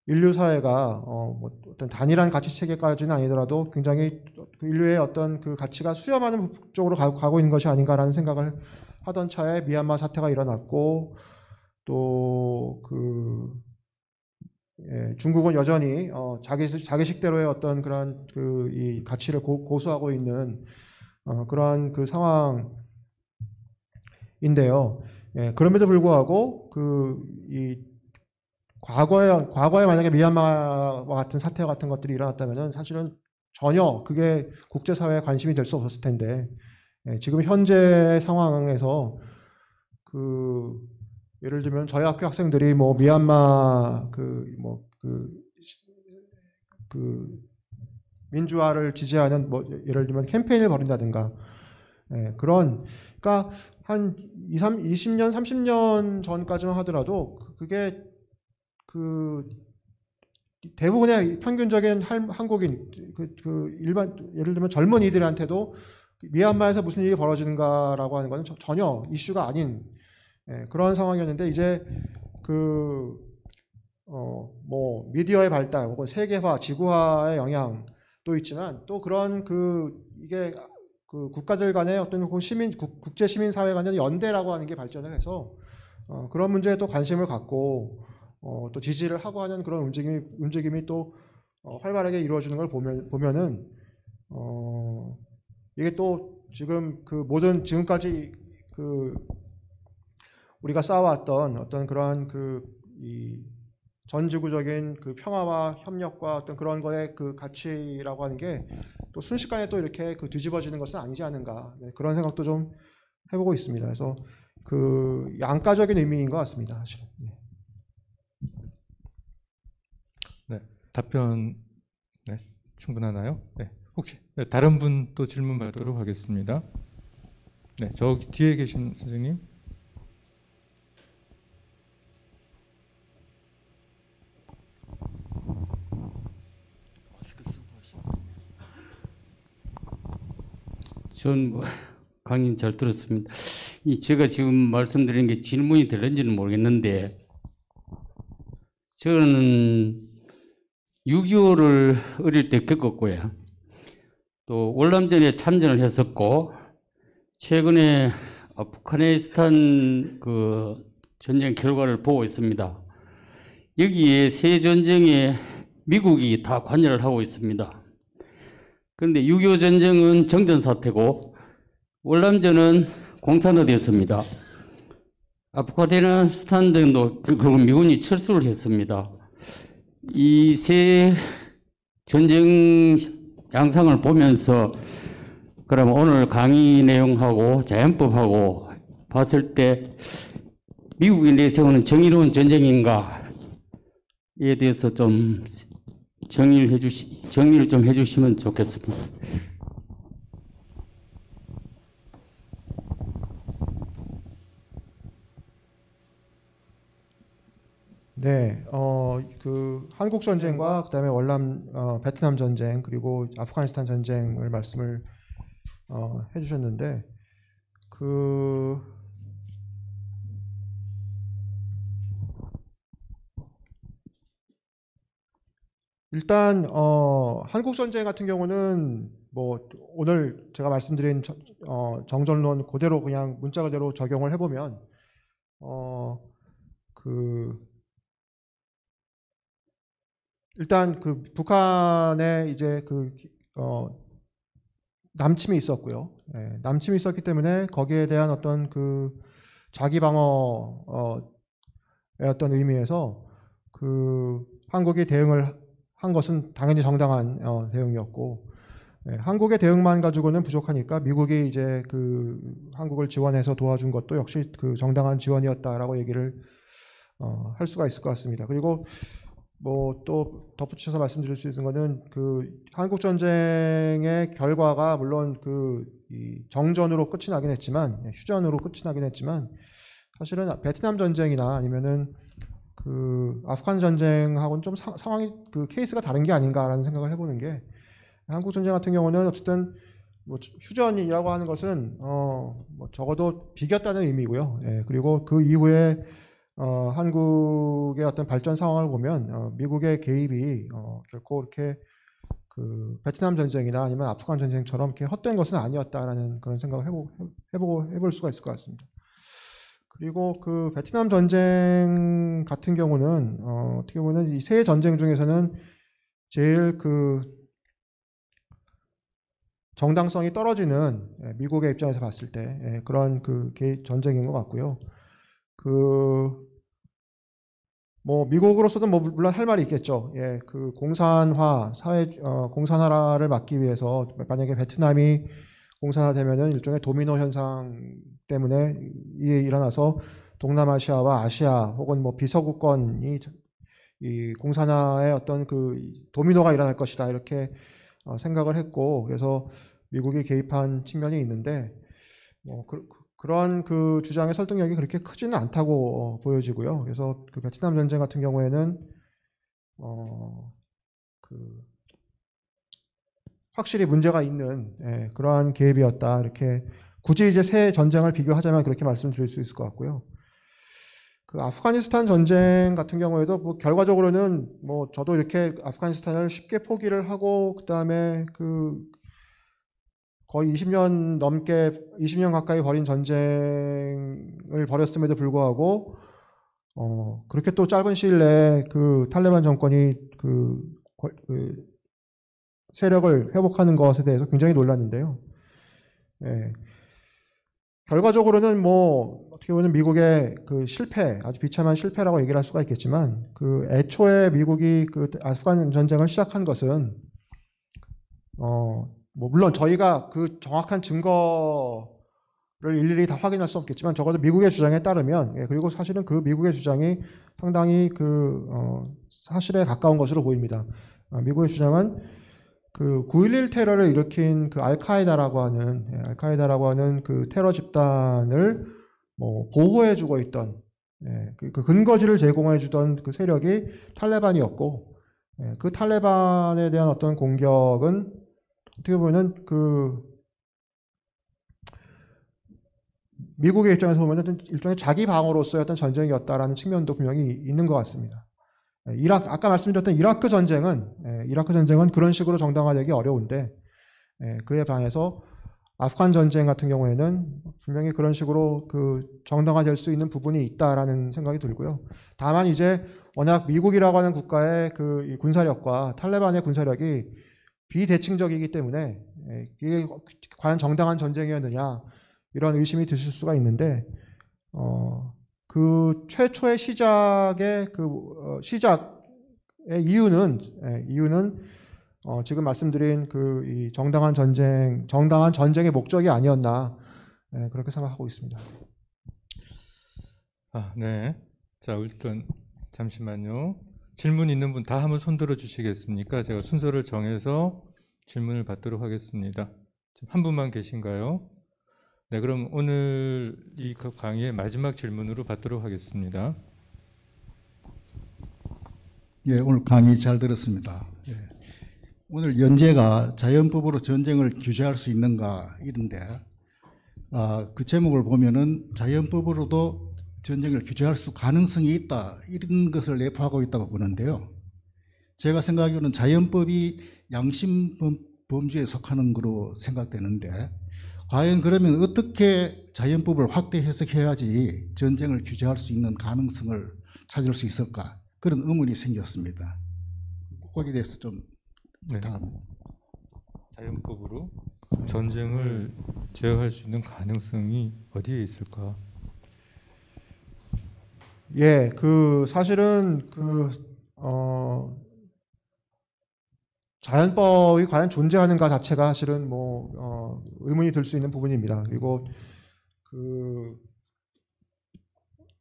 Speaker 3: 인류 사회가 뭐 어떤 단일한 가치 체계까지는 아니더라도 굉장히 인류의 어떤 가치가 수렴하는 쪽으로 가고 있는 것이 아닌가라는 생각을 하던 차에 미얀마 사태가 일어났고 또 중국은 여전히 자기식대로의 어떤 그런 이 가치를 고수하고 있는 그러한 상황인데요. 그럼에도 불구하고 과거에 만약에 미얀마와 같은 사태 같은 것들이 일어났다면은 사실은 전혀 그게 국제사회에 관심이 될 수 없었을 텐데 지금 현재 상황에서 예를 들면 저희 학교 학생들이 뭐 미얀마 민주화를 지지하는 뭐 예를 들면 캠페인을 벌인다든가 그러니까 한 20년 30년 전까지만 하더라도 그게 대부분의 평균적인 한국인 일반 예를 들면 젊은이들한테도 미얀마에서 무슨 일이 벌어지는가라고 하는 것은 전혀 이슈가 아닌 그런 상황이었는데 이제 뭐 미디어의 발달 혹은 세계화, 지구화의 영향도 있지만 또 그런 이게 국가들 간의 어떤 국제 시민 사회 간의 연대라고 하는 게 발전을 해서 그런 문제에 또 관심을 갖고 또 지지를 하고 하는 그런 움직임이 또 활발하게 이루어지는 걸 보면은 이게 또 지금 모든 지금까지 우리가 쌓아왔던 어떤 그러한 이 전지구적인 평화와 협력과 어떤 그런 거의 가치라고 하는 게 또 순식간에 또 이렇게 뒤집어지는 것은 아니지 않은가 그런 생각도 좀 해보고 있습니다. 그래서 양가적인 의미인 것 같습니다. 사실.
Speaker 4: 네, 답변 충분하나요? 네, 혹시 다른 분 또 질문 받도록 하겠습니다. 네, 저기 뒤에 계신 선생님.
Speaker 6: 전 강의 잘 들었습니다. 제가 지금 말씀드린 게 질문이 될는지는 모르겠는데 저는 6.25를 어릴 때 겪었고요. 또 월남전에 참전을 했었고 최근에 아프가니스탄 전쟁 결과를 보고 있습니다. 여기에 세 전쟁에 미국이 다 관여를 하고 있습니다. 그런데 6.25 전쟁은 정전사태고 월남전은 공산화되었습니다. 아프가니스탄 등도 그리고 미군이 철수를 했습니다. 이 세 전쟁 양상을 보면서 그럼 오늘 강의 내용하고 자연법하고 봤을 때 미국이 내세우는 정의로운 전쟁인가에 대해서 좀 정리를 좀 해주시면 좋겠습니다.
Speaker 3: 네, 한국 전쟁과 그다음에 베트남 전쟁 그리고 아프가니스탄 전쟁을 말씀을 해주셨는데 일단 한국 전쟁 같은 경우는 뭐 오늘 제가 말씀드린 정전론 그대로 그냥 문자 그대로 적용을 해보면 일단 그 북한에 이제 남침이 있었고요. 예, 남침이 있었기 때문에 거기에 대한 어떤 그 자기 방어의 어떤 의미에서 그 한국이 대응을 한 것은 당연히 정당한 대응이었고, 예, 한국의 대응만 가지고는 부족하니까 미국이 이제 그 한국을 지원해서 도와준 것도 역시 그 정당한 지원이었다라고 얘기를 할 수가 있을 것 같습니다. 그리고 뭐 또 덧붙여서 말씀드릴 수 있는 거는 그 한국 전쟁의 결과가 물론 이 정전으로 끝이 나긴 했지만, 휴전으로 끝이 나긴 했지만, 사실은 베트남 전쟁이나 아니면은 그 아프간 전쟁하고는 좀 상황이 그 케이스가 다른 게 아닌가라는 생각을 해보는 게, 한국 전쟁 같은 경우는 어쨌든 뭐 휴전이라고 하는 것은 뭐 적어도 비겼다는 의미고요. 예, 그리고 그 이후에 한국의 어떤 발전 상황을 보면 미국의 개입이 결코 이렇게 그 베트남 전쟁이나 아니면 아프간 전쟁처럼 이렇게 헛된 것은 아니었다라는 그런 생각을 해볼 수가 있을 것 같습니다. 그리고 그 베트남 전쟁 같은 경우는 어떻게 보면 이 세 전쟁 중에서는 제일 그 정당성이 떨어지는, 미국의 입장에서 봤을 때 그런 그 전쟁인 것 같고요. 뭐 미국으로서도 뭐 물론 할 말이 있겠죠. 예, 그 공산화 공산화를 막기 위해서 만약에 베트남이 공산화되면은 일종의 도미노 현상 때문에 일어나서 동남아시아와 아시아 혹은 뭐 비서구권이 이 공산화의 어떤 그 도미노가 일어날 것이다 이렇게 생각을 했고, 그래서 미국이 개입한 측면이 있는데 뭐 그런 그 주장의 설득력이 그렇게 크지는 않다고 보여지고요. 그래서 그 베트남 전쟁 같은 경우에는 확실히 문제가 있는 그러한 개입이었다. 이렇게 굳이 이제 세 전쟁을 비교하자면 그렇게 말씀드릴 수 있을 것 같고요. 그 아프가니스탄 전쟁 같은 경우에도 뭐 결과적으로는 뭐 저도 이렇게 아프가니스탄을 쉽게 포기를 하고 그다음에 그 거의 20년 가까이 벌인 전쟁을 벌였음에도 불구하고 그렇게 또 짧은 시일 내에 그 탈레반 정권이 그 세력을 회복하는 것에 대해서 굉장히 놀랐는데요. 예. 결과적으로는 뭐 어떻게 보면 미국의 그 실패, 아주 비참한 실패라고 얘기를 할 수가 있겠지만, 그 애초에 미국이 그 아프간 전쟁을 시작한 것은 뭐 물론 저희가 그 정확한 증거를 일일이 다 확인할 수 없겠지만 적어도 미국의 주장에 따르면, 그리고 사실은 그 미국의 주장이 상당히 그 사실에 가까운 것으로 보입니다. 미국의 주장은 그 9.11 테러를 일으킨 그 알카에다라고 하는 그 테러 집단을 뭐 보호해주고 있던 그 근거지를 제공해주던 그 세력이 탈레반이었고, 그 탈레반에 대한 어떤 공격은 어떻게 보면 그 미국의 입장에서 보면 일종의 자기 방어로서의 어떤 전쟁이었다라는 측면도 분명히 있는 것 같습니다. 아까 말씀드렸던 이라크 전쟁은 그런 식으로 정당화되기 어려운데, 그에 반해서 아프간 전쟁 같은 경우에는 분명히 그런 식으로 그 정당화될 수 있는 부분이 있다라는 생각이 들고요. 다만 이제 워낙 미국이라고 하는 국가의 그 군사력과 탈레반의 군사력이 비대칭적이기 때문에 이게 과연 정당한 전쟁이었느냐 이런 의심이 드실 수가 있는데, 그 최초의 시작의 이유는 지금 말씀드린 그 이 정당한 전쟁의 목적이 아니었나 그렇게 생각하고 있습니다.
Speaker 4: 네. 자, 일단 잠시만요. 질문 있는 분 다 한번 손 들어 주시겠습니까? 제가 순서를 정해서 질문을 받도록 하겠습니다. 지금 한 분만 계신가요? 네, 그럼 오늘 이 강의의 마지막 질문으로 받도록 하겠습니다.
Speaker 7: 예, 오늘 강의 잘 들었습니다. 예. 오늘 연재가 자연법으로 전쟁을 규제할 수 있는가 이런데, 그 제목을 보면은 자연법으로도 전쟁을 규제할 수 가능성이 있다 이런 것을 내포하고 있다고 보는데요. 제가 생각하기로는 자연법이 양심 범주에 속하는 거로 생각되는데 과연 그러면 어떻게 자연법을 확대 해석해야지 전쟁을 규제할 수 있는 가능성을 찾을 수 있을까? 그런 의문이 생겼습니다. 거기에 대해서 좀 부탁합니다.
Speaker 4: 자연법으로 전쟁을 제어할 수 있는 가능성이 어디에 있을까?
Speaker 3: 예, 사실은 자연법이 과연 존재하는가 자체가 사실은 의문이 들 수 있는 부분입니다. 그리고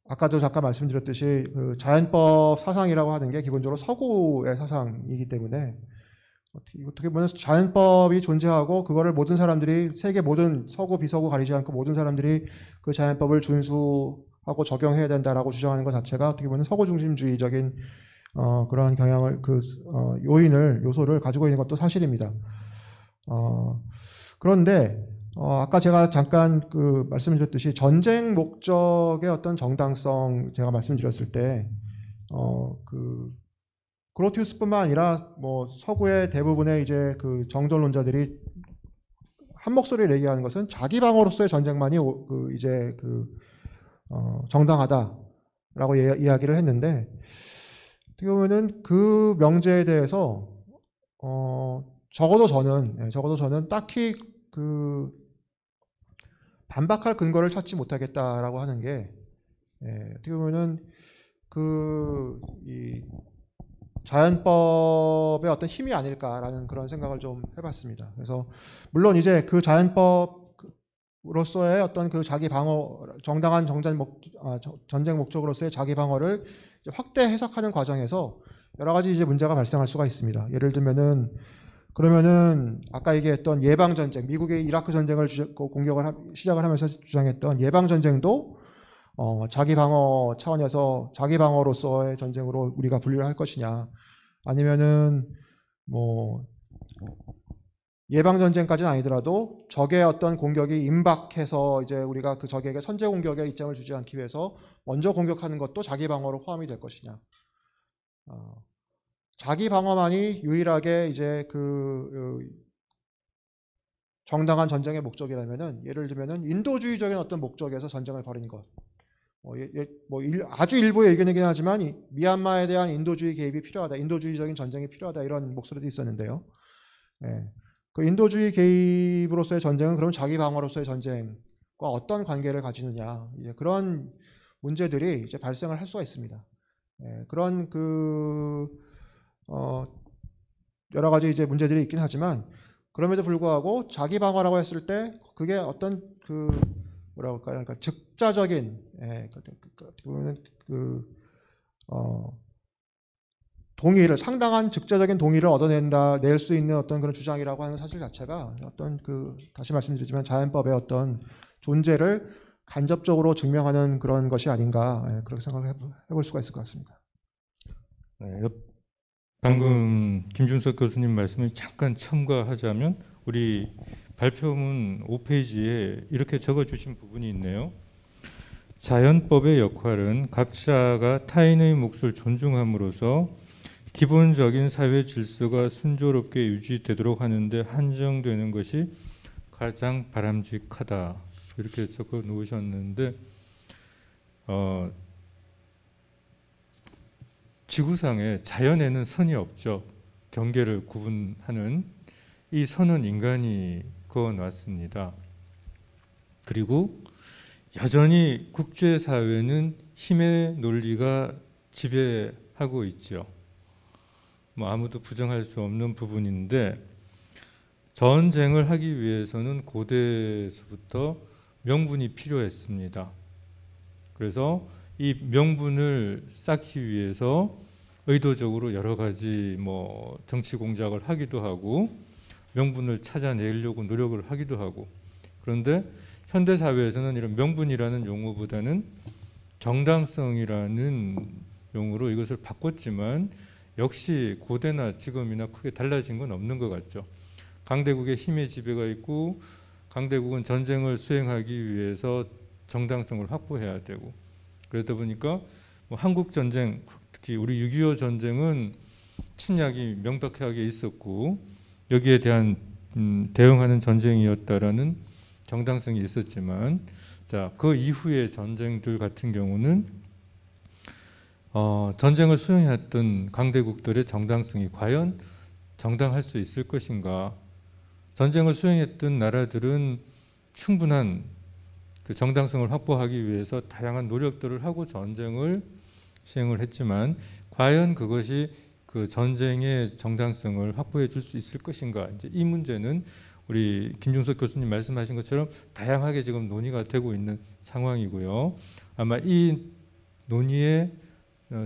Speaker 3: 아까도 잠깐 말씀드렸듯이 자연법 사상이라고 하는 게 기본적으로 서구의 사상이기 때문에 어떻게 보면 자연법이 존재하고 그거를 모든 사람들이 세계 모든 서구 비서구 가리지 않고 모든 사람들이 그 자연법을 준수하고 적용해야 된다라고 주장하는 것 자체가 어떻게 보면 서구 중심주의적인 그러한 경향을 요소를 가지고 있는 것도 사실입니다. 그런데 아까 제가 잠깐 말씀드렸듯이 전쟁 목적의 어떤 정당성 제가 말씀드렸을 때 그로티우스뿐만 아니라 서구의 대부분의 이제 정전론자들이 한 목소리를 얘기하는 것은 자기 방어로서의 전쟁만이 정당하다라고 이야기를 했는데 어떻게 보면은 그 명제에 대해서 적어도 저는 딱히 반박할 근거를 찾지 못하겠다라고 하는 게 어떻게 보면은 이 자연법의 어떤 힘이 아닐까라는 그런 생각을 좀 해봤습니다. 그래서 물론 이제 그 자연법으로서의 어떤 자기 방어, 정당한 전쟁 목적으로서의 자기 방어를 확대 해석하는 과정에서 여러 가지 이제 문제가 발생할 수가 있습니다. 예를 들면은 그러면은 아까 얘기했던 예방 전쟁, 미국의 이라크 전쟁을 시작을 하면서 주장했던 예방 전쟁도 자기 방어 차원에서 자기 방어로서의 전쟁으로 우리가 분류를 할 것이냐, 아니면은 예방 전쟁까지는 아니더라도 적의 어떤 공격이 임박해서 이제 우리가 그 적에게 선제 공격에 이점을 주지 않기 위해서 먼저 공격하는 것도 자기 방어로 포함이 될 것이냐. 자기 방어만이 유일하게 이제 정당한 전쟁의 목적이라면은, 예를 들면은 인도주의적인 어떤 목적에서 전쟁을 벌이는 것. 아주 일부의 의견이긴 하지만 미얀마에 대한 인도주의 개입이 필요하다, 인도주의적인 전쟁이 필요하다, 이런 목소리도 있었는데요. 그 인도주의 개입으로서의 전쟁은 그럼 자기 방어로서의 전쟁과 어떤 관계를 가지느냐, 이제 그런 문제들이 이제 발생을 할 수가 있습니다. 그런 여러 가지 이제 문제들이 있긴 하지만, 그럼에도 불구하고 자기 방어라고 했을 때 그게 어떤 뭐라고 할까요? 그러니까 즉자적인, 동의를, 상당한 즉자적인 동의를 낼 수 있는 어떤 그런 주장이라고 하는 사실 자체가 어떤 다시 말씀드리지만 자연법의 어떤 존재를 간접적으로 증명하는 그런 것이 아닌가, 그렇게 생각을 해볼 수가 있을 것 같습니다.
Speaker 4: 네, 방금 김준석 교수님 말씀을 잠깐 첨가하자면, 우리 발표문 5페이지에 이렇게 적어주신 부분이 있네요. 자연법의 역할은 각자가 타인의 몫을 존중함으로써 기본적인 사회 질서가 순조롭게 유지되도록 하는데 한정되는 것이 가장 바람직하다, 이렇게 적어 놓으셨는데, 지구상에 자연에는 선이 없죠. 경계를 구분하는 이 선은 인간이 그어놨습니다. 그리고 여전히 국제사회는 힘의 논리가 지배하고 있죠. 아무도 부정할 수 없는 부분인데, 전쟁을 하기 위해서는 고대에서부터 명분이 필요했습니다. 그래서 이 명분을 쌓기 위해서 의도적으로 여러 가지 정치 공작을 하기도 하고 명분을 찾아내려고 노력을 하기도 하고, 그런데 현대 사회에서는 이런 명분이라는 용어보다는 정당성이라는 용어로 이것을 바꿨지만, 역시 고대나 지금이나 크게 달라진 건 없는 것 같죠. 강대국의 힘의 지배가 있고, 강대국은 전쟁을 수행하기 위해서 정당성을 확보해야 되고, 그러다 보니까 한국 전쟁, 특히 우리 6.25 전쟁은 침략이 명백하게 있었고 여기에 대한 대응하는 전쟁이었다라는 정당성이 있었지만, 자, 그 이후의 전쟁들 같은 경우는 전쟁을 수행했던 강대국들의 정당성이 과연 정당할 수 있을 것인가? 전쟁을 수행했던 나라들은 충분한 그 정당성을 확보하기 위해서 다양한 노력들을 하고 전쟁을 시행을 했지만 과연 그것이 그 전쟁의 정당성을 확보해 줄 수 있을 것인가? 이제 이 문제는 우리 김중석 교수님 말씀하신 것처럼 다양하게 지금 논의가 되고 있는 상황이고요. 아마 이 논의의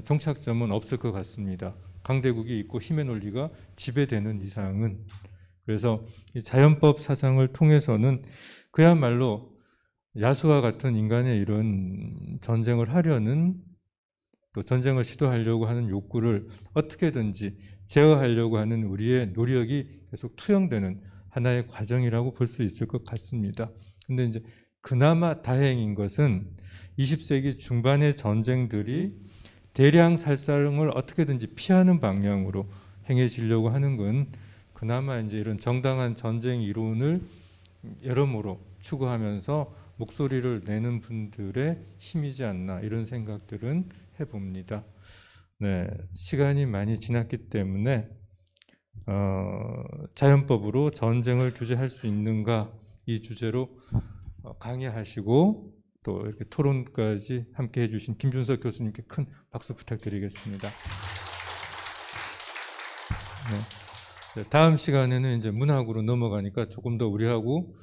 Speaker 4: 종착점은 없을 것 같습니다. 강대국이 있고 힘의 논리가 지배되는 이상은. 그래서 이 자연법 사상을 통해서는 그야말로 야수와 같은 인간의 이런 전쟁을 하려는, 또 전쟁을 시도하려고 하는 욕구를 어떻게든지 제어하려고 하는 우리의 노력이 계속 투영되는 하나의 과정이라고 볼 수 있을 것 같습니다. 근데 이제 그나마 다행인 것은 20세기 중반의 전쟁들이 대량 살상을 어떻게든지 피하는 방향으로 행해지려고 하는 건 그나마 이제 이런 정당한 전쟁 이론을 여러모로 추구하면서 목소리를 내는 분들의 힘이지 않나, 이런 생각들은 해봅니다. 네, 시간이 많이 지났기 때문에 자연법으로 전쟁을 규제할 수 있는가, 이 주제로 강의하시고 또 이렇게 토론까지 함께 해주신 김준석 교수님께 큰 박수 부탁드리겠습니다. 네. 다음 시간에는 이제 문학으로 넘어가니까 조금 더 우리하고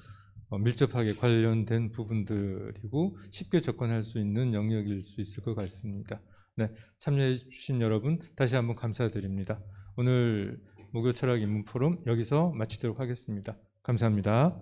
Speaker 4: 밀접하게 관련된 부분들이고 쉽게 접근할 수 있는 영역일 수 있을 것 같습니다. 네, 참여해 주신 여러분 다시 한번 감사드립니다. 오늘 목요 철학 인문 포럼 여기서 마치도록 하겠습니다. 감사합니다.